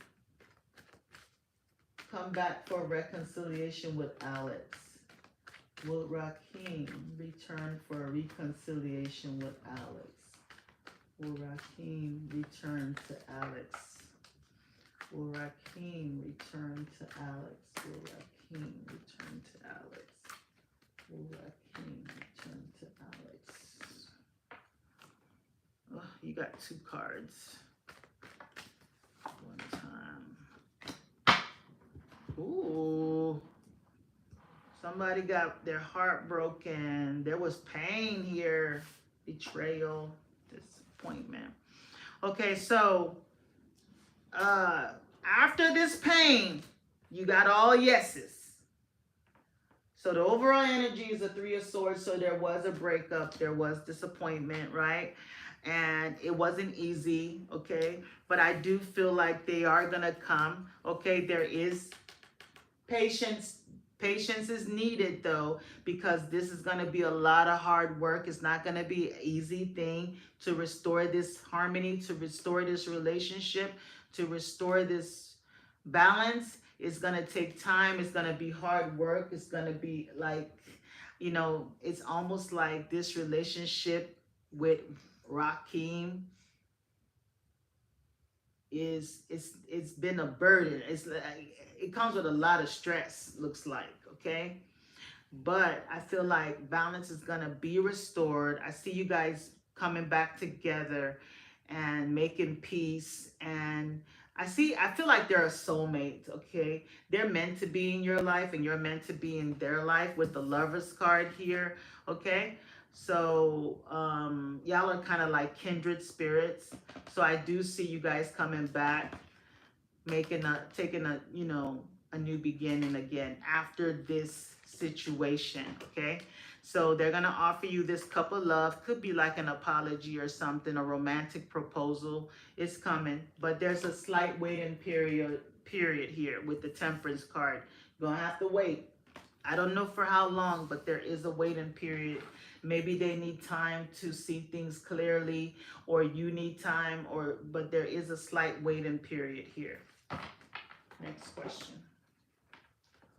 come back for reconciliation with Alex? Will Rakim return for a reconciliation with Alex? Will Rakim return to Alex? Will Rakim return to Alex? Will Rakim return to Alex? Will Rakim return to Alex? Oh, you got two cards. One time. Ooh. Somebody got their heart broken. There was pain here, betrayal, disappointment. Okay, so after this pain, you got all yeses. So the overall energy is a 3 of Swords. So there was a breakup, there was disappointment, right? And it wasn't easy, okay? But I do feel like they are gonna come, okay? There is patience. Patience is needed though, because this is gonna be a lot of hard work. It's not gonna be an easy thing to restore this harmony, to restore this relationship, to restore this balance. It's gonna take time. It's gonna be hard work. It's gonna be like, you know, it's almost like this relationship with Rakim it's been a burden. It's like it comes with a lot of stress, looks like, okay? But I feel like balance is gonna be restored. I see you guys coming back together and making peace. And I feel like they're a soulmate, okay? They're meant to be in your life and you're meant to be in their life with the Lovers card here, okay? So y'all are kind of like kindred spirits. So I do see you guys coming back, taking a, you know, a new beginning again after this situation, okay? So they're gonna offer you this cup of love. Could be like an apology or something, a romantic proposal. It's coming, but there's a slight waiting period here with the Temperance card. You're gonna have to wait. I don't know for how long, but there is a waiting period. Maybe they need time to see things clearly, or you need time, but there is a slight waiting period here. Next question.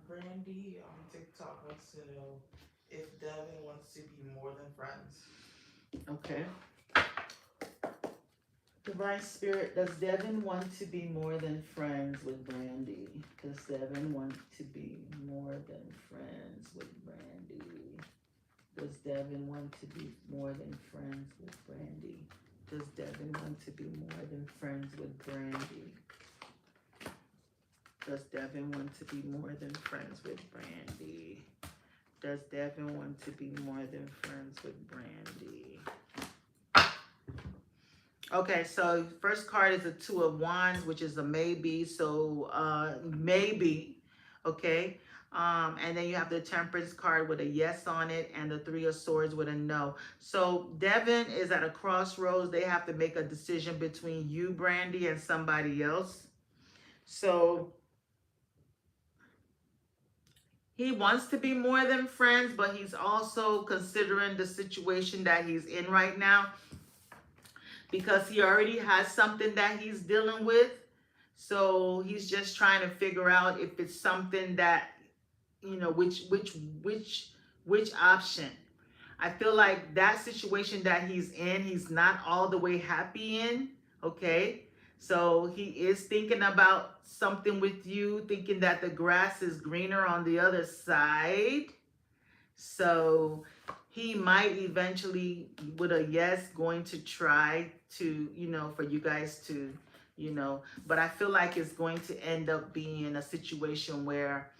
Brandy on TikTok wants to know if Devin wants to be more than friends. Okay. Divine Spirit, does Devin want to be more than friends with Brandy? Does Devin want to be more than friends with Brandy? Does Devin want to be more than friends with Brandy? Does Devin want to be more than friends with Brandy? Does Devin want to be more than friends with Brandy? Does Devin want to be more than friends with Brandy? Okay, so first card is a 2 of Wands, which is a maybe. So maybe, okay. And then you have the Temperance card with a yes on it, and the 3 of Swords with a no. So Devin is at a crossroads. They have to make a decision between you, Brandy, and somebody else. So he wants to be more than friends, but he's also considering the situation that he's in right now, because he already has something that he's dealing with. So he's just trying to figure out if it's something that, you know, which option. I feel like that situation that he's in, he's not all the way happy in, okay? So he is thinking about something with you, thinking that the grass is greener on the other side. So he might eventually, with a yes, going to try to, you know, for you guys to, you know, but I feel like it's going to end up being a situation where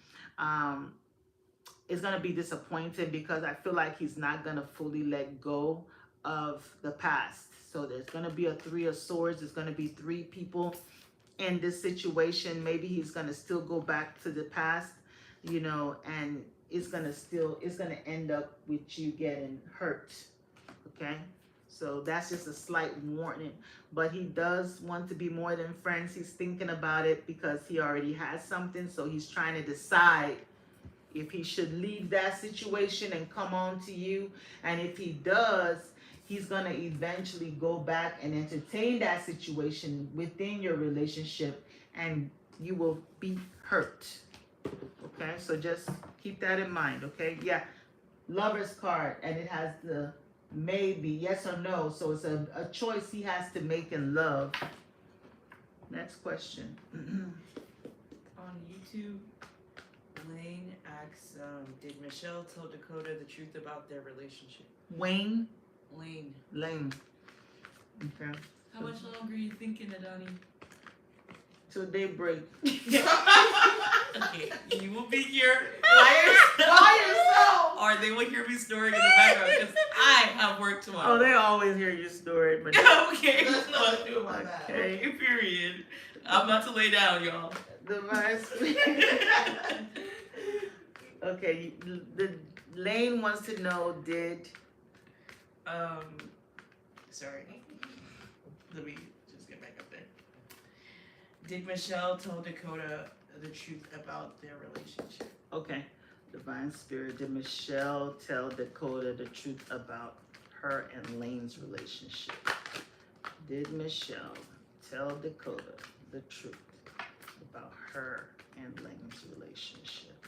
it's going to be disappointing, because I feel like he's not going to fully let go of the past. So there's going to be a 3 of Swords. There's going to be 3 people in this situation. Maybe he's going to still go back to the past, you know, and it's going to end up with you getting hurt, okay? So that's just a slight warning. But he does want to be more than friends. He's thinking about it because he already has something. So he's trying to decide if he should leave that situation and come on to you. And if he does, he's going to eventually go back and entertain that situation within your relationship, and you will be hurt. Okay, so just keep that in mind, okay? Yeah, Lover's card, and it has the maybe, yes or no. So it's a choice he has to make in love. Next question. On YouTube, Lane asks, did Michelle tell Dakota the truth about their relationship? Wayne Lane. Lane. Okay. How much longer are you thinking, Adani? till daybreak. Okay, you will be here By yourself. or they will hear me snoring in the background because I have work tomorrow. Oh, they always hear your story, but Okay. There's nothing to do about that. Okay. Okay, period. I'm about to lay down, y'all. Divine Spirit. Okay, the Lane wants to know, did Sorry. Let me just get back up there. Did Michelle tell Dakota the truth about their relationship? okay, Divine Spirit, did Michelle tell Dakota the truth about her and Lane's relationship? Did Michelle tell Dakota the truth about her and Lane's relationship?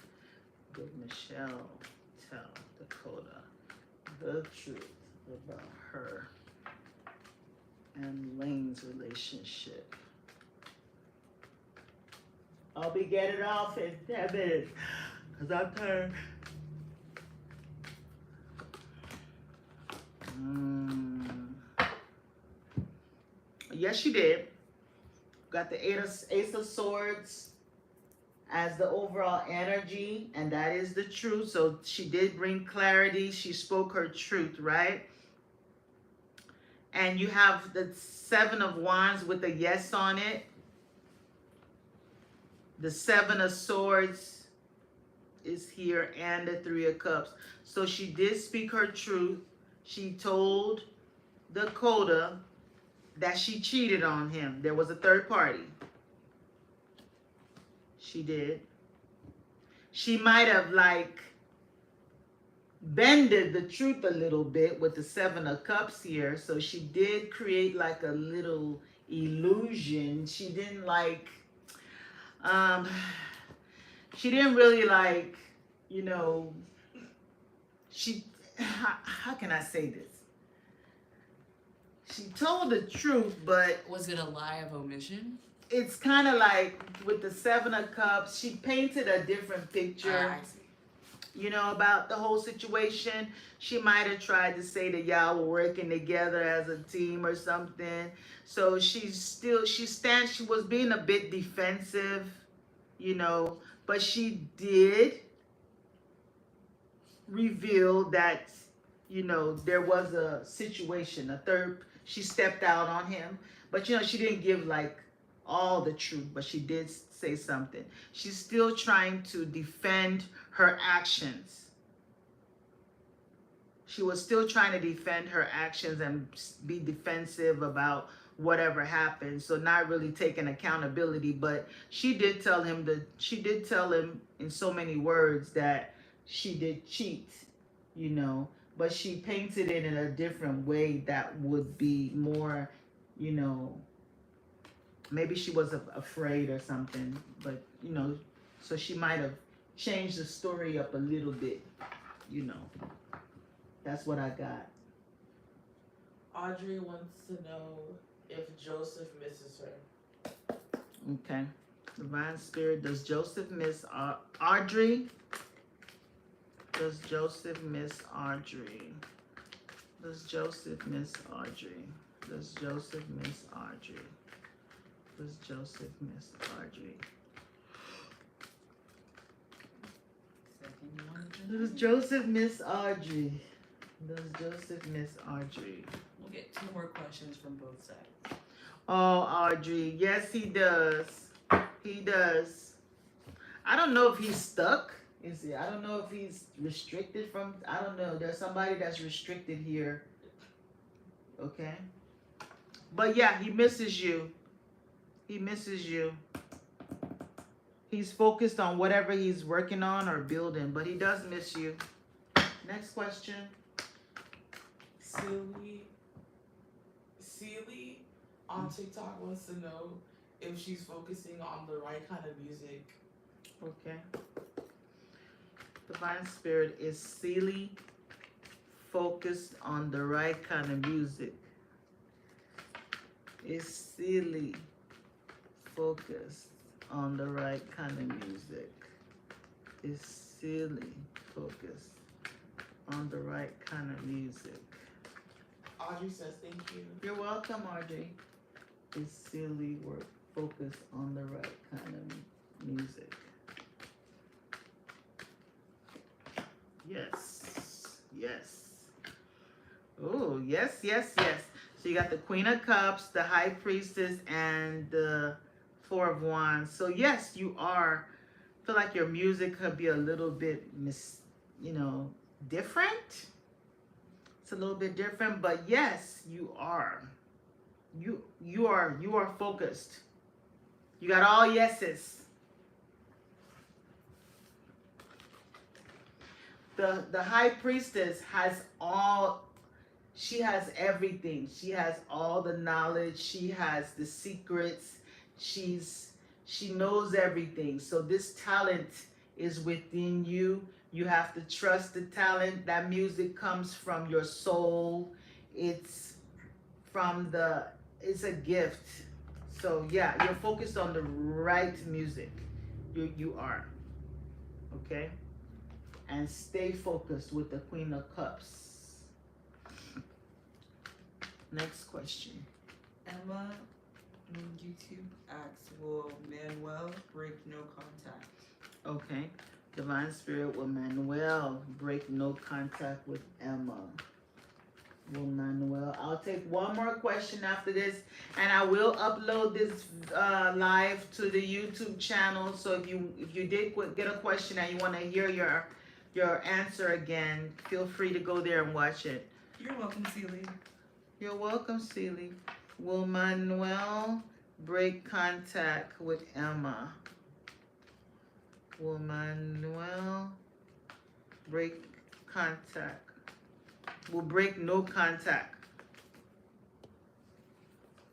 Did Michelle tell Dakota the truth about her and Lane's relationship? I'll be getting off in 10 minutes because I'm tired. Yes, she did. Got the Ace of Swords as the overall energy, and that is the truth. So she did bring clarity. She spoke her truth, right? And you have the Seven of Wands with a yes on it. The Seven of Swords is here, and the Three of Cups. So she did speak her truth. She told Dakota that she cheated on him. There was a third party. She did. She might have bended the truth a little bit with the Seven of Cups here. So she did create a little illusion. She didn't she didn't really how can I say this? She told the truth, but Was it a lie of omission? it's kind of with the Seven of Cups, she painted a different picture, I see. about the whole situation. She might have tried to say that y'all were working together as a team or something. So she was being a bit defensive, but she did reveal that, there was a situation, she stepped out on him, but she didn't give all the truth, but she did say something. She's still trying to defend her actions. She was still trying to defend her actions and be defensive about whatever happened. So not really taking accountability, but she did tell him in so many words that she did cheat, but she painted it in a different way that would be more, maybe she was afraid or something, but so she might have changed the story up a little bit, That's what I got. Audrey wants to know if Joseph misses her. Okay. Divine Spirit, does Joseph miss Audrey? Does Joseph miss Audrey? Does Joseph miss Audrey? Does Joseph miss Audrey? Does Joseph miss Audrey? Does Joseph miss Audrey? Does Joseph miss Audrey? We'll get 2 more questions from both sides. Oh, Audrey. Yes, he does. He does. I don't know if he's stuck. I don't know if he's restricted from. I don't know. There's somebody that's restricted here. Okay. But yeah, he misses you. He misses you. He's focused on whatever he's working on or building, but he does miss you. Next question. Celie on TikTok wants to know if she's focusing on the right kind of music. Okay. Divine Spirit, is Celie focused on the right kind of music? Is Celie focused on the right kind of music? Is Celie focused on the right kind of music? Audrey says thank you. You're welcome, Audrey. Is Celie focus on the right kind of music. Yes. Yes. Oh, yes, yes, yes. So you got the Queen of Cups, the High Priestess, and the Four of Wands. So yes, you are. I feel like your music could be a little bit different. It's a little bit different, but yes, you are. You are focused. You got all yeses. The High Priestess has all. She has everything. She has all the knowledge. She has the secrets. She knows everything. So this talent is within you. You have to trust the talent. That music comes from your soul. It's it's a gift. So yeah, you're focused on the right music. You are. Okay? And stay focused with the Queen of Cups. Next question. Emma on YouTube asks, will Manuel break no contact? Okay. Divine Spirit, will Manuel break no contact with Emma? Will Manuel? I'll take one more question after this, and I will upload this live to the YouTube channel. So if you did get a question and you want to hear your answer again, feel free to go there and watch it. You're welcome, Celie. You're welcome, Celie. Will Manuel break contact with Emma? Will Manuel break contact? Will break no contact.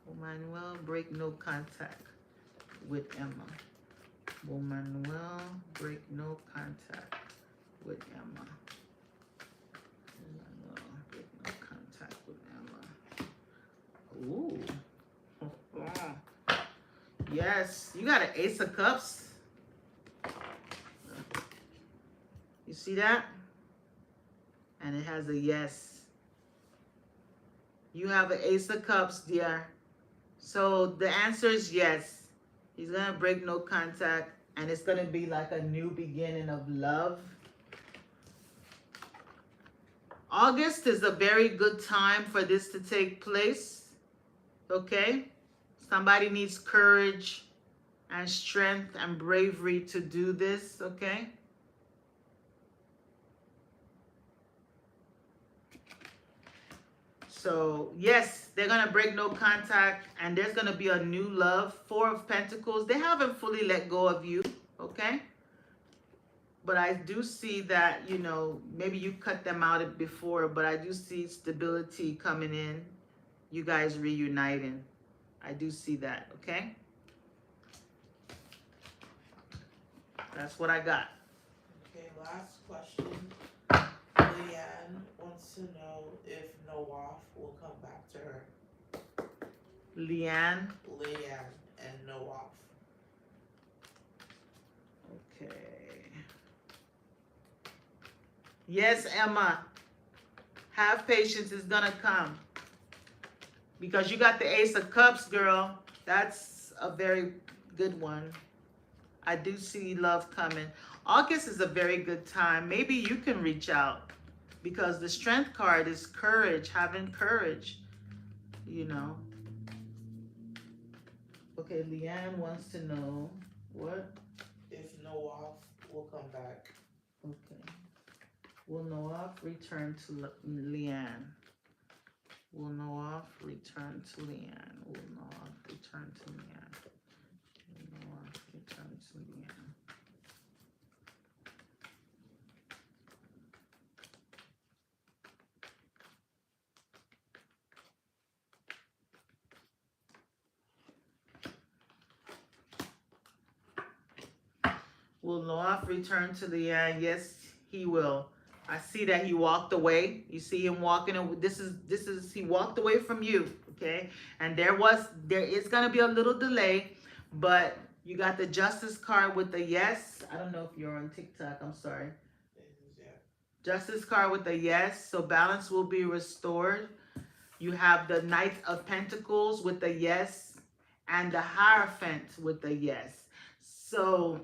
Will Manuel break no contact with Emma? Will Manuel break no contact with Emma? Ooh. Yes, you got an Ace of Cups. You see that? And it has a yes. You have an Ace of Cups, dear. So the answer is yes. He's going to break no contact, and it's going to be like a new beginning of love. August is a very good time for this to take place. Okay? Somebody needs courage and strength and bravery to do this, okay? So, yes, they're going to break no contact, and there's going to be a new love. Four of Pentacles. They haven't fully let go of you, okay? But I do see that, maybe you cut them out before, but I do see stability coming in. You guys reuniting. I do see that, okay? That's what I got. Okay, last question. Leanne wants to know if Nawaf will come back to her. Leanne. Leanne and Nawaf. Okay. Yes, Emma. Have patience, it's gonna come. Because you got the Ace of Cups, girl. That's a very good one. I do see love coming. August is a very good time. Maybe you can reach out. Because the Strength card is courage, having courage. Okay, Leanne wants to know what? If Nawaf will come back. Okay. Will Nawaf return to Leanne? Will Nawaf return to Leanne? Will Nawaf return to Leanne? Will Nawaf return to Leanne? Will Nawaf return to Leanne? Yes, he will. I see that he walked away. You see him walking. This is he walked away from you, okay? And there is gonna be a little delay, but you got the Justice card with the yes. I don't know if you're on TikTok. I'm sorry. Yeah. Justice card with the yes. So balance will be restored. You have the Knight of Pentacles with the yes, and the Hierophant with a yes. So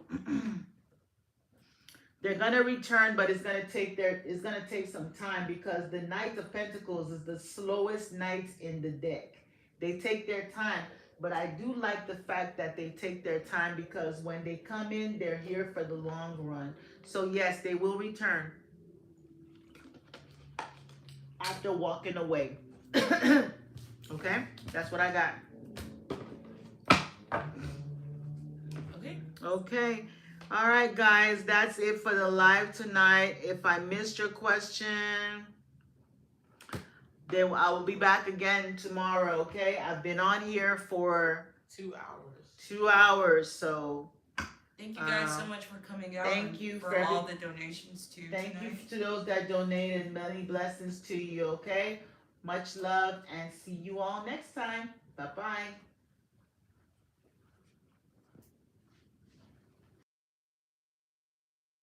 they're gonna return, but it's gonna take some time because the Knight of Pentacles is the slowest knight in the deck. They take their time, but I do like the fact that they take their time because when they come in, they're here for the long run. So yes, they will return after walking away. Okay, that's what I got. Okay. Okay. All right, guys, that's it for the live tonight. If I missed your question, then I will be back again tomorrow, okay? I've been on here for 2 hours. 2 hours, so Thank you guys so much for coming out. thank and you for for all the donations too. thank you tonight. to those that donated. Many blessings to you, okay? Much love and see you all next time. Bye-bye.